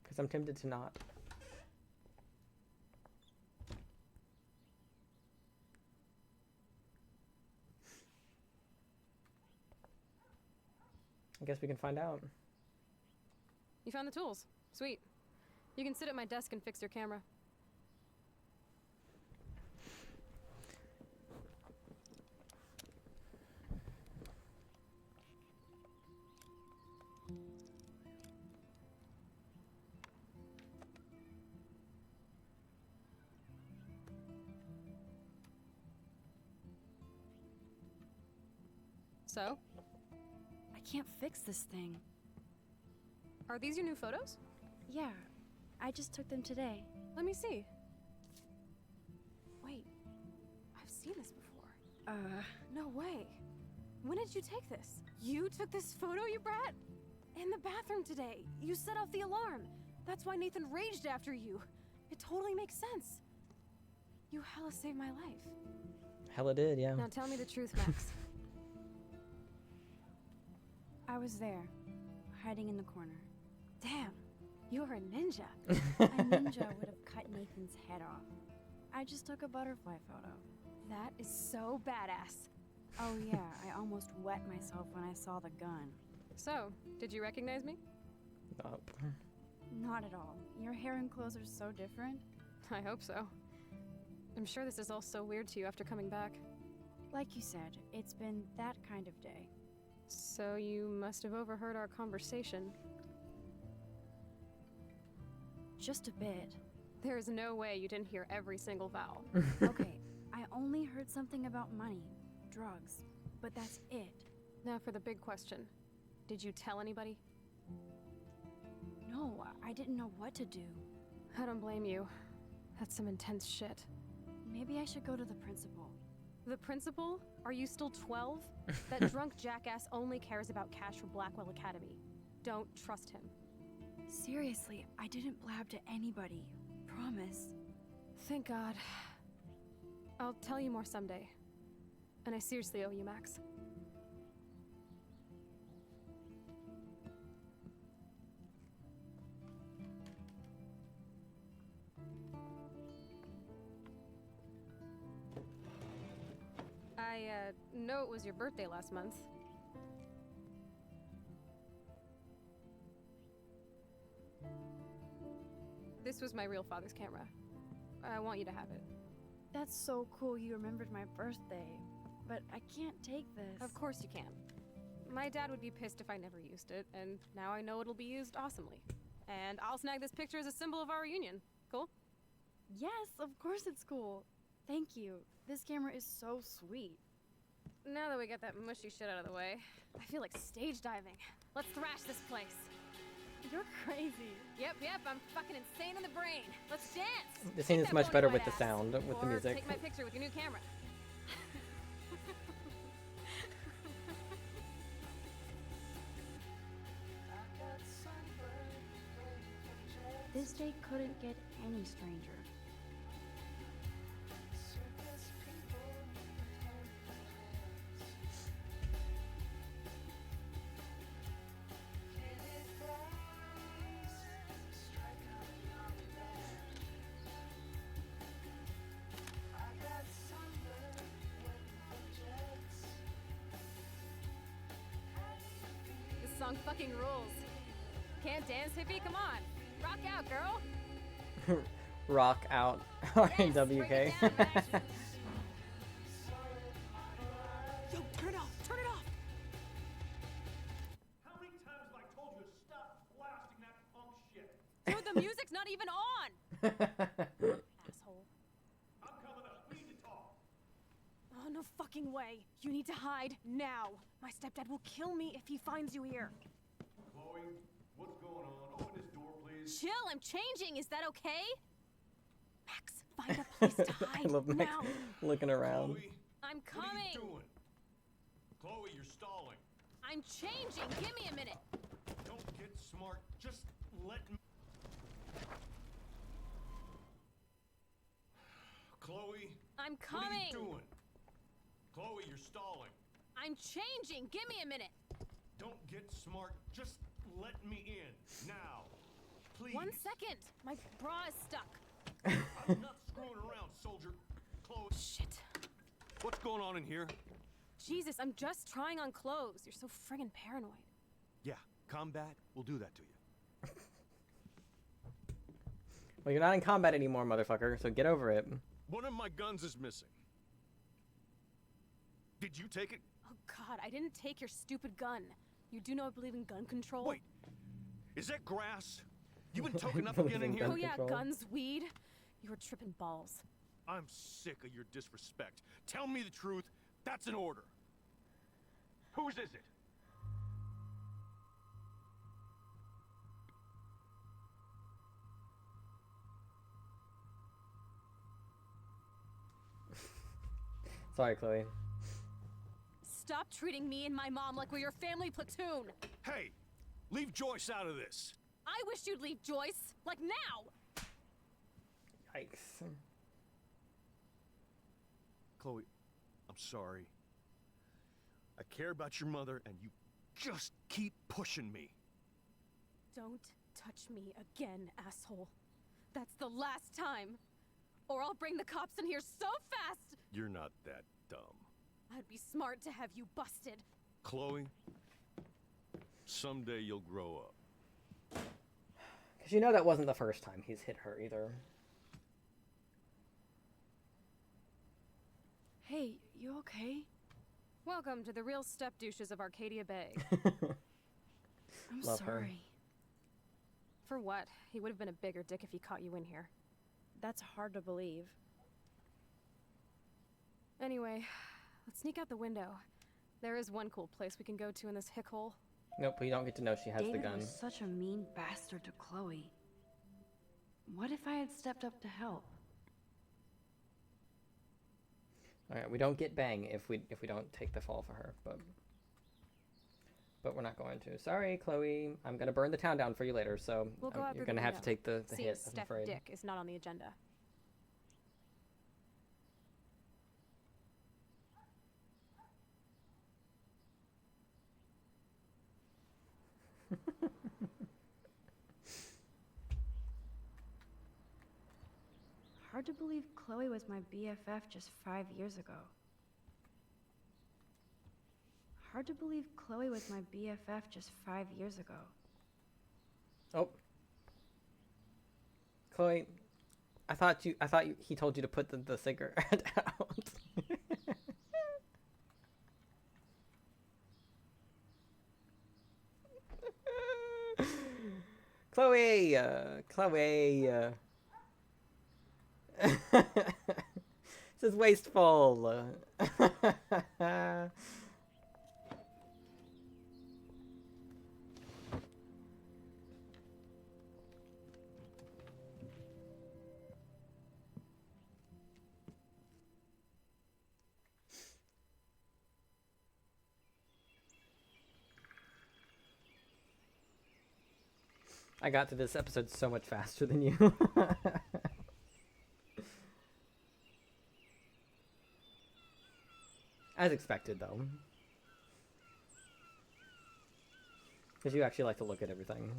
Because I'm tempted to not. I guess we can find out. You found the tools. Sweet. You can sit at my desk and fix your camera. So? I can't fix this thing. Are these your new photos? Yeah, I just took them today. Let me see. Wait, I've seen this before. No way. When did you take this? You took this photo, you brat? In the bathroom today. You set off the alarm. That's why Nathan raged after you. It totally makes sense. You hella saved my life. Hella did, yeah. Now tell me the truth, Max. I was there, hiding in the corner. Damn, you're a ninja. A ninja would have cut Nathan's head off. I just took a butterfly photo. That is so badass. Oh yeah, I almost wet myself when I saw the gun. So, did you recognize me? Nope. Not at all. Your hair and clothes are so different. I hope so. I'm sure this is all so weird to you after coming back. Like you said, it's been that kind of day. So you must have overheard our conversation. Just a bit. There's no way you didn't hear every single vowel. Okay, I only heard something about money, drugs, but that's it. Now for the big question. Did you tell anybody? No, I didn't know what to do. I don't blame you. That's some intense shit. Maybe I should go to the principal. The principal? Are you still 12? That drunk jackass only cares about cash for Blackwell Academy. Don't trust him. Seriously, I didn't blab to anybody. Promise. Thank God. I'll tell you more someday. And I seriously owe you, Max. I know it was your birthday last month. This was my real father's camera. I want you to have it. That's so cool you remembered my birthday. But I can't take this. Of course you can. My dad would be pissed if I never used it, and now I know it'll be used awesomely. And I'll snag this picture as a symbol of our reunion. Cool? Yes, of course it's cool. Thank you. This camera is so sweet. Now that we got that mushy shit out of the way, I feel like stage diving. Let's thrash this place. You're crazy. Yep, I'm fucking insane in the brain. Let's dance! The scene is much better with the sound, with the music. Take my picture with your new camera. This day couldn't get any stranger. This song fucking rules. Can't dance, hippie? Come on. Rock out, girl. Rock out. R-A-W-K. Yo, turn it off. Turn it off. How many times have I told you to stop blasting that punk shit? Dude, the music's not even on. Asshole. I'm coming up. We need to talk. Oh, no fucking way. You need to hide now. My stepdad will kill me if he finds you here. Chloe, what's going on? Open this door, please. Chill, I'm changing. Is that okay? Max, find a place to hide I love Max now. looking around. Chloe, I'm what are coming. you doing? Chloe, you're stalling. I'm changing. Give me a minute. Don't get smart. Just let me. Chloe, I'm what are coming. you doing? Chloe, you're stalling. I'm changing. Give me a minute. Don't get smart. Just let me in now, please. 1 second. My bra is stuck. I'm not screwing around, soldier. Chloe. Shit. What's going on in here? Jesus, I'm just trying on clothes. You're so friggin' paranoid. Yeah, combat will do that to you. Well, you're not in combat anymore, motherfucker, so get over it. One of my guns is missing. Did you take it? Oh God, I didn't take your stupid gun. You do know I believe in gun control? Wait, is that grass? You been token up again in here? Oh yeah, guns, weed. You were tripping balls. I'm sick of your disrespect. Tell me the truth. That's an order. Whose is it? Sorry, Chloe. Stop treating me and my mom like we're your family platoon. Hey, leave Joyce out of this. I wish you'd leave Joyce, like now. Yikes. Chloe, I'm sorry. I care about your mother, and you just keep pushing me. Don't touch me again, asshole. That's the last time. Or I'll bring the cops in here so fast. You're not that dumb. I'd be smart to have you busted. Chloe, someday you'll grow up. Because you know that wasn't the first time he's hit her either. Hey, you Okay. Welcome to the real step douches of Arcadia Bay. I'm Love her. sorry. For what? He would have been a bigger dick if he caught you in here. That's hard to believe. Anyway, let's sneak out the window. There is one cool place we can go to in this hick hole. Nope, we don't get to know she has David the gun. was such a mean bastard to Chloe. What if I had stepped up to help? Alright, we don't get bang if we don't take the fall for her, but we're not going to. Sorry, Chloe. I'm gonna burn the town down for you later, so We'll go out you're through gonna the have to window. take the See hit, if I'm Steph afraid. Dick is not on the agenda. Hard to believe Chloe was my BFF just 5 years ago. Hard to believe Chloe was my BFF just 5 years ago. Oh. Chloe, he told you to put the cigarette out. Chloe, this is wasteful. I got to this episode so much faster than you. As expected, though. Because you actually like to look at everything.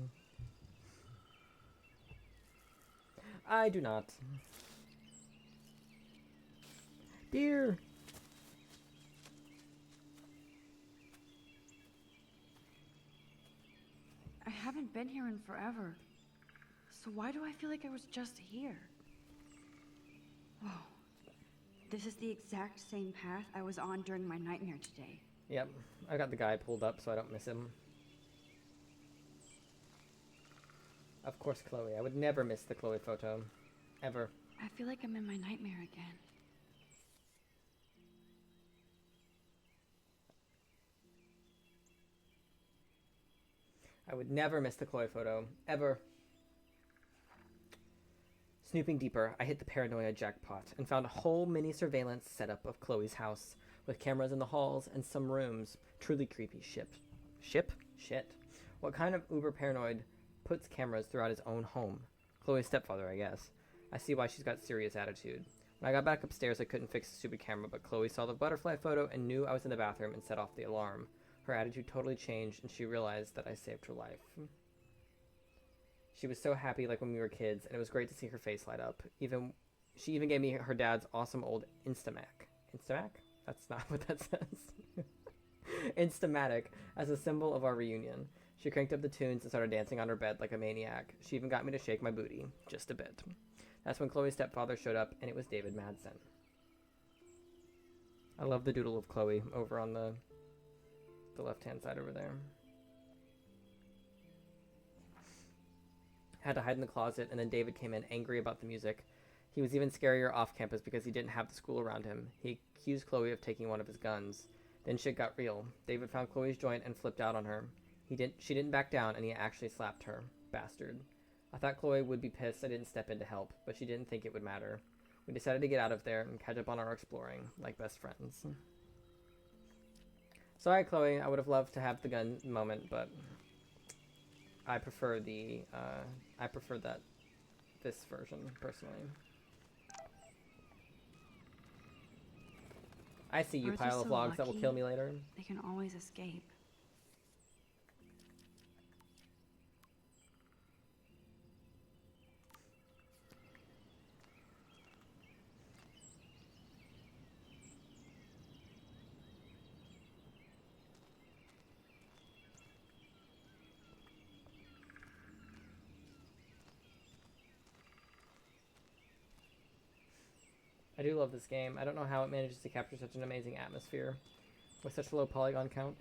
I do not. Dear. I haven't been here in forever. So why do I feel like I was just here? Whoa. This is the exact same path I was on during my nightmare today. Yep, I got the guy pulled up so I don't miss him. Of course, Chloe. I would never miss the Chloe photo. Ever. I feel like I'm in my nightmare again. I would never miss the Chloe photo. Ever. Snooping deeper, I hit the paranoia jackpot and found a whole mini surveillance setup of Chloe's house, with cameras in the halls and some rooms. Truly creepy. Shit. What kind of uber paranoid puts cameras throughout his own home? Chloe's stepfather, I guess. I see why she's got serious attitude. When I got back upstairs, I couldn't fix the stupid camera, but Chloe saw the butterfly photo and knew I was in the bathroom and set off the alarm. Her attitude totally changed, and she realized that I saved her life. She was so happy, like when we were kids, and it was great to see her face light up. She even gave me her dad's awesome old Instamac. Instamac? That's not what that says. Instamatic, as a symbol of our reunion. She cranked up the tunes and started dancing on her bed like a maniac. She even got me to shake my booty. Just a bit. That's when Chloe's stepfather showed up, and it was David Madsen. I love the doodle of Chloe over on the left-hand side over there. Had to hide in the closet, and then David came in angry about the music. He was even scarier off campus because he didn't have the school around him. He accused Chloe of taking one of his guns. Then shit got real. David found Chloe's joint and flipped out on her. She didn't back down, and he actually slapped her. Bastard. I thought Chloe would be pissed I didn't step in to help, but she didn't think it would matter. We decided to get out of there and catch up on our exploring, like best friends. Sorry, Chloe. I would have loved to have the gun moment, but I prefer this version, personally. I see you, Birds are pile of so logs that will lucky. kill me later. They can always escape. I I do love this game. I don't know how it manages to capture such an amazing atmosphere with such a low polygon count.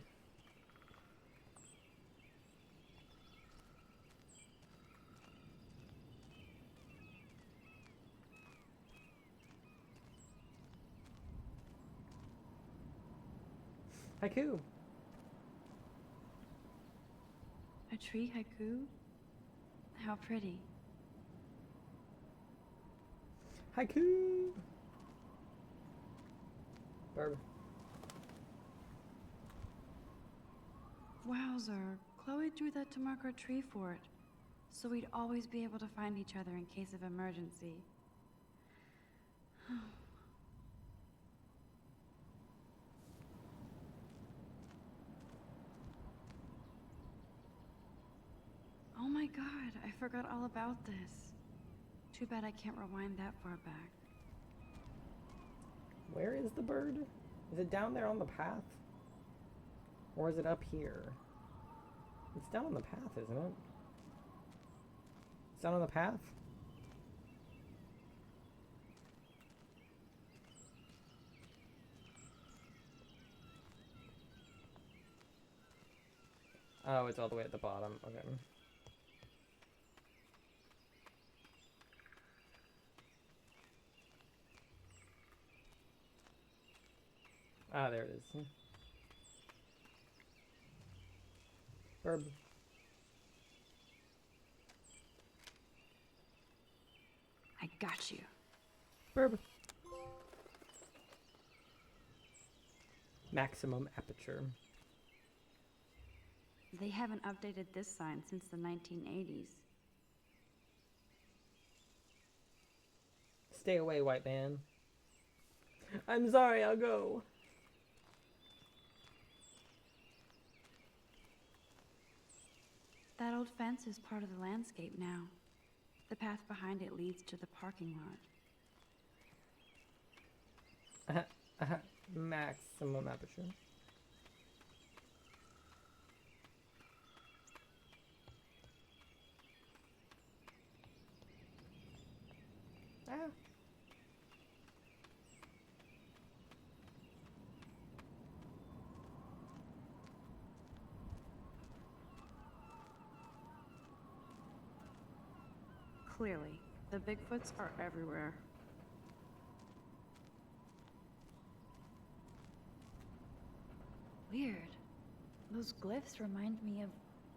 Haiku! A tree haiku? How pretty. Haiku! Barb. Wowzer. Chloe drew that to mark our tree fort, so we'd always be able to find each other in case of emergency. Oh my god, I forgot all about this. Too bad I can't rewind that far back. Where is the bird? Is it down there on the path? Or is it up here? It's down on the path, isn't it? It's down on the path? Oh, it's all the way at the bottom. Okay. Ah, there it is. Burb. I got you. Burb. Maximum aperture. They haven't updated this sign since the 1980s. Stay away, white man. I'm sorry, I'll go. That old fence is part of the landscape now. The path behind it leads to the parking lot. Maximum aperture. Ah. Clearly, the Bigfoots are everywhere. Weird. Those glyphs remind me of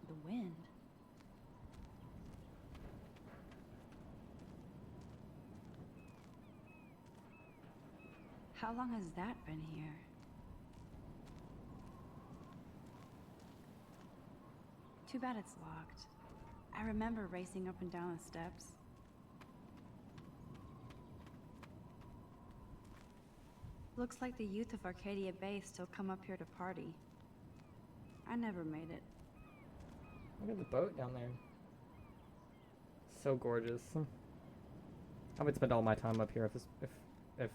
the wind. How long has that been here? Too bad it's locked. I remember racing up and down the steps. Looks like the youth of Arcadia Bay still come up here to party. I never made it. Look at the boat down there. So gorgeous. I would spend all my time up here if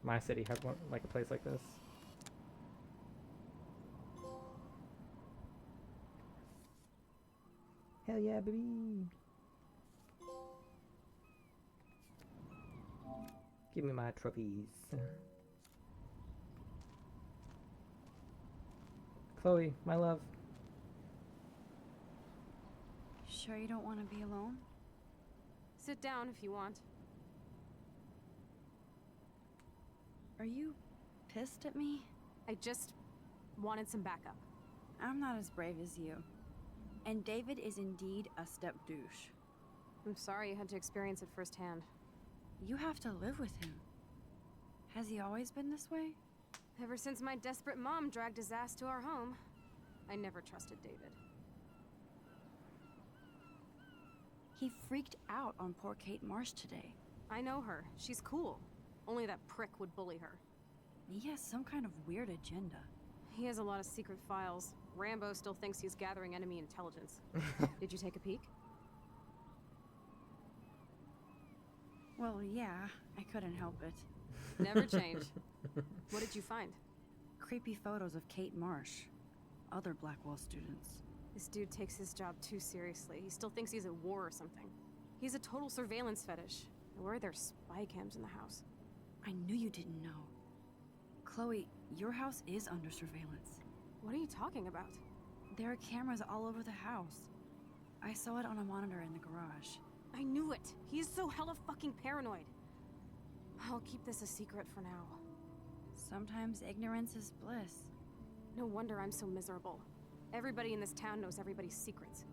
my city had one, like a place like this. Hell yeah, baby! Give me my trophies. Chloe, my love. Sure you don't want to be alone? Sit down if you want. Are you pissed at me? I just wanted some backup. I'm not as brave as you. And David is indeed a step douche. I'm sorry you had to experience it firsthand. You have to live with him. Has he always been this way? Ever since my desperate mom dragged his ass to our home, I never trusted David. He freaked out on poor Kate Marsh today. I know her. She's cool. Only that prick would bully her. He has some kind of weird agenda. He has a lot of secret files. Rambo still thinks he's gathering enemy intelligence. Did you take a peek? Well, yeah, I couldn't help it. Never change. What did you find? Creepy photos of Kate Marsh. Other Blackwell students. This dude takes his job too seriously. He still thinks he's at war or something. He's a total surveillance fetish. Where are there spy cams in the house? I knew you didn't know. Chloe, your house is under surveillance. What are you talking about? There are cameras all over the house. I saw it on a monitor in the garage. I knew it! He is so hella fucking paranoid. I'll keep this a secret for now. Sometimes ignorance is bliss. No wonder I'm so miserable. Everybody in this town knows everybody's secrets.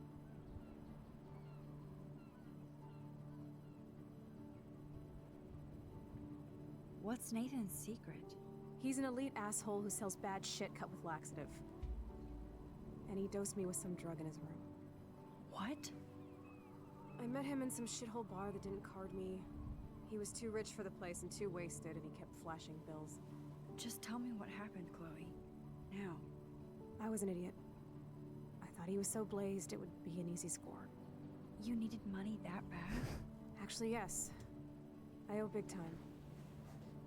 What's Nathan's secret? He's an elite asshole who sells bad shit cut with laxative. And he dosed me with some drug in his room. What? I met him in some shithole bar that didn't card me. He was too rich for the place and too wasted, and he kept flashing bills. Just tell me what happened, Chloe. Now. I was an idiot. I thought he was so blazed it would be an easy score. You needed money that bad? Actually, yes. I owe big time.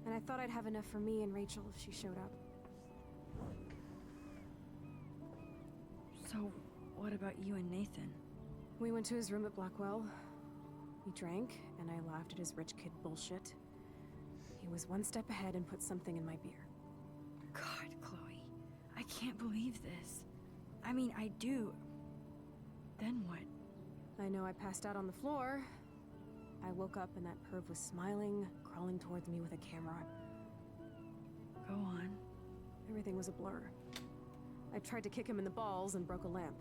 And I thought I'd have enough for me and Rachel if she showed up. So, what about you and Nathan? We went to his room at Blackwell. We drank, and I laughed at his rich kid bullshit. He was one step ahead and put something in my beer. God, Chloe. I can't believe this. I mean, I do. Then what? I know I passed out on the floor. I woke up and that perv was smiling, crawling towards me with a camera. Go on. Everything was a blur. I tried to kick him in the balls and broke a lamp.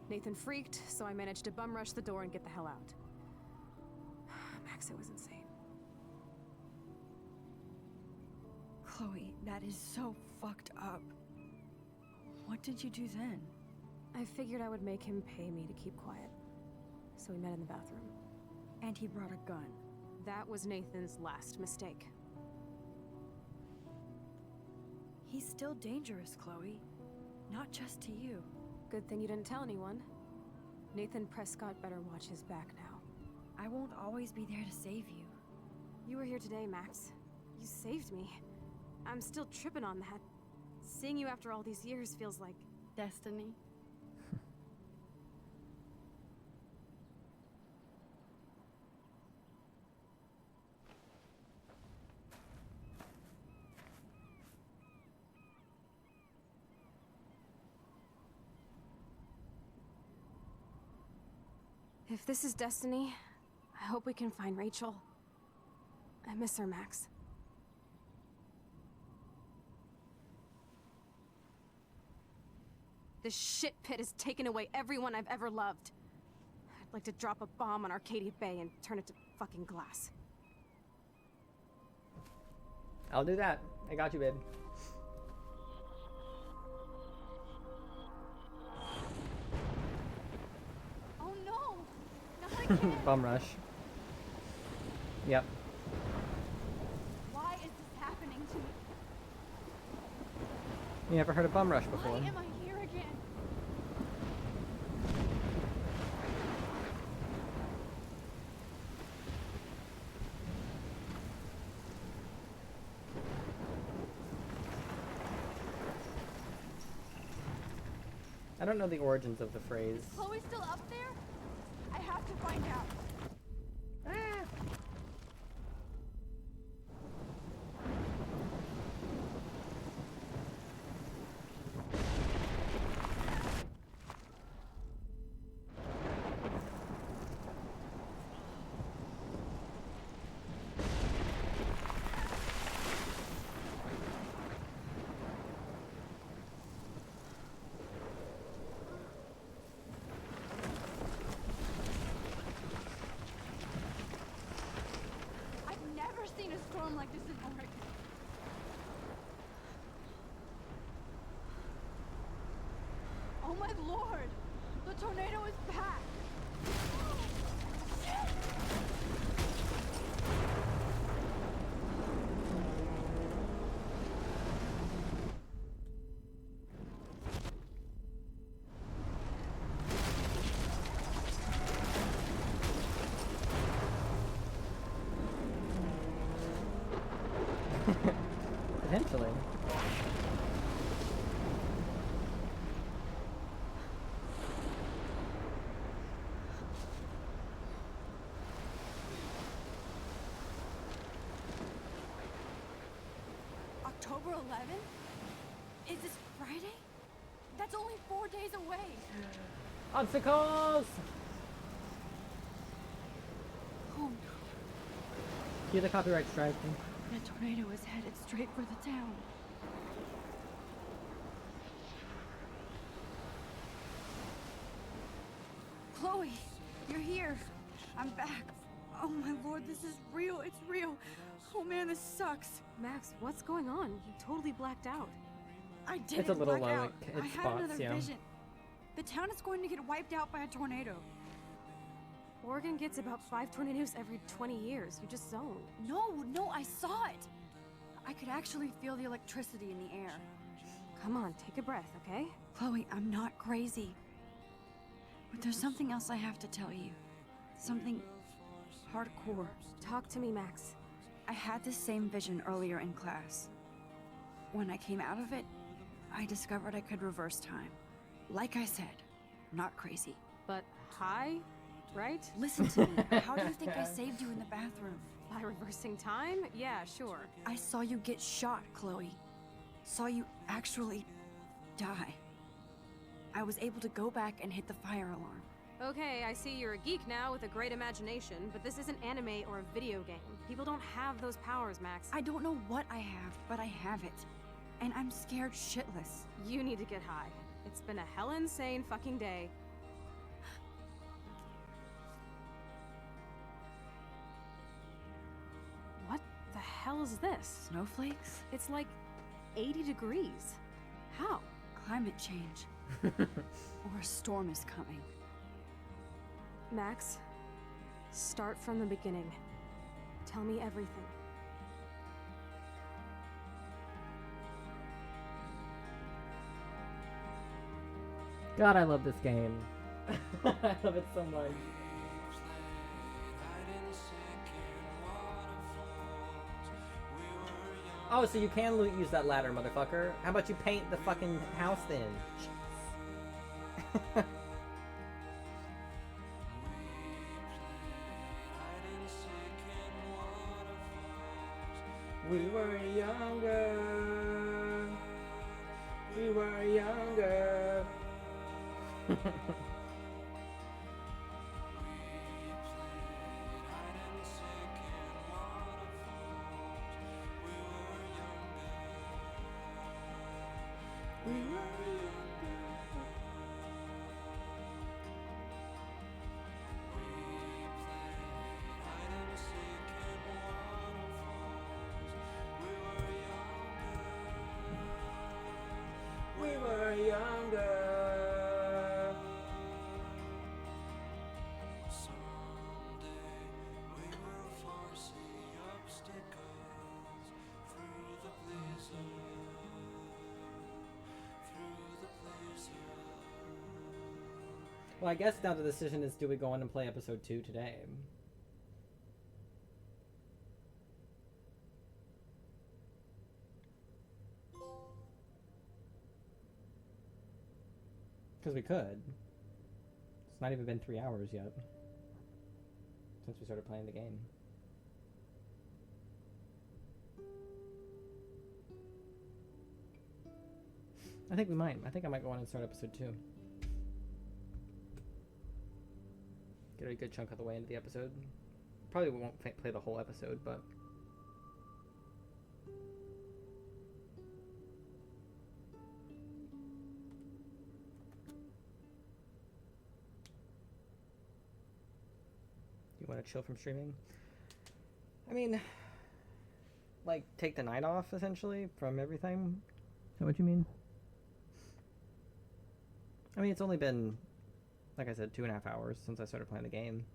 Nathan freaked, so I managed to bum rush the door and get the hell out. Max, it was insane. Chloe, that is so fucked up. What did you do then? I figured I would make him pay me to keep quiet. So we met in the bathroom. And he brought a gun. That was Nathan's last mistake. He's still dangerous, Chloe. Not just to you. Good thing you didn't tell anyone. Nathan Prescott better watch his back now. I won't always be there to save you. You were here today, Max. You saved me. I'm still tripping on that. Seeing you after all these years feels like... destiny. If this is destiny, I hope we can find Rachel. I miss her, Max. This shit pit has taken away everyone I've ever loved. I'd like to drop a bomb on Arcadia Bay and turn it to fucking glass. I'll do that. I got you, babe. Oh no! Not again! Bum rush. Yep. Why is this happening to me? You never heard of bum rush before? Why am I here again? I don't know the origins of the phrase. Chloe's still up there? I have to find out. Seen a storm like this in Oregon. Oh my lord! The tornado is back! Potentially. October 11th? Is this Friday? That's only 4 days away. Obstacles! Oh no. Cue the copyright strike. The tornado is headed straight for the town. Chloe, you're here. I'm back. Oh my lord, this is real. It's real. Oh man, this sucks. Max, what's going on? You totally blacked out. I didn't It's a little black low out. in I had spots, another yeah. vision. The town is going to get wiped out by a tornado. Oregon gets about 5 tornadoes every 20 years. You just zoned. No, I saw it. I could actually feel the electricity in the air. Come on, take a breath, okay? Chloe, I'm not crazy. But there's something else I have to tell you. Something hardcore. Talk to me, Max. I had this same vision earlier in class. When I came out of it, I discovered I could reverse time. Like I said, I'm not crazy. But high, right? Listen to me. How do you think I saved you in the bathroom? By reversing time? Yeah, sure. I saw you get shot, Chloe. Saw you actually die. I was able to go back and hit the fire alarm. Okay, I see you're a geek now with a great imagination, but this isn't anime or a video game. People don't have those powers, Max. I don't know what I have, but I have it. And I'm scared shitless. You need to get high. It's been a hell insane fucking day. What the hell is this? Snowflakes? It's like 80 degrees. How? Climate change. Or a storm is coming. Max, start from the beginning. Tell me everything. God, I love this game. I love it so much. Oh, so you can use that ladder, motherfucker. How about you paint the fucking house then? We were younger. We were younger. We were younger. Well, I guess now the decision is, do we go on and play episode 2 today? Because we could. It's not even been 3 hours yet since we started playing the game. I think we might. I think I might go on and start episode 2. Get a good chunk of the way into the episode. Probably won't play the whole episode, but... You want to chill from streaming? I mean... Like, take the night off, essentially, from everything? Is that what you mean? I mean, it's only been... Like I said, 2.5 hours since I started playing the game.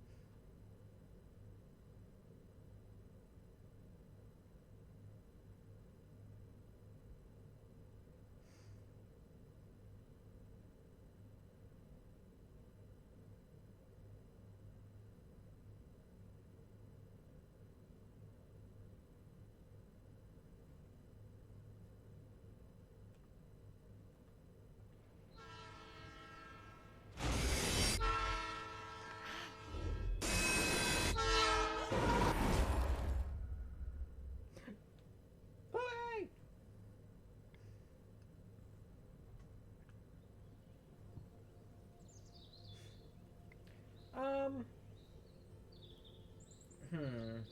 Hmm.